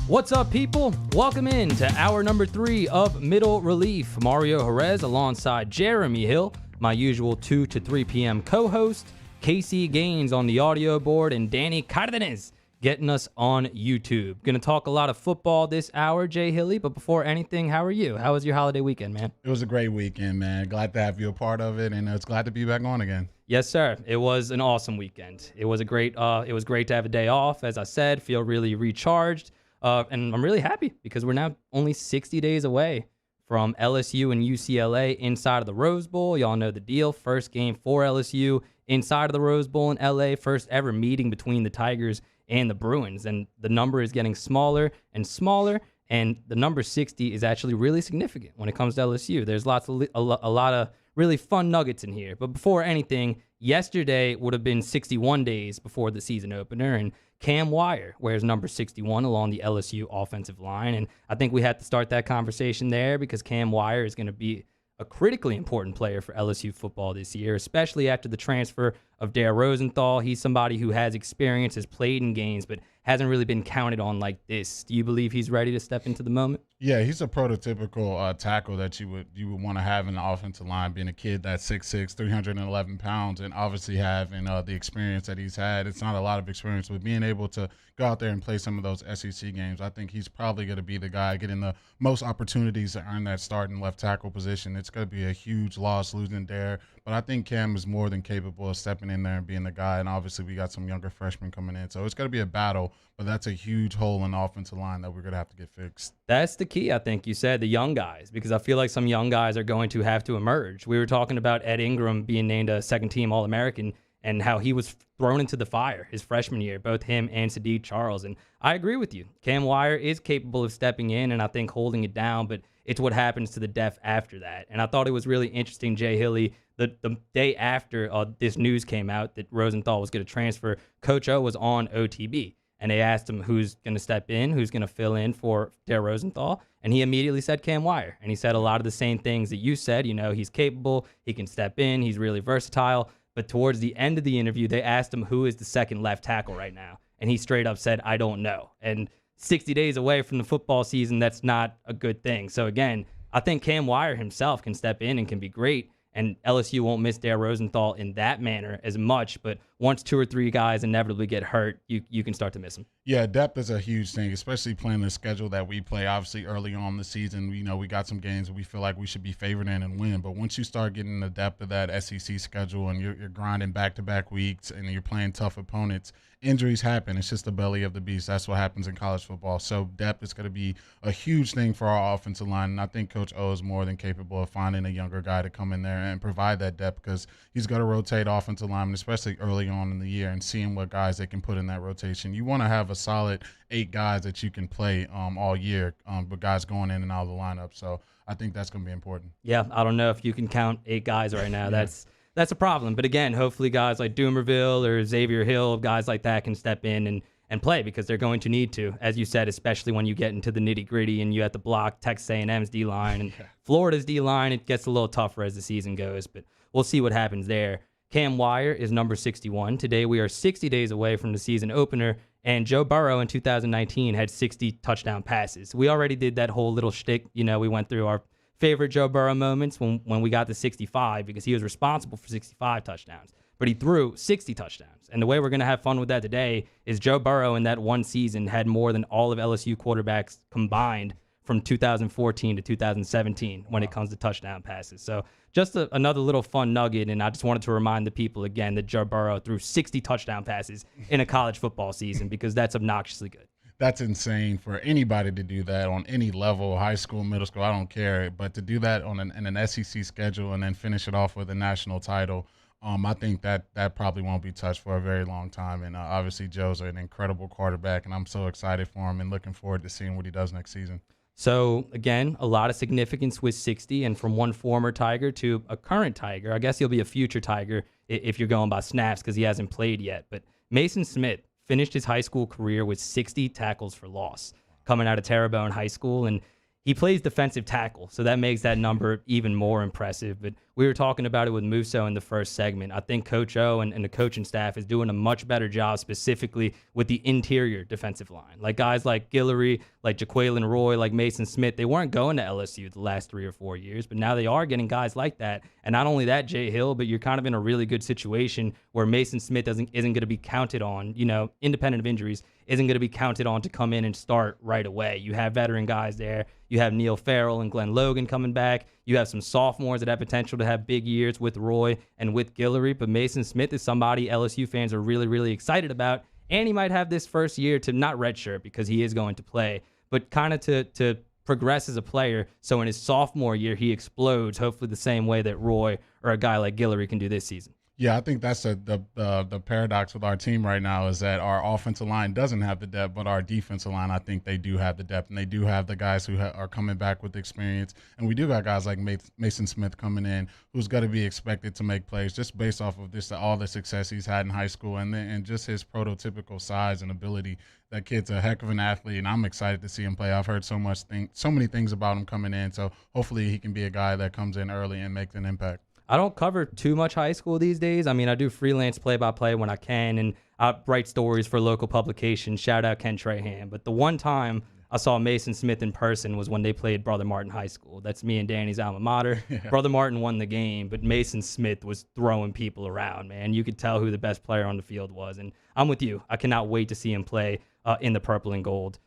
What's up, people? Welcome in to hour number 3 of Middle Relief. Mario Jerez alongside Jeremy Hill, my usual 2 to 3 p.m. co-host, Casey Gaines on the audio board, and Danny Cardenas getting us on YouTube. Going to talk a lot of football this hour, Jay Hilly, but before anything, how are you? How was your holiday weekend, man? It was a great weekend, man. Glad to have you a part of it, and it's glad to be back on again. Yes, sir. It was an awesome weekend. It was great to have a day off, as I said, feel really recharged, and I'm really happy because we're now only 60 days away from LSU and UCLA inside of the Rose Bowl. Y'all know the deal. First game for LSU inside of the Rose Bowl in LA, first ever meeting between the Tigers and the Bruins, and the number is getting smaller and smaller, and the number 60 is actually really significant when it comes to LSU. There's a lot of really fun nuggets in here, but before anything, yesterday would have been 61 days before the season opener, and Cam Wire wears number 61 along the LSU offensive line, and I think we had to start that conversation there because Cam Wire is going to be a critically important player for LSU football this year, especially after the transfer of Dare Rosenthal. He's somebody who has experience, has played in games, but hasn't really been counted on like this. Do you believe he's ready to step into the moment? Yeah, he's a prototypical tackle that you would want to have in the offensive line, being a kid that's 6'6", 311 pounds, and obviously having the experience that he's had. It's not a lot of experience, but being able to go out there and play some of those SEC games, I think he's probably going to be the guy getting the most opportunities to earn that starting left tackle position. It's going to be a huge loss losing Dare, but I think Cam is more than capable of stepping in there and being the guy, and obviously we got some younger freshmen coming in, so it's going to be a battle, but that's a huge hole in the offensive line that we're going to have to get fixed. That's the key, I think you said, the young guys, because I feel like some young guys are going to have to emerge. We were talking about Ed Ingram being named a second-team All-American and how he was thrown into the fire his freshman year, both him and Sadiq Charles. And I agree with you. Cam Wire is capable of stepping in and I think holding it down, but it's what happens to the depth after that. And I thought it was really interesting, Jay Hilly, the day after this news came out that Rosenthal was going to transfer, Coach O was on OTB. And they asked him who's going to step in, who's going to fill in for Dare Rosenthal. And he immediately said Cam Wire. And he said a lot of the same things that you said. You know, he's capable, he can step in, he's really versatile. But towards the end of the interview, they asked him who is the second left tackle right now. And he straight up said, I don't know. And 60 days away from the football season, that's not a good thing. So again, I think Cam Wire himself can step in and can be great. And LSU won't miss Dare Rosenthal in that manner as much. But once 2 or 3 guys inevitably get hurt, you can start to miss them. Yeah, depth is a huge thing, especially playing the schedule that we play. Obviously, early on in the season, we got some games that we feel like we should be favored in and win. But once you start getting the depth of that SEC schedule and you're grinding back-to-back weeks and you're playing tough opponents, injuries happen. It's just the belly of the beast. That's what happens in college football. So depth is going to be a huge thing for our offensive line. And I think Coach O is more than capable of finding a younger guy to come in there and provide that depth because he's going to rotate offensive linemen, especially early early on in the year and seeing what guys they can put in that rotation. You want to have a solid 8 guys that you can play all year, but guys going in and out of the lineup. So I think that's going to be important. Yeah, I don't know if you can count 8 guys right now. That's a problem. But again, hopefully guys like Doomerville or Xavier Hill, guys like that can step in and play because they're going to need to, as you said, especially when you get into the nitty-gritty and you have to block Texas A&M's D-line and Florida's D-line. It gets a little tougher as the season goes, but we'll see what happens there. Cam Wire is number 61. Today we are 60 days away from the season opener, and Joe Burrow in 2019 had 60 touchdown passes. We already did that whole little shtick. You know, we went through our favorite Joe Burrow moments when we got to 65 because he was responsible for 65 touchdowns. But he threw 60 touchdowns. And the way we're going to have fun with that today is Joe Burrow in that one season had more than all of LSU quarterbacks combined from 2014 to 2017 when it comes to touchdown passes. So just another little fun nugget, and I just wanted to remind the people again that Joe Burrow threw 60 touchdown passes in a college football season because that's obnoxiously good. That's insane for anybody to do that on any level, high school, middle school, I don't care. But to do that in an SEC schedule and then finish it off with a national title, I think that probably won't be touched for a very long time. And obviously Joe's an incredible quarterback, and I'm so excited for him and looking forward to seeing what he does next season. So, again, a lot of significance with 60, and from one former Tiger to a current Tiger. I guess he'll be a future Tiger if you're going by snaps because he hasn't played yet. But Mason Smith finished his high school career with 60 tackles for loss coming out of Terrebonne High School, and he plays defensive tackle, so that makes that number even more impressive. But we were talking about it with Musso in the first segment. I think Coach O and the coaching staff is doing a much better job specifically with the interior defensive line. Like guys like Guillory, like Jaquelin Roy, like Mason Smith, they weren't going to LSU the last 3 or 4 years, but now they are getting guys like that. And not only that, Jay Hill, but you're kind of in a really good situation where Mason Smith isn't going to be counted on, independent of injuries, isn't going to be counted on to come in and start right away. You have veteran guys there. You have Neil Farrell and Glenn Logan coming back. You have some sophomores that have potential to have big years with Roy and with Guillory. But Mason Smith is somebody LSU fans are really, really excited about. And he might have this first year to not redshirt because he is going to play, but kind of to progress as a player. So in his sophomore year, he explodes, hopefully the same way that Roy or a guy like Guillory can do this season. Yeah, I think that's the paradox with our team right now is that our offensive line doesn't have the depth, but our defensive line, I think they do have the depth, and they do have the guys who are coming back with experience. And we do got guys like Mason Smith coming in who's going to be expected to make plays just based off of all the success he's had in high school and just his prototypical size and ability. That kid's a heck of an athlete, and I'm excited to see him play. I've heard so many things about him coming in, so hopefully he can be a guy that comes in early and makes an impact. I don't cover too much high school these days. I mean, I do freelance play-by-play when I can, and I write stories for local publications. Shout out Ken Trahan. But the one time I saw Mason Smith in person was when they played Brother Martin High School. That's me and Danny's alma mater. Yeah. Brother Martin won the game, but Mason Smith was throwing people around, man. You could tell who the best player on the field was. And I'm with you. I cannot wait to see him play in the purple and gold.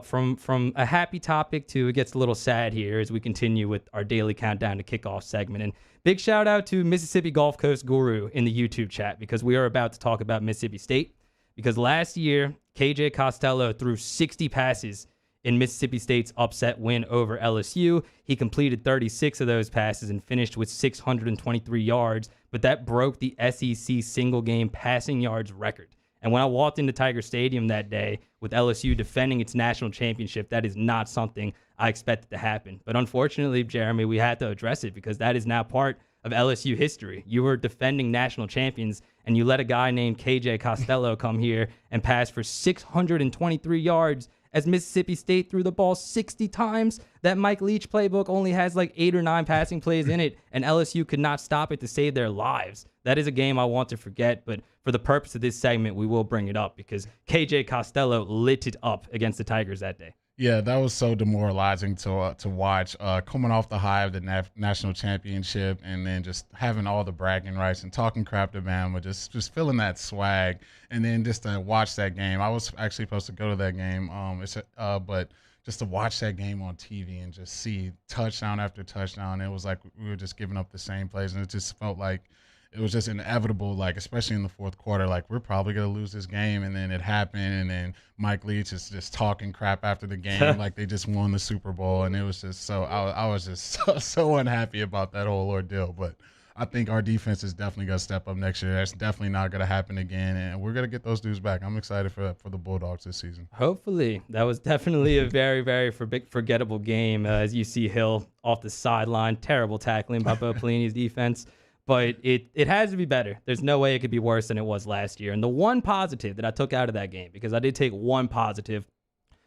From a happy topic to it gets a little sad here as we continue with our daily countdown to kickoff segment. And big shout out to Mississippi Gulf Coast Guru in the YouTube chat because we are about to talk about Mississippi State. Because last year, KJ Costello threw 60 passes in Mississippi State's upset win over LSU. He completed 36 of those passes and finished with 623 yards, but that broke the SEC single game passing yards record. And when I walked into Tiger Stadium that day with LSU defending its national championship, that is not something I expected to happen. But unfortunately, Jeremy, we had to address it because that is now part of LSU history. You were defending national champions, and you let a guy named KJ Costello come here and pass for 623 yards as Mississippi State threw the ball 60 times. That Mike Leach playbook only has like 8 or 9 passing plays in it, and LSU could not stop it to save their lives. That is a game I want to forget, but for the purpose of this segment, we will bring it up because KJ Costello lit it up against the Tigers that day. Yeah, that was so demoralizing to watch. Coming off the high of the national championship and then just having all the bragging rights and talking crap to Bama, just feeling that swag, and then just to watch that game. I was actually supposed to go to that game, but just to watch that game on TV and just see touchdown after touchdown, it was like we were just giving up the same plays, and it just felt like it was just inevitable, like especially in the fourth quarter, like we're probably going to lose this game. And then it happened, and then Mike Leach is just talking crap after the game like they just won the Super Bowl. And it was just I was just so unhappy about that whole ordeal. But I think our defense is definitely going to step up next year. That's definitely not going to happen again, and we're going to get those dudes back. I'm excited for the Bulldogs this season. Hopefully. That was definitely a very, very forgettable game as you see Hill off the sideline. Terrible tackling by Bo Pelini's defense. But it has to be better. There's no way it could be worse than it was last year. And the one positive that I took out of that game, because I did take one positive,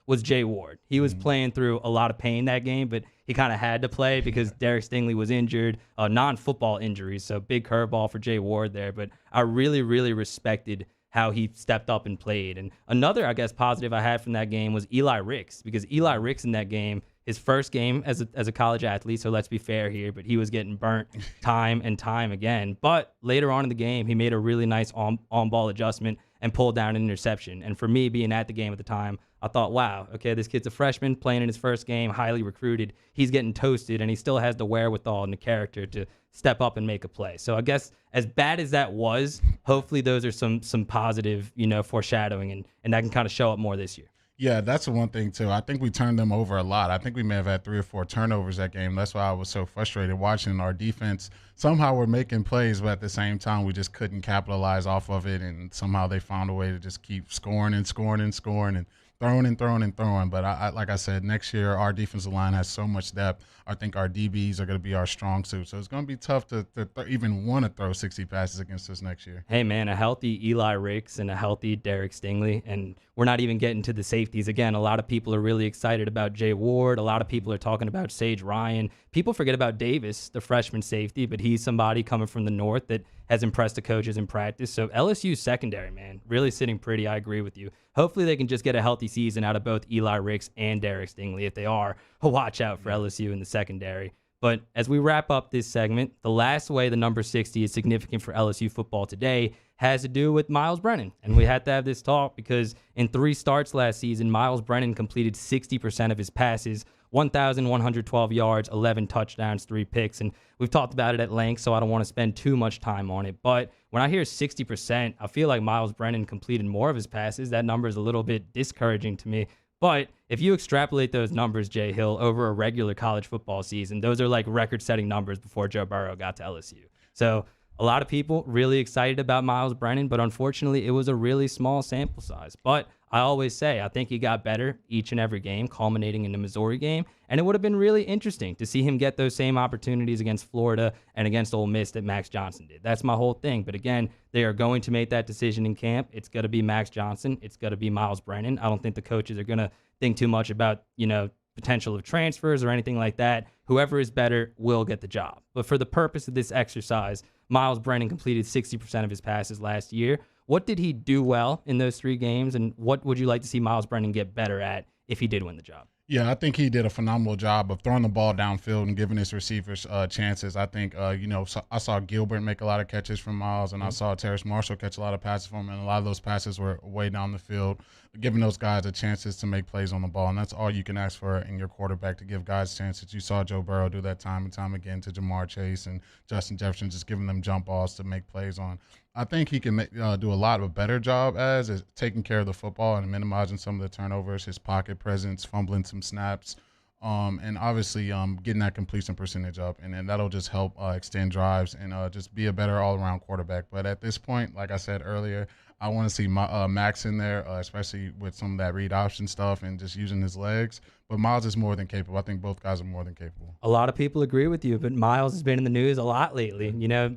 was Jay Ward. He was playing through a lot of pain that game, but he kind of had to play because Derek Stingley was injured, non-football injuries, so big curveball for Jay Ward there. But I really, really respected how he stepped up and played. And another, I guess, positive I had from that game was Eli Ricks, because Eli Ricks in that game, his first game as a college athlete, so let's be fair here, but he was getting burnt time and time again. But later on in the game, he made a really nice on-ball adjustment and pulled down an interception. And for me, being at the game at the time, I thought, wow, okay, this kid's a freshman playing in his first game, highly recruited. He's getting toasted, and he still has the wherewithal and the character to step up and make a play. So I guess as bad as that was, hopefully those are some positive, foreshadowing, and that can kind of show up more this year. Yeah, that's the one thing, too. I think we turned them over a lot. I think we may have had 3 or 4 turnovers that game. That's why I was so frustrated watching our defense. Somehow we're making plays, but at the same time, we just couldn't capitalize off of it, and somehow they found a way to just keep scoring and throwing and throwing. But I like I said, next year our defensive line has so much depth. I think our DBs are going to be our strong suit. So it's going to be tough to even want to throw 60 passes against us next year. Hey, man, a healthy Eli Ricks and a healthy Derek Stingley. And we're not even getting to the safeties. Again, a lot of people are really excited about Jay Ward. A lot of people are talking about Sage Ryan. People forget about Davis, the freshman safety, but he's somebody coming from the north that has impressed the coaches in practice. So LSU's secondary, man, really sitting pretty. I agree with you. Hopefully they can just get a healthy season out of both Eli Ricks and Derek Stingley. If they are, watch out for LSU in the secondary. But as we wrap up this segment, the last way the number 60 is significant for LSU football today has to do with Miles Brennan. And we had to have this talk because in 3 starts last season, Miles Brennan completed 60% of his passes, 1,112 yards, 11 touchdowns, 3 picks. And we've talked about it at length, so I don't want to spend too much time on it. But when I hear 60%, I feel like Miles Brennan completed more of his passes. That number is a little bit discouraging to me. But if you extrapolate those numbers, Jay Hill, over a regular college football season, those are like record-setting numbers before Joe Burrow got to LSU. So a lot of people really excited about Miles Brennan, but unfortunately it was a really small sample size. But I always say I think he got better each and every game, culminating in the Missouri game, and it would have been really interesting to see him get those same opportunities against Florida and against Ole Miss that Max Johnson did. That's my whole thing. But again, they are going to make that decision in camp. It's going to be Max Johnson. It's going to be Miles Brennan. I don't think the coaches are going to think too much about, potential of transfers or anything like that. Whoever is better will get the job. But for the purpose of this exercise, Miles Brennan completed 60% of his passes last year. What did he do well in those 3 games, and what would you like to see Miles Brennan get better at if he did win the job? Yeah, I think he did a phenomenal job of throwing the ball downfield and giving his receivers chances. I think, I saw Gilbert make a lot of catches from Miles, and I saw Terrace Marshall catch a lot of passes from him, and a lot of those passes were way down the field, giving those guys a chances to make plays on the ball. And that's all you can ask for in your quarterback, to give guys chances. You saw Joe Burrow do that time and time again to Jamar Chase and Justin Jefferson, just giving them jump balls to make plays on. I think he can do a lot of a better job as taking care of the football and minimizing some of the turnovers, his pocket presence, fumbling some snaps, and obviously getting that completion percentage up. And then that'll just help extend drives and just be a better all-around quarterback. But at this point, like I said earlier, I want to see Max in there, especially with some of that read option stuff and just using his legs. But Miles is more than capable. I think both guys are more than capable. A lot of people agree with you, but Miles has been in the news a lot lately.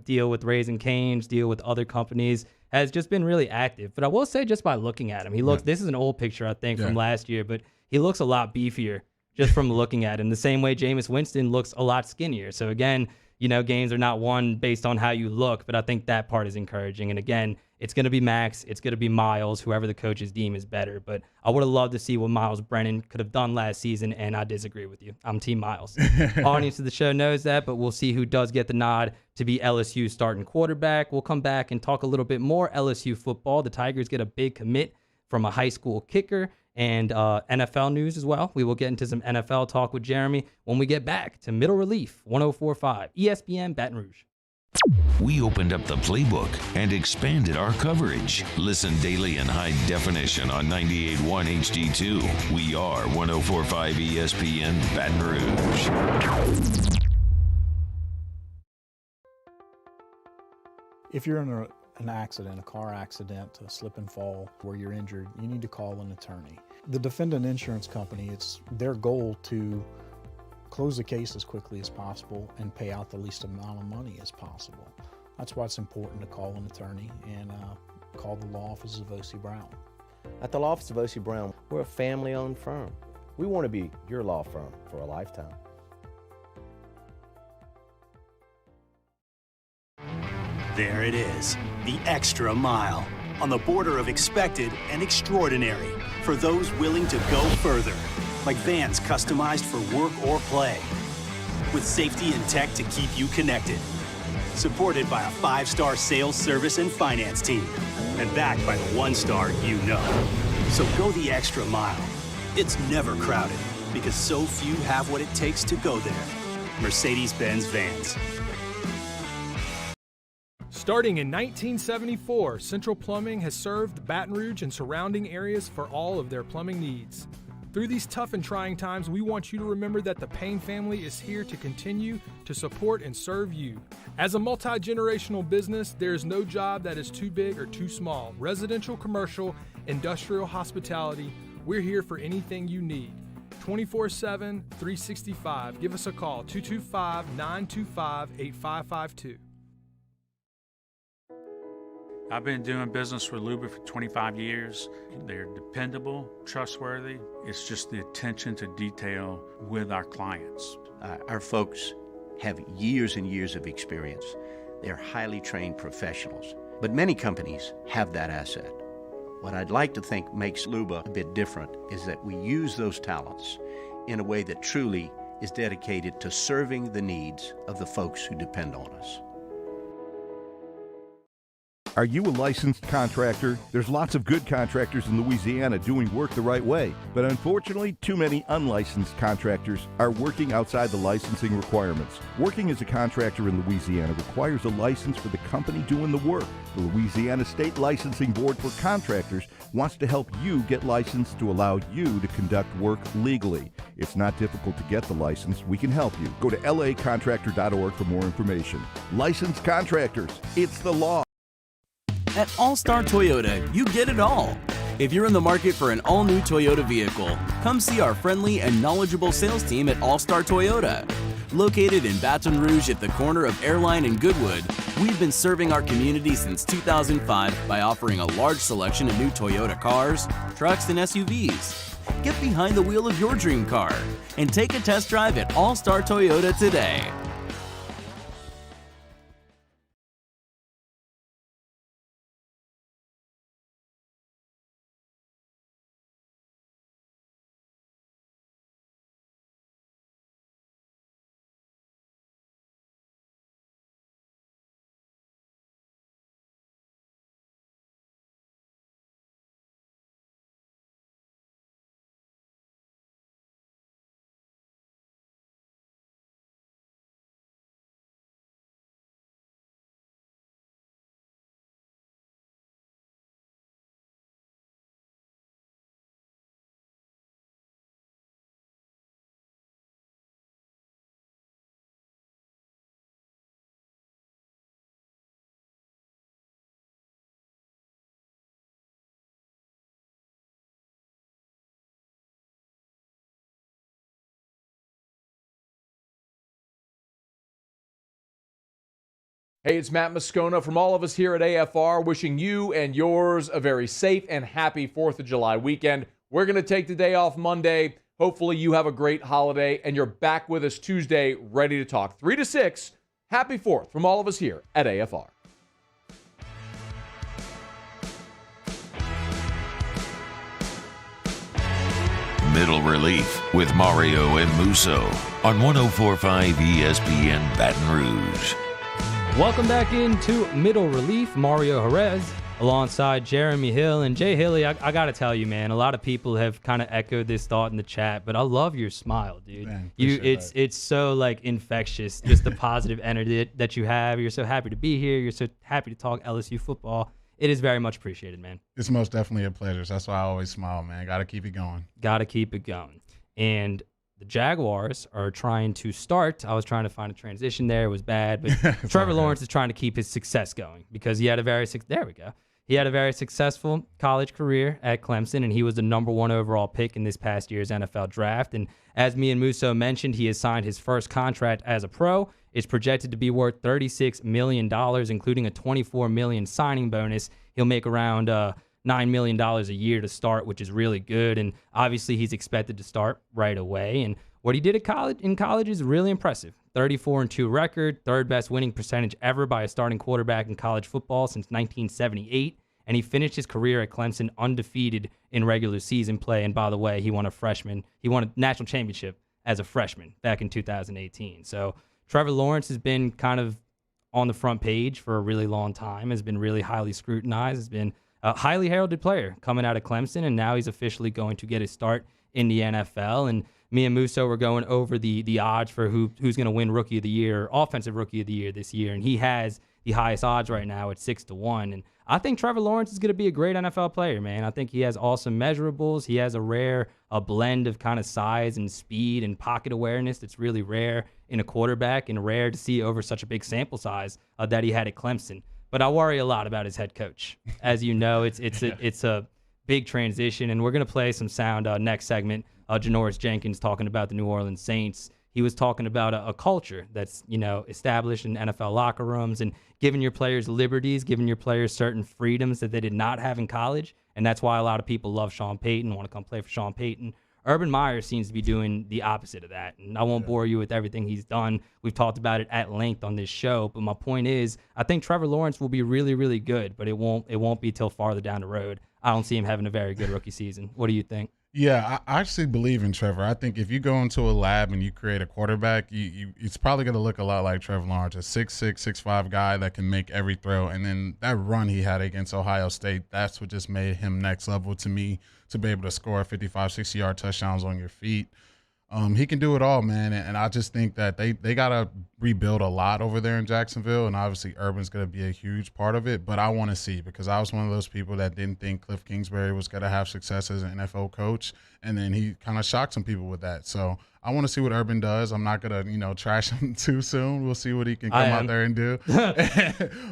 Deal with Raising Cane's, deal with other companies, has just been really active. But I will say, just by looking at him, he looks, this is an old picture, I think, from last year, but he looks a lot beefier just from looking at him. The same way Jameis Winston looks a lot skinnier. So again, games are not won based on how you look, but I think that part is encouraging. And again, it's going to be Max, it's going to be Miles, whoever the coaches deem is better. But I would have loved to see what Miles Brennan could have done last season, and I disagree with you. I'm Team Miles. Audience of the show knows that, but we'll see who does get the nod to be LSU's starting quarterback. We'll come back and talk a little bit more LSU football. The Tigers get a big commit from a high school kicker, and NFL news as well. We will get into some NFL talk with Jeremy when we get back to Middle Relief, 104.5 ESPN Baton Rouge. We opened up the playbook and expanded our coverage. Listen daily in high definition on 98.1 HD2. We are 104.5 ESPN Baton Rouge. If you're in an accident, a car accident, a slip and fall where you're injured, you need to call an attorney. The defendant insurance company, it's their goal to close the case as quickly as possible and pay out the least amount of money as possible. That's why it's important to call an attorney and call the law office of O.C. Brown. At the law office of O.C. Brown, we're a family-owned firm. We want to be your law firm for a lifetime. There it is, the extra mile, on the border of expected and extraordinary for those willing to go further, like vans customized for work or play, with safety and tech to keep you connected, supported by a 5-star sales, service, and finance team, and backed by the 1-star you know. So go the extra mile. It's never crowded, because so few have what it takes to go there. Mercedes-Benz Vans. Starting in 1974, Central Plumbing has served Baton Rouge and surrounding areas for all of their plumbing needs. Through these tough and trying times, we want you to remember that the Payne family is here to continue to support and serve you. As a multi-generational business, there is no job that is too big or too small. Residential, commercial, industrial, hospitality, we're here for anything you need. 24/7, 365. Give us a call, 225-925-8552. I've been doing business with Luba for 25 years. They're dependable, trustworthy. It's just the attention to detail with our clients. Our folks have years and years of experience. They're highly trained professionals, but many companies have that asset. What I'd like to think makes Luba a bit different is that we use those talents in a way that truly is dedicated to serving the needs of the folks who depend on us. Are you a licensed contractor? There's lots of good contractors in Louisiana doing work the right way, but unfortunately, too many unlicensed contractors are working outside the licensing requirements. Working as a contractor in Louisiana requires a license for the company doing the work. The Louisiana State Licensing Board for Contractors wants to help you get licensed to allow you to conduct work legally. It's not difficult to get the license. We can help you. Go to lacontractor.org for more information. Licensed contractors, it's the law. At All Star Toyota, you get it all. If you're in the market for an all-new Toyota vehicle, come see our friendly and knowledgeable sales team at All Star Toyota. Located in Baton Rouge at the corner of Airline and Goodwood, we've been serving our community since 2005 by offering a large selection of new Toyota cars, trucks, and SUVs. Get behind the wheel of your dream car and take a test drive at All Star Toyota today. Hey, it's Matt Moscona from all of us here at AFR, wishing you and yours a very safe and happy 4th of July weekend. We're going to take the day off Monday. Hopefully you have a great holiday, and you're back with us Tuesday, ready to talk 3 to 6. Happy 4th from all of us here at AFR. Middle Relief with Mario and Musso on 104.5 ESPN Baton Rouge. Welcome back into Middle Relief. Mario Jerez alongside Jeremy Hill. And Jay Hilly, I got to tell you, man, a lot of people have kind of echoed this thought in the chat, but I love your smile, dude. Man, it's so like infectious, just the positive energy that you have. You're so happy to be here. You're so happy to talk LSU football. It is very much appreciated, man. It's most definitely a pleasure. That's why I always smile, man. Got to keep it going. Got to keep it going. And The Jaguars are trying to start. I was trying to find a transition there. It was bad. But Trevor Lawrence is trying to keep his success going because he had a very there we go. He had a very successful college career at Clemson, and he was the number 1 overall pick in this past year's NFL draft. And as me and Musso mentioned, he has signed his first contract as a pro. It's projected to be worth $36 million, including a $24 million signing bonus. He'll make around $9 million a year to start, which is really good. And obviously he's expected to start right away. And what he did in college is really impressive. 34-2 record, third best winning percentage ever by a starting quarterback in college football since 1978. And he finished his career at Clemson undefeated in regular season play. And by the way, he won a national championship as a freshman back in 2018. So Trevor Lawrence has been kind of on the front page for a really long time, has been really highly scrutinized, has been a highly heralded player coming out of Clemson, and now he's officially going to get his start in the NFL. And me and Musso were going over the odds for who's going to win Rookie of the Year, Offensive Rookie of the Year this year, and he has the highest odds right now at 6-1. And I think Trevor Lawrence is going to be a great NFL player, man. I think he has awesome measurables. He has a blend of kind of size and speed and pocket awareness that's really rare in a quarterback and rare to see over such a big sample size that he had at Clemson. But I worry a lot about his head coach. As you know, it's a big transition, and we're going to play some sound next segment. Janoris Jenkins talking about the New Orleans Saints. He was talking about a culture that's, established in NFL locker rooms and giving your players liberties, giving your players certain freedoms that they did not have in college. And that's why a lot of people love Sean Payton, want to come play for Sean Payton. Urban Meyer seems to be doing the opposite of that. And I won't bore you with everything he's done. We've talked about it at length on this show. But my point is, I think Trevor Lawrence will be really, really good, but it won't be till farther down the road. I don't see him having a very good rookie season. What do you think? Yeah, I actually believe in Trevor. I think if you go into a lab and you create a quarterback, it's probably going to look a lot like Trevor Lawrence, a 6'6", 6'5" guy that can make every throw. And then that run he had against Ohio State, that's what just made him next level to me, to be able to score 55, 60-yard touchdowns on your feet. He can do it all, man. And I just think that they got to rebuild a lot over there in Jacksonville. And obviously Urban's going to be a huge part of it. But I want to see, because I was one of those people that didn't think Cliff Kingsbury was going to have success as an NFL coach. And then he kind of shocked some people with that. So I want to see what Urban does. I'm not going to, trash him too soon. We'll see what he can come out there and do.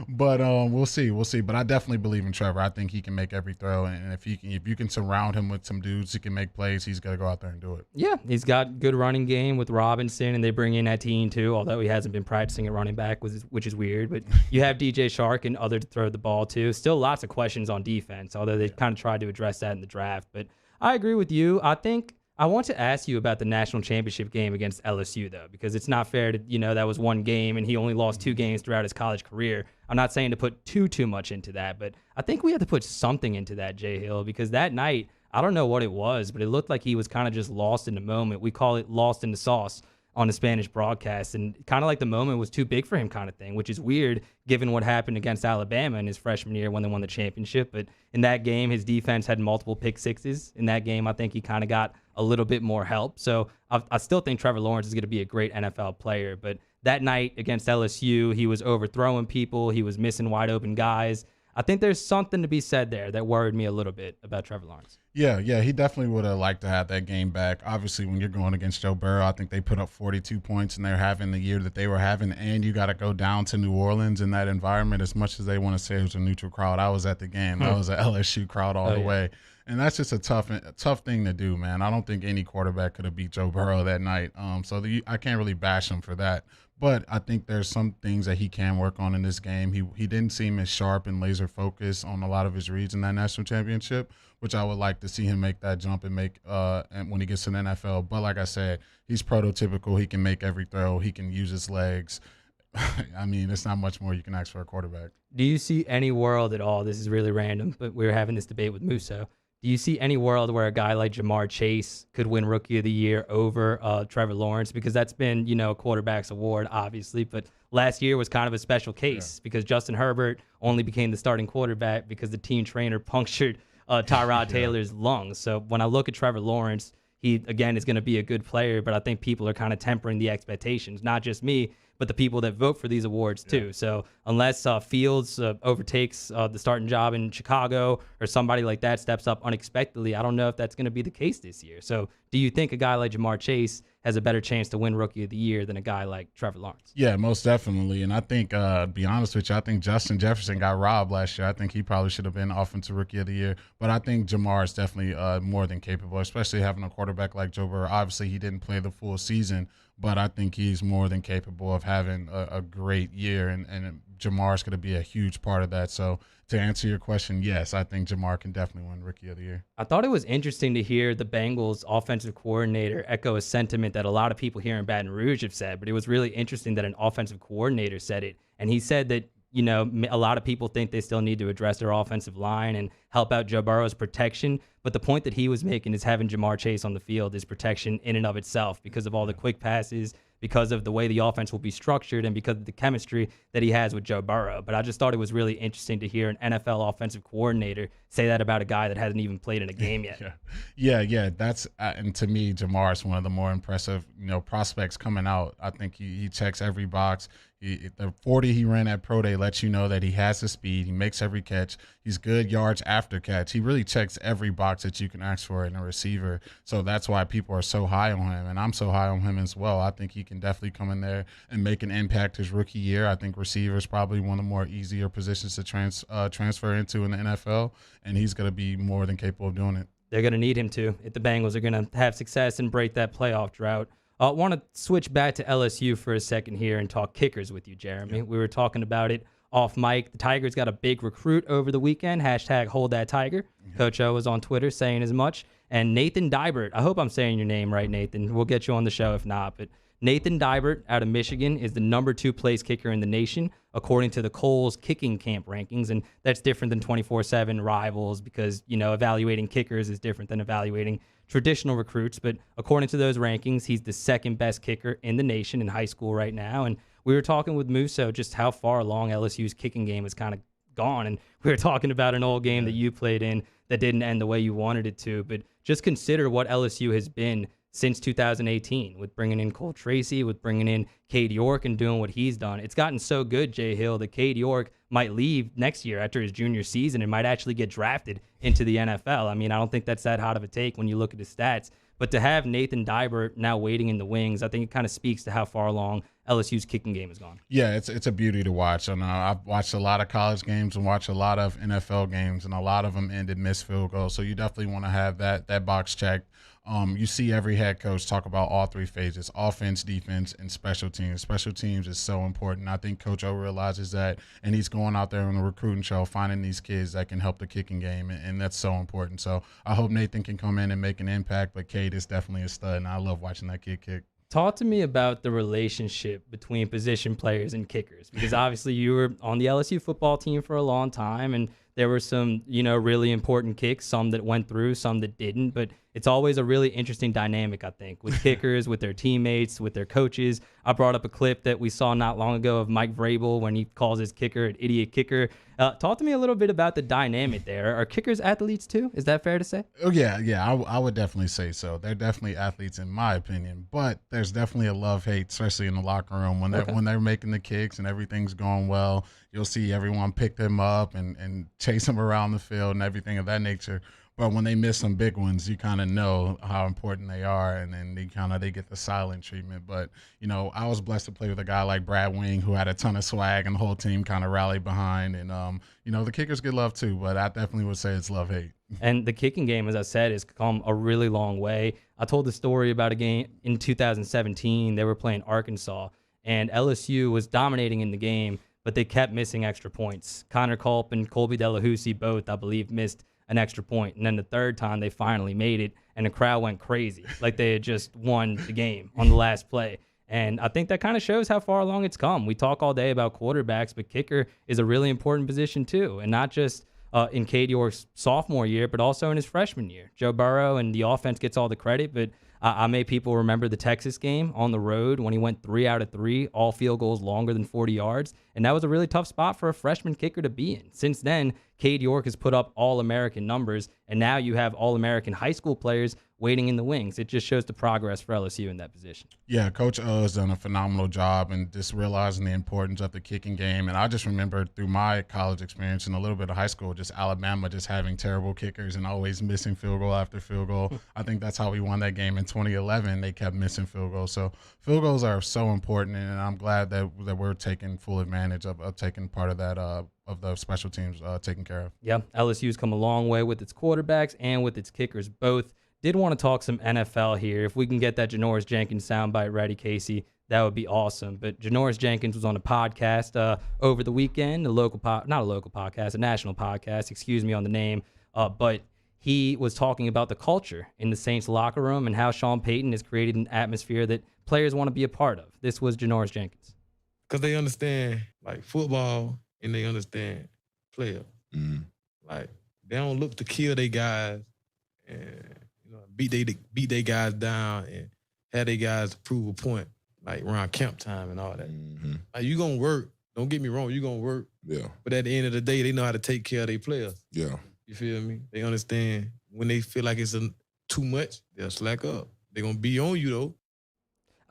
But we'll see. But I definitely believe in Trevor. I think he can make every throw. And if you can surround him with some dudes who can make plays, he's going to go out there and do it. Yeah, he's got good running game with Robinson, and they bring in Etienne too, although he hasn't been practicing at running back, which is weird. But you have DJ Shark and other to throw the ball to. Still lots of questions on defense, although they kind of tried to address that in the draft. But I agree with you. I think I want to ask you about the national championship game against LSU, though, because it's not fair to, that was one game and he only lost 2 games throughout his college career. I'm not saying to put too much into that, but I think we have to put something into that, Jay Hill, because that night, I don't know what it was, but it looked like he was kind of just lost in the moment. We call it lost in the sauce on the Spanish broadcast, and kind of like the moment was too big for him kind of thing, which is weird given what happened against Alabama in his freshman year when they won the championship. But in that game, his defense had multiple pick sixes. In that game, I think he kind of got a little bit more help. So I still think Trevor Lawrence is going to be a great NFL player. But that night against LSU, he was overthrowing people. He was missing wide open guys. I think there's something to be said there that worried me a little bit about Trevor Lawrence. Yeah, he definitely would have liked to have that game back. Obviously, when you're going against Joe Burrow, I think they put up 42 points and they're having the year that they were having, and you got to go down to New Orleans in that environment. As much as they want to say it was a neutral crowd, I was at the game. That was an LSU crowd all the way. And that's just a tough thing to do, man. I don't think any quarterback could have beat Joe Burrow that night. I can't really bash him for that. But I think there's some things that he can work on in this game. He didn't seem as sharp and laser focused on a lot of his reads in that national championship, which I would like to see him make that jump and make and when he gets to the NFL. But like I said, he's prototypical. He can make every throw. He can use his legs. I mean, it's not much more you can ask for a quarterback. Do you see any world at all? This is really random, but we were having this debate with Musso. Do you see any world where a guy like Jamar Chase could win Rookie of the Year over Trevor Lawrence? Because that's been, a quarterback's award, obviously. But last year was kind of a special case because Justin Herbert only became the starting quarterback because the team trainer punctured Tyrod Taylor's lungs. So when I look at Trevor Lawrence, he, again, is going to be a good player, but I think people are kind of tempering the expectations. Not just me, but the people that vote for these awards too. So unless Fields overtakes the starting job in Chicago or somebody like that steps up unexpectedly, I don't know if that's going to be the case this year. So do you think a guy like Jamar Chase has a better chance to win Rookie of the Year than a guy like Trevor Lawrence? Yeah, most definitely. And I think, to be honest with you, I think Justin Jefferson got robbed last year. I think he probably should have been Offensive Rookie of the Year. But I think Jamar is definitely more than capable, especially having a quarterback like Joe Burrow. Obviously, he didn't play the full season, but I think he's more than capable of having a great year. And Jamar's going to be a huge part of that. So to answer your question, yes, I think Jamar can definitely win Rookie of the Year. I thought it was interesting to hear the Bengals offensive coordinator echo a sentiment that a lot of people here in Baton Rouge have said, but it was really interesting that an offensive coordinator said it. And he said that, you know, a lot of people think they still need to address their offensive line and help out Joe Burrow's protection. But the point that he was making is having Jamar Chase on the field is protection in and of itself because of all the quick passes, because of the way the offense will be structured, and because of the chemistry that he has with Joe Burrow. But I just thought it was really interesting to hear an NFL offensive coordinator say that about a guy that hasn't even played in a game yet. Yeah. That's and to me, Jamar is one of the more impressive, prospects coming out. I think he checks every box. The 40 he ran at Pro Day lets you know that he has the speed. He makes every catch. He's good yards after catch. He really checks every box that you can ask for in a receiver. So that's why people are so high on him, and I'm so high on him as well. I think he can definitely come in there and make an impact his rookie year. I think receiver is probably one of the more easier positions to transfer into in the NFL, and he's going to be more than capable of doing it. They're going to need him to if the Bengals are going to have success and break that playoff drought. I want to switch back to LSU for a second here and talk kickers with you, Jeremy. Yeah. We were talking about it off mic. The Tigers got a big recruit over the weekend. #HoldThatTiger. Yeah. Coach O was on Twitter saying as much. And Nathan Dibert, I hope I'm saying your name right, Nathan. We'll get you on the show if not. But Nathan Dibert out of Michigan is the number 2 place kicker in the nation, according to the Coles kicking camp rankings. And that's different than 24/7 rivals because, evaluating kickers is different than evaluating traditional recruits. But according to those rankings, he's the second best kicker in the nation in high school right now. And we were talking with Musso just how far along LSU's kicking game has kind of gone. And we were talking about an old game that you played in that didn't end the way you wanted it to. But just consider what LSU has been since 2018 with bringing in Cole Tracy, with bringing in Cade York and doing what he's done. It's gotten so good, Jay Hill, that Cade York might leave next year after his junior season and might actually get drafted into the NFL. I mean, I don't think that's that hot of a take when you look at his stats. But to have Nathan Dibert now waiting in the wings, I think it kind of speaks to how far along LSU's kicking game has gone. Yeah, it's a beauty to watch. And I've watched a lot of college games and watched a lot of NFL games, and a lot of them ended missed field goals. So you definitely want to have that box checked. You see every head coach talk about all 3 phases: offense, defense, and special teams. Special teams is so important. I think Coach O realizes that, and he's going out there on the recruiting trail finding these kids that can help the kicking game, and that's so important. So I hope Nathan can come in and make an impact, but Cade is definitely a stud, and I love watching that kid kick. Talk to me about the relationship between position players and kickers, because obviously you were on the LSU football team for a long time, and there were some, really important kicks, some that went through, some that didn't, but it's always a really interesting dynamic, I think, with kickers, with their teammates, with their coaches. I brought up a clip that we saw not long ago of Mike Vrabel when he calls his kicker an idiot kicker. Talk to me a little bit about the dynamic there. Are kickers athletes too? Is that fair to say? Oh, yeah, I would definitely say so. They're definitely athletes in my opinion, but there's definitely a love-hate, especially in the locker room when they're making the kicks and everything's going well. You'll see everyone pick them up and chase them around the field and everything of that nature. But when they miss some big ones, you kind of know how important they are, and then they get the silent treatment. But, I was blessed to play with a guy like Brad Wing who had a ton of swag, and the whole team kind of rallied behind. And, the kickers get love too, but I definitely would say it's love-hate. And the kicking game, as I said, has come a really long way. I told the story about a game in 2017. They were playing Arkansas, and LSU was dominating in the game, but they kept missing extra points. Connor Culp and Colby Delahousie both, I believe, missed an extra point. And then the third time they finally made it, and the crowd went crazy, like they had just won the game on the last play. And I think that kind of shows how far along it's come. We talk all day about quarterbacks, but kicker is a really important position too, and not just in Cade York's sophomore year, but also in his freshman year. Joe Burrow and the offense gets all the credit, but I made people remember the Texas game on the road when he went 3 out of 3, all field goals longer than 40 yards. And that was a really tough spot for a freshman kicker to be in. Since then, Cade York has put up All-American numbers, and now you have All-American high school players waiting in the wings. It just shows the progress for LSU in that position. Yeah, Coach O has done a phenomenal job and just realizing the importance of the kicking game. And I just remember through my college experience and a little bit of high school, just Alabama just having terrible kickers and always missing field goal after field goal. I think that's how we won that game in 2011. They kept missing field goals. So field goals are so important, and I'm glad that we're taking full advantage of taking part of that of the special teams taken care of. Yeah, LSU's come a long way with its quarterbacks and with its kickers both. Did want to talk some NFL here. If we can get that Janoris Jenkins soundbite ready, Casey, that would be awesome. But Janoris Jenkins was on a podcast over the weekend, not a local podcast, a national podcast, excuse me on the name. But he was talking about the culture in the Saints locker room and how Sean Payton has created an atmosphere that players want to be a part of. This was Janoris Jenkins. Because they understand, like, football, and they understand player. Like, they don't look to kill their guys and beat they guys down and have their guys prove a point, like around camp time and all that. Like, you gonna work. Don't get me wrong, you gonna work. Yeah. But at the end of the day, they know how to take care of their players. Yeah. You feel me? They understand when they feel like it's too much, they'll slack up. They're gonna be on you though.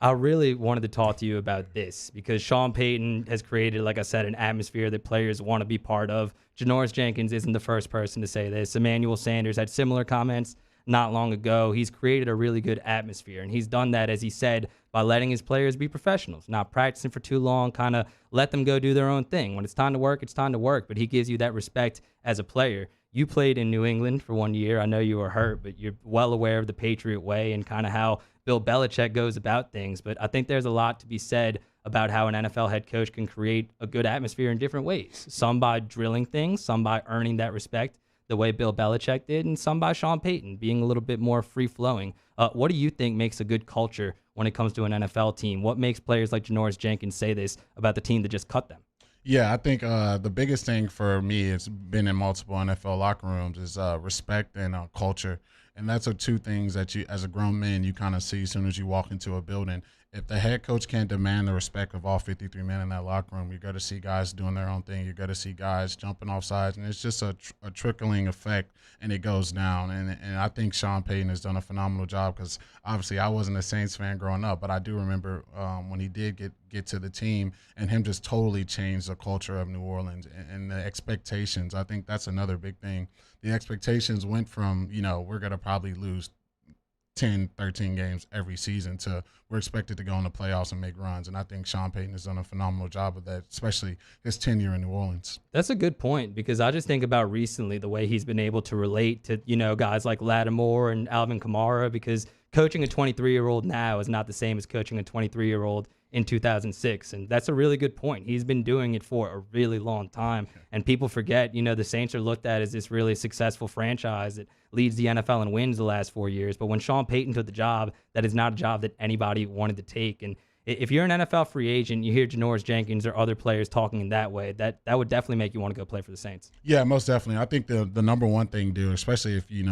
I really wanted to talk to you about this because Sean Payton has created, like I said, an atmosphere that players want to be part of. Janoris Jenkins isn't the first person to say this. Emmanuel Sanders had similar comments not long ago. He's created a really good atmosphere, and he's done that, as he said, by letting his players be professionals, not practicing for too long, kind of let them go do their own thing. When it's time to work, it's time to work, but he gives you that respect as a player. You played in New England for 1 year. I know you were hurt, but you're well aware of the Patriot way and kind of how Bill Belichick goes about things. But I think there's a lot to be said about how an NFL head coach can create a good atmosphere in different ways. Some by drilling things, some by earning that respect the way Bill Belichick did, and some by Sean Payton being a little bit more free-flowing. What do you think makes a good culture when it comes to an NFL team? What makes players like Janoris Jenkins say this about the team that just cut them? Yeah, I think the biggest thing for me, it's been in multiple NFL locker rooms, is respect and culture. And that's the two things that you, as a grown man, you kind of see as soon as you walk into a building. If the head coach can't demand the respect of all 53 men in that locker room, you're going to see guys doing their own thing. You're going to see guys jumping off sides, and it's just a trickling effect, and it goes down. And I think Sean Payton has done a phenomenal job because obviously I wasn't a Saints fan growing up, but I do remember when he did get to the team and him just totally changed the culture of New Orleans and the expectations. I think that's another big thing. The expectations went from, we're going to probably lose 10, 13 games every season to we're expected to go in the playoffs and make runs. And I think Sean Payton has done a phenomenal job of that, especially his tenure in New Orleans. That's a good point because I just think about recently the way he's been able to relate to, guys like Lattimore and Alvin Kamara, because coaching a 23-year-old now is not the same as coaching a 23-year-old in 2006. And that's a really good point. He's been doing it for a really long time. And people forget, the Saints are looked at as this really successful franchise that leads the NFL and wins the last 4 years. But when Sean Payton took the job, that is not a job that anybody wanted to take. And if you're an NFL free agent, you hear Janoris Jenkins or other players talking in that way, that would definitely make you want to go play for the Saints. Yeah, most definitely. I think the number one thing, dude, especially if you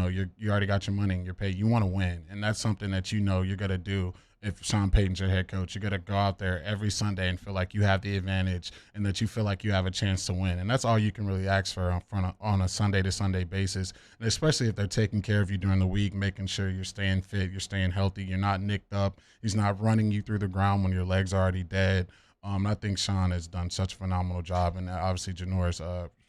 already got your money and you're paid, you want to win. And that's something that you're going to do. If Sean Payton's your head coach, you're going to go out there every Sunday and feel like you have the advantage and that you feel like you have a chance to win. And that's all you can really ask for on a Sunday-to-Sunday basis, and especially if they're taking care of you during the week, making sure you're staying fit, you're staying healthy, you're not nicked up. He's not running you through the ground when your legs are already dead. I think Sean has done such a phenomenal job, and obviously Janoris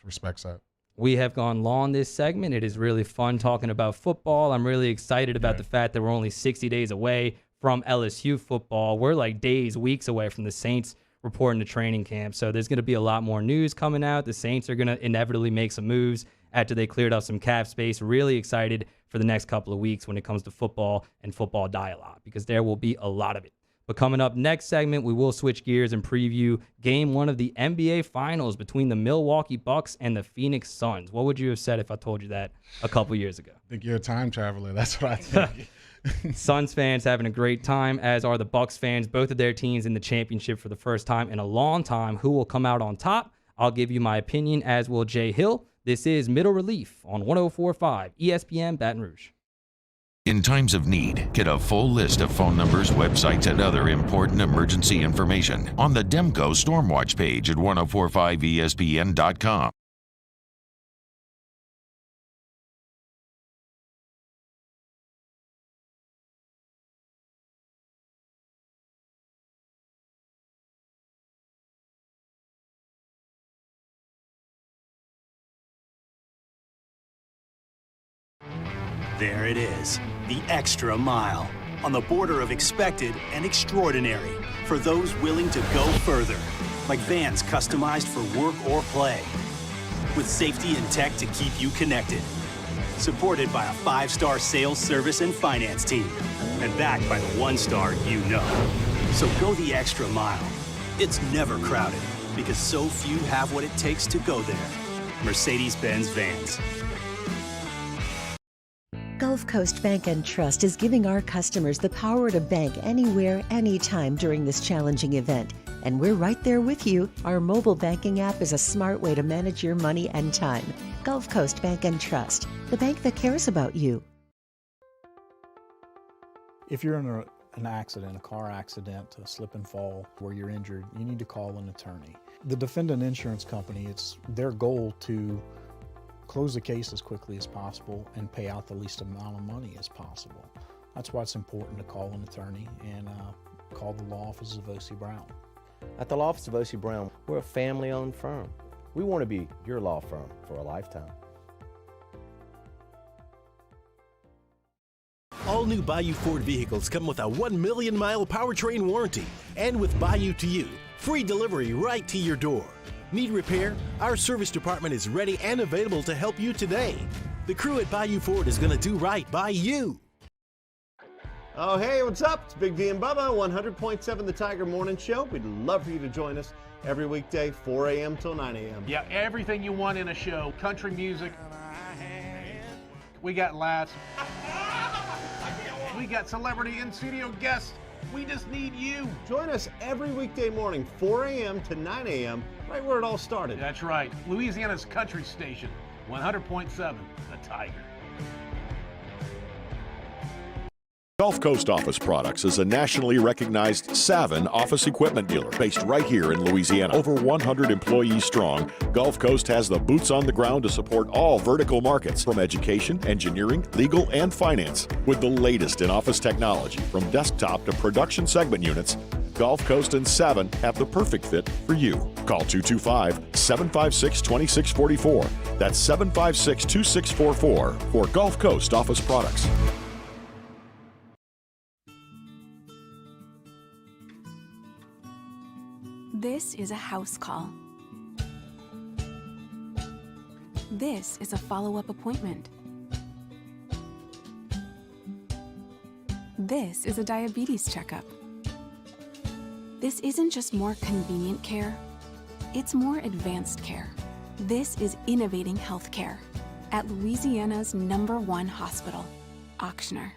respects that. We have gone long this segment. It is really fun talking about football. I'm really excited about the fact that we're only 60 days away from LSU football. We're like days, weeks away from the Saints reporting to training camp. So there's going to be a lot more news coming out. The Saints are going to inevitably make some moves after they cleared up some cap space. Really excited for the next couple of weeks when it comes to football and football dialogue because there will be a lot of it. But coming up next segment, we will switch gears and preview Game 1 of the NBA Finals between the Milwaukee Bucks and the Phoenix Suns. What would you have said if I told you that a couple years ago? I think you're a time traveler. That's what I think. Suns fans having a great time, as are the Bucks fans. Both of their teams in the championship for the first time in a long time. Who will come out on top? I'll give you my opinion, as will Jay Hill. This is Middle Relief on 104.5 ESPN Baton Rouge. In times of need, get a full list of phone numbers, websites, and other important emergency information on the Demco Stormwatch page at 1045ESPN.com. There it is, the extra mile, on the border of expected and extraordinary for those willing to go further, like vans customized for work or play, with safety and tech to keep you connected, supported by a 5-star sales, service, and finance team, and backed by the 1-star you know. So go the extra mile. It's never crowded, because so few have what it takes to go there. Mercedes-Benz Vans. Gulf Coast Bank and Trust is giving our customers the power to bank anywhere, anytime during this challenging event. And we're right there with you. Our mobile banking app is a smart way to manage your money and time. Gulf Coast Bank and Trust, the bank that cares about you. If you're in an accident, a car accident, a slip and fall where you're injured, you need to call an attorney. The defendant insurance company, it's their goal to close the case as quickly as possible and pay out the least amount of money as possible. That's why it's important to call an attorney and call the law office of O.C. Brown. At the law office of O.C. Brown, we're a family-owned firm. We want to be your law firm for a lifetime. All new Bayou Ford vehicles come with a 1 million mile powertrain warranty. And with Bayou to You, free delivery right to your door. Need repair? Our service department is ready and available to help you today. The crew at Bayou Ford is going to do right by you. Oh, hey, what's up? It's Big D and Bubba, 100.7 The Tiger Morning Show. We'd love for you to join us every weekday, 4 a.m. till 9 a.m. Yeah, everything you want in a show. Country music. We got laughs. We got celebrity in-studio guests. We just need you. Join us every weekday morning, 4 a.m. to 9 a.m., right where it all started. That's right. Louisiana's country station, 100.7 The Tiger. Gulf Coast Office Products is a nationally recognized Savin office equipment dealer based right here in Louisiana. Over 100 employees strong, Gulf Coast has the boots on the ground to support all vertical markets from education, engineering, legal, and finance. With the latest in office technology from desktop to production segment units, Gulf Coast and Savin have the perfect fit for you. Call 225-756-2644. That's 756-2644 for Gulf Coast Office Products. This is a house call. This is a follow-up appointment. This is a diabetes checkup. This isn't just more convenient care, it's more advanced care. This is innovating healthcare at Louisiana's #1 hospital, Ochsner.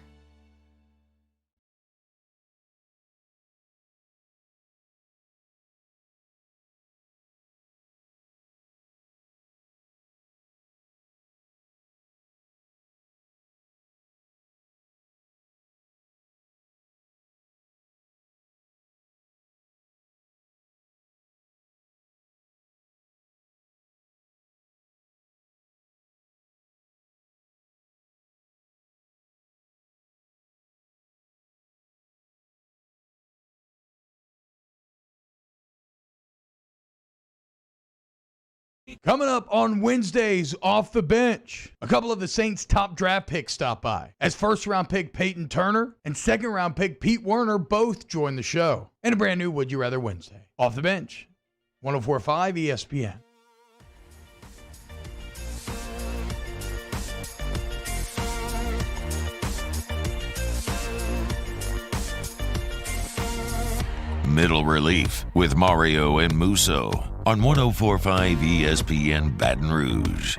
Coming up on Wednesdays, Off the Bench, a couple of the Saints' top draft picks stop by, as first-round pick Peyton Turner and second-round pick Pete Werner both join the show. And a brand new Would You Rather Wednesday. Off the Bench, 104.5 ESPN. Middle Relief with Mario and Musso on 104.5 ESPN Baton Rouge.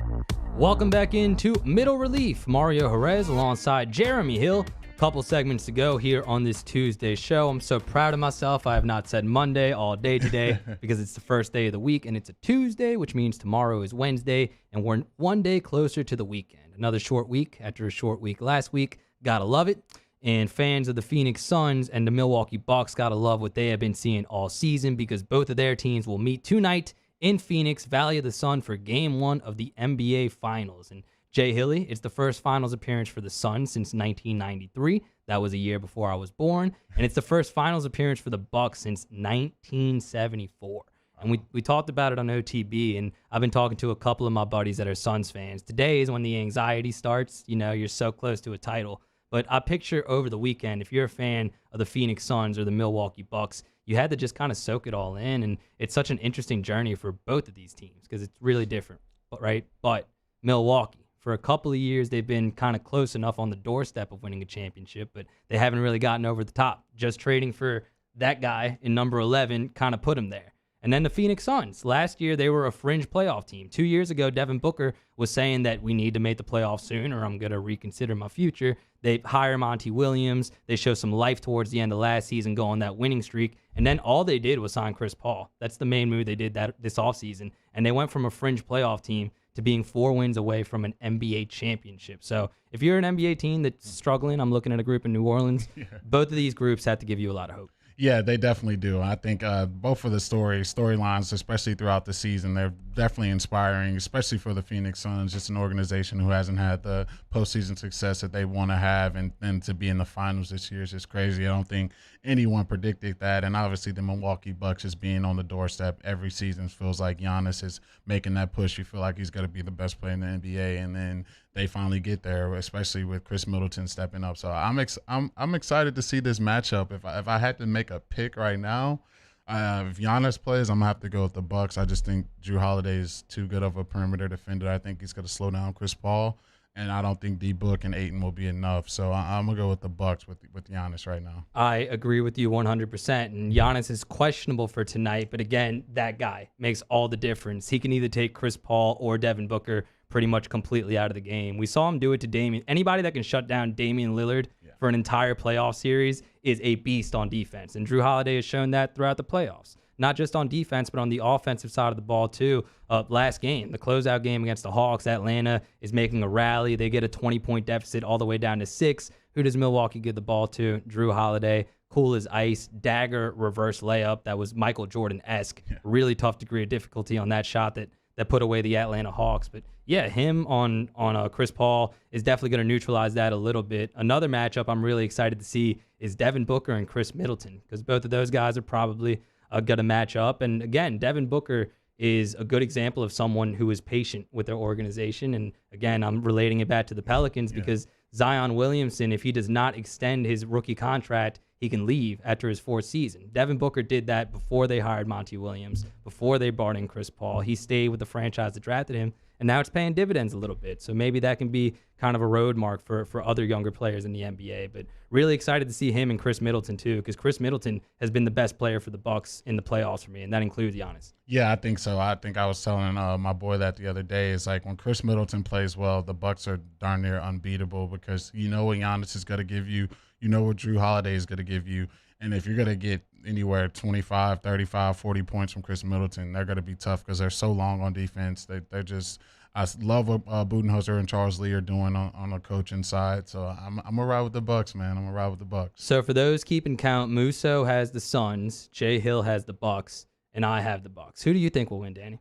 Welcome back into Middle Relief. Mario Jerez alongside Jeremy Hill. Couple segments to go here on this Tuesday show. I'm so proud of myself. I have not said Monday all day today because it's the first day of the week and it's a Tuesday, which means tomorrow is Wednesday and we're one day closer to the weekend. Another short week after a short week last week. Gotta love it. And fans of the Phoenix Suns and the Milwaukee Bucks gotta love what they have been seeing all season, because both of their teams will meet tonight in Phoenix, Valley of the Sun, for Game 1 of the NBA Finals. And Jay Hilly, it's the first finals appearance for the Suns since 1993. That was a year before I was born. And it's the first finals appearance for the Bucks since 1974. And we talked about it on OTB, and I've been talking to a couple of my buddies that are Suns fans. Today is when the anxiety starts. You know, you're so close to a title. But I picture over the weekend, if you're a fan of the Phoenix Suns or the Milwaukee Bucks, you had to just kind of soak it all in. And it's such an interesting journey for both of these teams because it's really different, right? But Milwaukee, for a couple of years, they've been kind of close enough on the doorstep of winning a championship, but they haven't really gotten over the top. Just trading for that guy in number 11 kind of put him there. And then the Phoenix Suns. Last year, they were a fringe playoff team. 2 years ago, Devin Booker was saying that we need to make the playoffs soon or I'm going to reconsider my future. They hire Monty Williams. They show some life towards the end of last season, go on that winning streak. And then all they did was sign Chris Paul. That's the main move they did that this offseason. And they went from a fringe playoff team to being 4 wins away from an NBA championship. So if you're an NBA team that's struggling, I'm looking at a group in New Orleans, both of these groups have to give you a lot of hope. Yeah, they definitely do. I think both of the storylines, especially throughout the season, they're definitely inspiring, especially for the Phoenix Suns, just an organization who hasn't had the postseason success that they want to have, and to be in the finals this year is just crazy. I don't think anyone predicted that, and obviously the Milwaukee Bucks just being on the doorstep every season feels like Giannis is making that push. You feel like he's going to be the best player in the NBA, and then they finally get there, especially with Chris Middleton stepping up. So I'm excited to see this matchup. If I had to make a pick right now, if Giannis plays, I'm gonna have to go with the Bucks. I just think Jrue Holiday is too good of a perimeter defender. I think he's gonna slow down Chris Paul, and I don't think D-Book and Ayton will be enough. So I'm gonna go with the Bucks with Giannis right now. I agree with you 100%. And Giannis is questionable for tonight, but again, that guy makes all the difference. He can either take Chris Paul or Devin Booker pretty much completely out of the game. We saw him do it to Damian. Anybody that can shut down Damian Lillard for an entire playoff series is a beast on defense. And Jrue Holiday has shown that throughout the playoffs. Not just on defense, but on the offensive side of the ball too. Last game, the closeout game against the Hawks, Atlanta is making a rally. They get a 20-point deficit all the way down to 6. Who does Milwaukee give the ball to? Jrue Holiday. Cool as ice. Dagger reverse layup. That was Michael Jordan-esque. Really tough degree of difficulty on that shot that put away the Atlanta Hawks. But yeah, him on Chris Paul is definitely going to neutralize that a little bit. Another matchup I'm really excited to see is Devin Booker and Chris Middleton, because both of those guys are probably going to match up. And again, Devin Booker is a good example of someone who is patient with their organization. And again, I'm relating it back to the Pelicans because Zion Williamson, if he does not extend his rookie contract, he can leave after his 4th season. Devin Booker did that before they hired Monty Williams, before they brought in Chris Paul. He stayed with the franchise that drafted him, and now it's paying dividends a little bit. So maybe that can be kind of a road mark for other younger players in the NBA. But really excited to see him and Chris Middleton too, because Chris Middleton has been the best player for the Bucks in the playoffs for me, and that includes Giannis. Yeah, I think so. I think I was telling my boy that the other day. It's like when Chris Middleton plays well, the Bucks are darn near unbeatable, because you know what Giannis is going to give you. You know what Jrue Holiday is going to give you. And if you're going to get anywhere 25, 35, 40 points from Chris Middleton, they're going to be tough because they're so long on defense. They're just – I love what Budenholzer and Charles Lee are doing on the coaching side. So I'm going to ride with the Bucks, man. I'm going to ride with the Bucks. So for those keeping count, Musso has the Suns, Jay Hill has the Bucks, and I have the Bucks. Who do you think will win, Danny?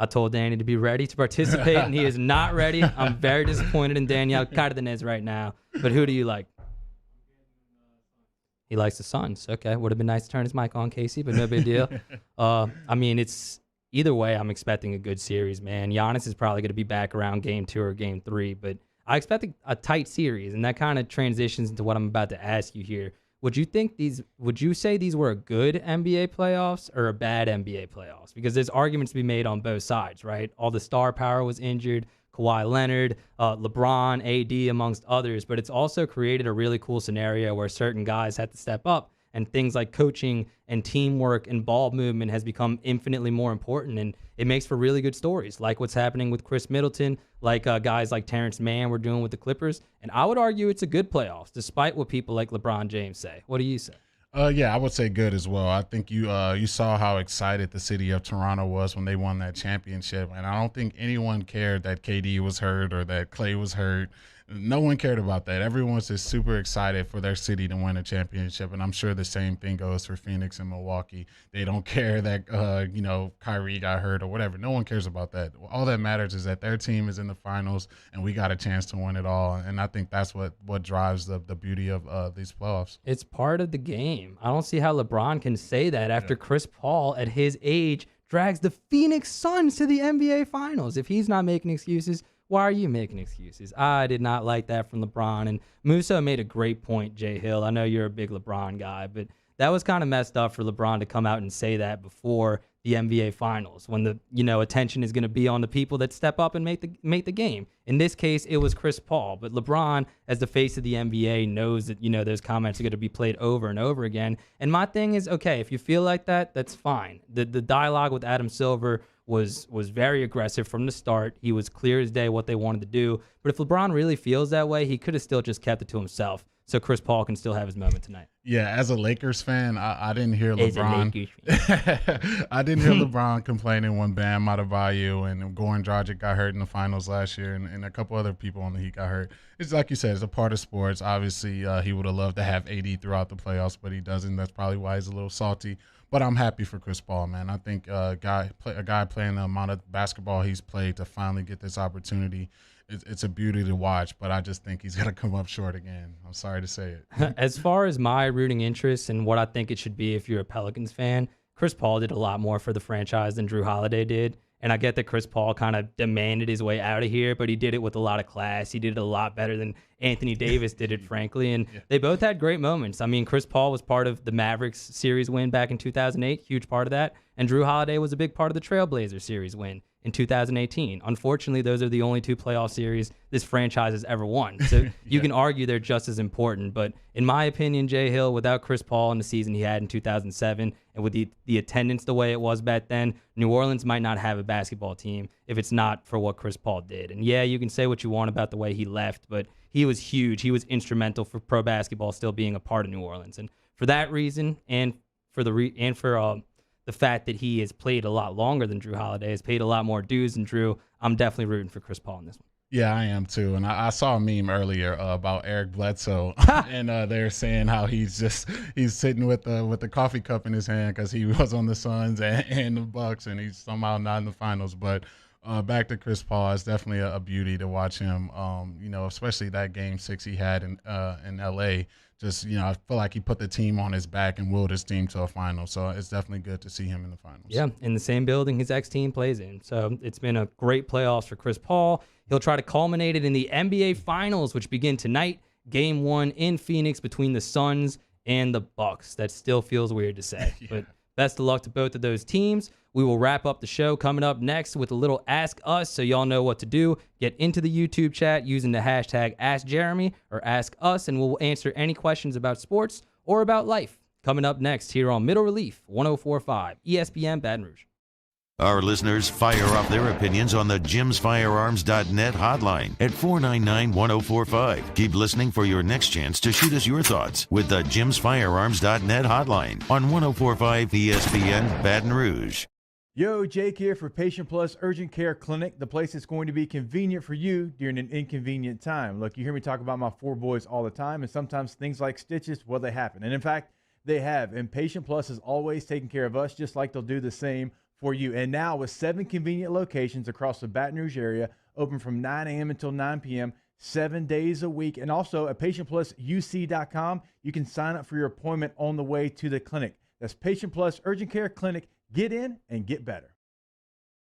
I told Danny to be ready to participate, and he is not ready. I'm very disappointed in Daniel Cardenas right now. But who do you like? He likes the Suns. Okay, would have been nice to turn his mic on, Casey, but no big deal. I mean, it's either way, I'm expecting a good series, man. Giannis is probably going to be back around game 2 or game 3, but I expect a tight series, and that kind of transitions into what I'm about to ask you here. Would you say these were a good NBA playoffs or a bad NBA playoffs? Because there's arguments to be made on both sides, right? All the star power was injured, Kawhi Leonard, LeBron, AD, amongst others, but it's also created a really cool scenario where certain guys had to step up, and things like coaching and teamwork and ball movement has become infinitely more important, and it makes for really good stories, like what's happening with Chris Middleton, like guys like Terrence Mann were doing with the Clippers, and I would argue it's a good playoffs, despite what people like LeBron James say. What do you say? Yeah, I would say good as well. I think you saw how excited the city of Toronto was when they won that championship, and I don't think anyone cared that KD was hurt or that Clay was hurt. No one cared about that. Everyone's just super excited for their city to win a championship, and I'm sure the same thing goes for Phoenix and Milwaukee. They don't care that Kyrie got hurt or whatever. No one cares about that. All that matters is that their team is in the finals, and we got a chance to win it all. And I think that's what drives the beauty of these playoffs. It's part of the game. I don't see how LeBron can say that after Chris Paul, at his age, drags the Phoenix Suns to the NBA Finals. If he's not making excuses, why are you making excuses? I did not like that from LeBron. And Musso made a great point, Jay Hill. I know you're a big LeBron guy, but that was kind of messed up for LeBron to come out and say that before the NBA Finals, when the attention is going to be on the people that step up and make the game. In this case, it was Chris Paul, but LeBron, as the face of the NBA, knows that those comments are going to be played over and over again. And my thing is, okay, if you feel like that, that's fine. The dialogue with Adam Silver was very aggressive from the start. He was clear as day what they wanted to do. But if LeBron really feels that way, he could have still just kept it to himself, so Chris Paul can still have his moment tonight. Yeah, as a Lakers fan, I didn't hear LeBron. I didn't hear LeBron complaining when Bam Adebayo and Goran Dragic got hurt in the finals last year, and a couple other people on the Heat got hurt. It's like you said, it's a part of sports. Obviously, he would have loved to have AD throughout the playoffs, but he doesn't. That's probably why he's a little salty. But I'm happy for Chris Paul, man. I think a guy playing the amount of basketball he's played to finally get this opportunity, it's a beauty to watch. But I just think he's going to come up short again. I'm sorry to say it. As far as my rooting interest and what I think it should be if you're a Pelicans fan, Chris Paul did a lot more for the franchise than Drew Holiday did. And I get that Chris Paul kind of demanded his way out of here, but he did it with a lot of class. He did it a lot better than Anthony Davis did it, frankly. And they both had great moments. I mean, Chris Paul was part of the Mavericks series win back in 2008, huge part of that. And Drew Holiday was a big part of the Trailblazers series win in 2018. Unfortunately, those are the only two playoff series this franchise has ever won. So you can argue they're just as important. But in my opinion, Jay Hill, without Chris Paul in the season he had in 2007, and with the attendance the way it was back then, New Orleans might not have a basketball team if it's not for what Chris Paul did. And yeah, you can say what you want about the way he left, but he was huge. He was instrumental for pro basketball still being a part of New Orleans. And for that reason, and for the fact that he has played a lot longer than Drew Holiday, has paid a lot more dues than Drew, I'm definitely rooting for Chris Paul in this one. Yeah, I am too. And I saw a meme earlier about Eric Bledsoe, and they're saying how he's sitting with the coffee cup in his hand because he was on the Suns and the Bucks, and he's somehow not in the finals. But back to Chris Paul, it's definitely a beauty to watch him. Especially that Game 6 he had in LA. I feel like he put the team on his back and willed his team to a final. So it's definitely good to see him in the finals. Yeah, in the same building his ex-team plays in. So it's been a great playoffs for Chris Paul. He'll try to culminate it in the NBA Finals, which begin tonight. Game 1 in Phoenix between the Suns and the Bucks. That still feels weird to say. But best of luck to both of those teams. We will wrap up the show coming up next with a little Ask Us, so y'all know what to do. Get into the YouTube chat using the hashtag AskJeremy or Ask Us, and we'll answer any questions about sports or about life. Coming up next here on Middle Relief, 104.5 ESPN Baton Rouge. Our listeners fire off their opinions on the jimsfirearms.net hotline at 499-1045. Keep listening for your next chance to shoot us your thoughts with the jimsfirearms.net hotline on 104.5 ESPN Baton Rouge. Yo, Jake here for Patient Plus Urgent Care Clinic, the place that's going to be convenient for you during an inconvenient time. Look, you hear me talk about my 4 boys all the time, and sometimes things like stitches, well, they happen. And in fact, they have. And Patient Plus is always taking care of us, just like they'll do the same for you. And now with 7 convenient locations across the Baton Rouge area, open from 9 a.m. until 9 p.m., 7 days a week. And also at patientplusuc.com, you can sign up for your appointment on the way to the clinic. That's Patient Plus Urgent Care Clinic. Get in and get better.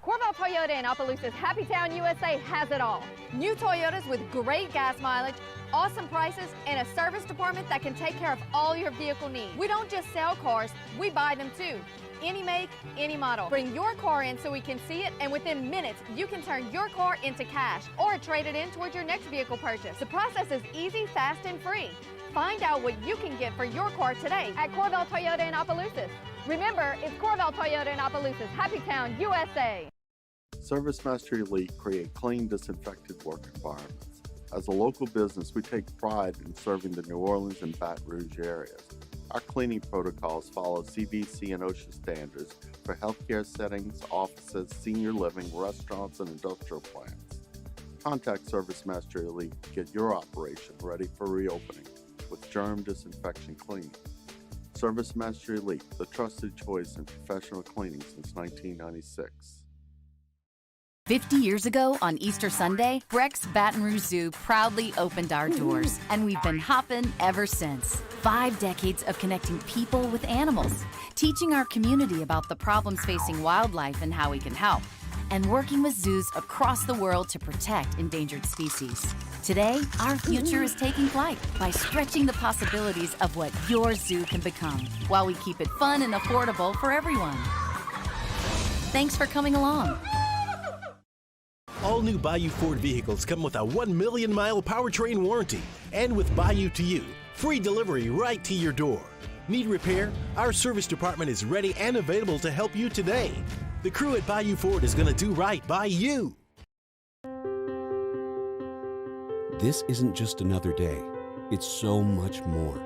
Corval Toyota in Opelousas, Happy Town, USA has it all. New Toyotas with great gas mileage, awesome prices, and a service department that can take care of all your vehicle needs. We don't just sell cars, we buy them too. Any make, any model. Bring your car in so we can see it, and within minutes, you can turn your car into cash or trade it in towards your next vehicle purchase. The process is easy, fast, and free. Find out what you can get for your car today at Corval Toyota in Opelousas. Remember, it's Corval Toyota in Opelousas, Happy Town, USA. ServiceMaster Elite create clean, disinfected work environments. As a local business, we take pride in serving the New Orleans and Baton Rouge areas. Our cleaning protocols follow CDC and OSHA standards for healthcare settings, offices, senior living, restaurants, and industrial plants. Contact Service Master Elite to get your operation ready for reopening with germ disinfection cleaning. Service Master Elite, the trusted choice in professional cleaning since 1996. 50 years ago on Easter Sunday, Breck's Baton Rouge Zoo proudly opened our doors, and we've been hopping ever since. 5 decades of connecting people with animals, teaching our community about the problems facing wildlife and how we can help, and working with zoos across the world to protect endangered species. Today, our future is taking flight by stretching the possibilities of what your zoo can become, while we keep it fun and affordable for everyone. Thanks for coming along. All new Bayou Ford vehicles come with a 1 million mile powertrain warranty. And with Bayou to You, free delivery right to your door. Need repair? Our service department is ready and available to help you today. The crew at Bayou Ford is going to do right by you. This isn't just another day. It's so much more.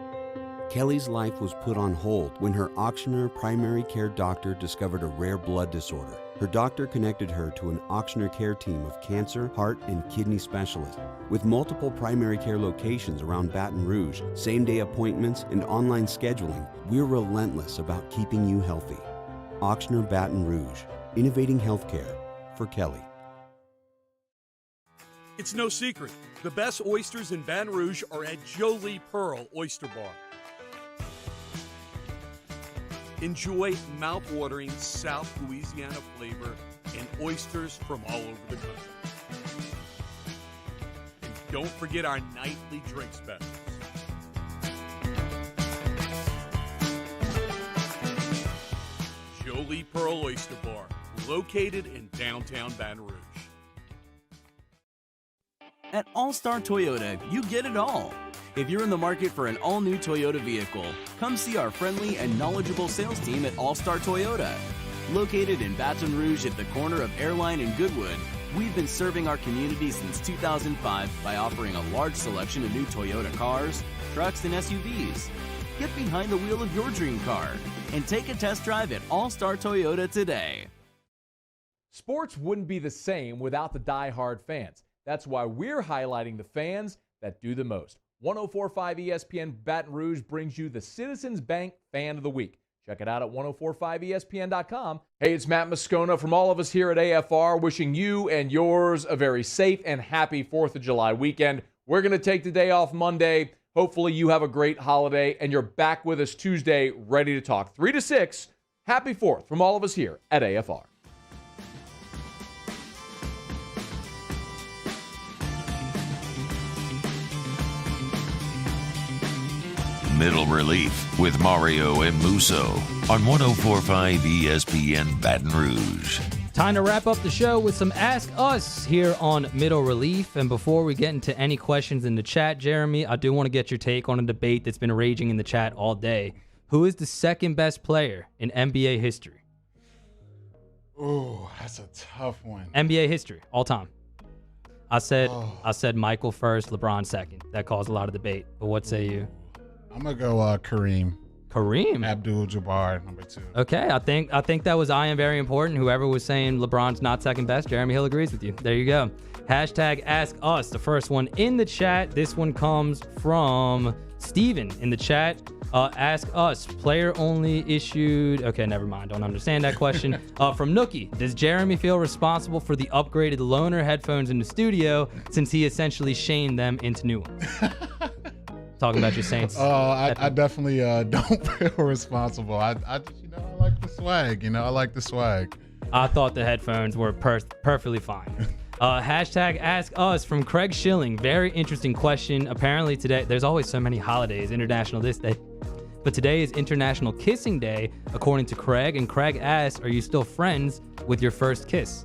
Kelly's life was put on hold when her auctioneer primary care doctor discovered a rare blood disorder. Her doctor connected her to an auctioneer care team of cancer, heart, and kidney specialists. With multiple primary care locations around Baton Rouge, same-day appointments, and online scheduling, we're relentless about keeping you healthy. Auctioneer Baton Rouge, innovating healthcare for Kelly. It's no secret. The best oysters in Baton Rouge are at Jolie Pearl Oyster Bar. Enjoy mouth-watering South Louisiana flavor and oysters from all over the country. And don't forget our nightly drink specials. Jolie Pearl Oyster Bar, located in downtown Baton Rouge. At All-Star Toyota, you get it all. If you're in the market for an all-new Toyota vehicle, come see our friendly and knowledgeable sales team at All-Star Toyota. Located in Baton Rouge at the corner of Airline and Goodwood, we've been serving our community since 2005 by offering a large selection of new Toyota cars, trucks, and SUVs. Get behind the wheel of your dream car and take a test drive at All-Star Toyota today. Sports wouldn't be the same without the die-hard fans. That's why we're highlighting the fans that do the most. 104.5 ESPN Baton Rouge brings you the Citizens Bank Fan of the Week. Check it out at 1045ESPN.com. Hey, it's Matt Moscona from all of us here at AFR, wishing you and yours a very safe and happy 4th of July weekend. We're going to take the day off Monday. Hopefully you have a great holiday, and you're back with us Tuesday, ready to talk 3 to 6. Happy 4th from all of us here at AFR. Middle Relief with Mario and Musso on 104.5 ESPN Baton Rouge. Time to wrap up the show with some Ask Us here on Middle Relief. And before we get into any questions in the chat, Jeremy, I do want to get your take on a debate that's been raging in the chat all day. Who is the second best player in NBA history? Oh, that's a tough one. NBA history, all time. I said Michael first, LeBron second. That caused a lot of debate. But what say you? I'm going to go Kareem. Kareem? Abdul-Jabbar, number 2. Okay, I think that was very important. Whoever was saying LeBron's not second best, Jeremy Hill agrees with you. There you go. Hashtag Ask Us, the first one in the chat. This one comes from Steven in the chat. Ask Us, player only issued. Okay, never mind. Don't understand that question. From Nookie, does Jeremy feel responsible for the upgraded loaner headphones in the studio since he essentially shamed them into new ones? Talking about your Saints. I definitely don't feel responsible. I like the swag. I like the swag. I thought the headphones were perfectly fine. Hashtag Ask Us from Craig Schilling. Very interesting question. Apparently today, there's always so many holidays, international this day. But today is International Kissing Day, according to Craig. And Craig asks, are you still friends with your first kiss?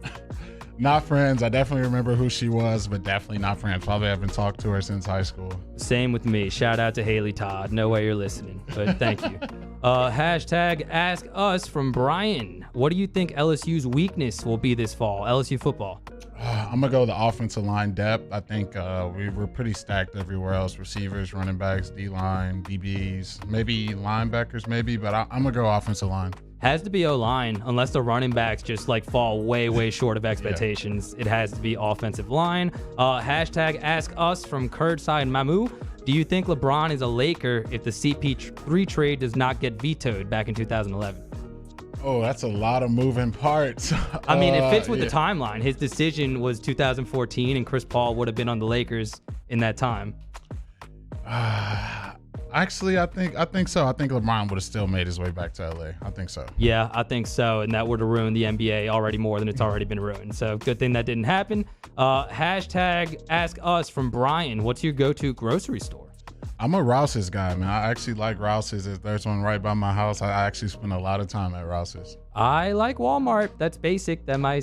Not friends. I definitely remember who she was, but definitely not friends. Probably haven't talked to her since high school. Same with me. Shout out to Haley Todd. No way you're listening, but thank you. Hashtag Ask Us from Brian. What do you think LSU's weakness will be this fall? LSU football. I'm going to go the offensive line depth. I think we were pretty stacked everywhere else. Receivers, running backs, D-line, DBs, maybe linebackers, but I'm going to go offensive line. Has to be O-line, unless the running backs just like fall way short of expectations. It has to be offensive line. Hashtag Ask Us from Curdside Mamu. Do you think LeBron is a Laker if the CP3 trade does not get vetoed back in 2011? Oh, that's a lot of moving parts. I mean, it fits with the timeline. His decision was 2014, and Chris Paul would have been on the Lakers in that time. Actually, I think so. I think LeBron would have still made his way back to LA. I think so. Yeah, I think so, and that would have ruined the NBA already more than it's already been ruined. So good thing that didn't happen. Hashtag Ask Us from Brian. What's your go-to grocery store? I'm a Rouse's guy, man. I actually like Rouse's. There's one right by my house. I actually spend a lot of time at Rouse's. I like Walmart. That's basic. That might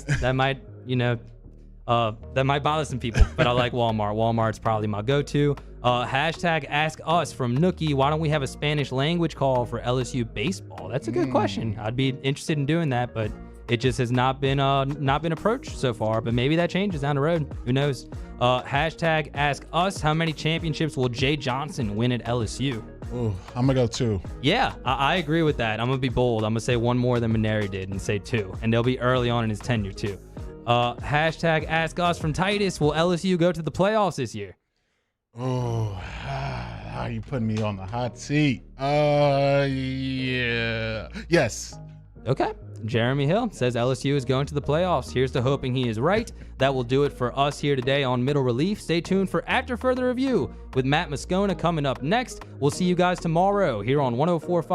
bother some people, but I like Walmart. Walmart's probably my go-to. Hashtag Ask Us from Nookie. Why don't we have a Spanish language call for LSU baseball? That's a good question. I'd be interested in doing that, but it just has not been approached so far. But maybe that changes down the road. Who knows? Hashtag Ask Us. How many championships will Jay Johnson win at LSU? Ooh, I'm gonna go 2. Yeah, I agree with that. I'm gonna be bold. I'm gonna say one more than Maneri did and say 2, and they'll be early on in his tenure too. Hashtag Ask Us from Titus. Will LSU go to the playoffs this year? Oh, you putting me on the hot seat. Yeah. Yes. Okay. Jeremy Hill says LSU is going to the playoffs. Here's to hoping he is right. That will do it for us here today on Middle Relief. Stay tuned for After Further Review with Matt Moscona coming up next. We'll see you guys tomorrow here on 104.5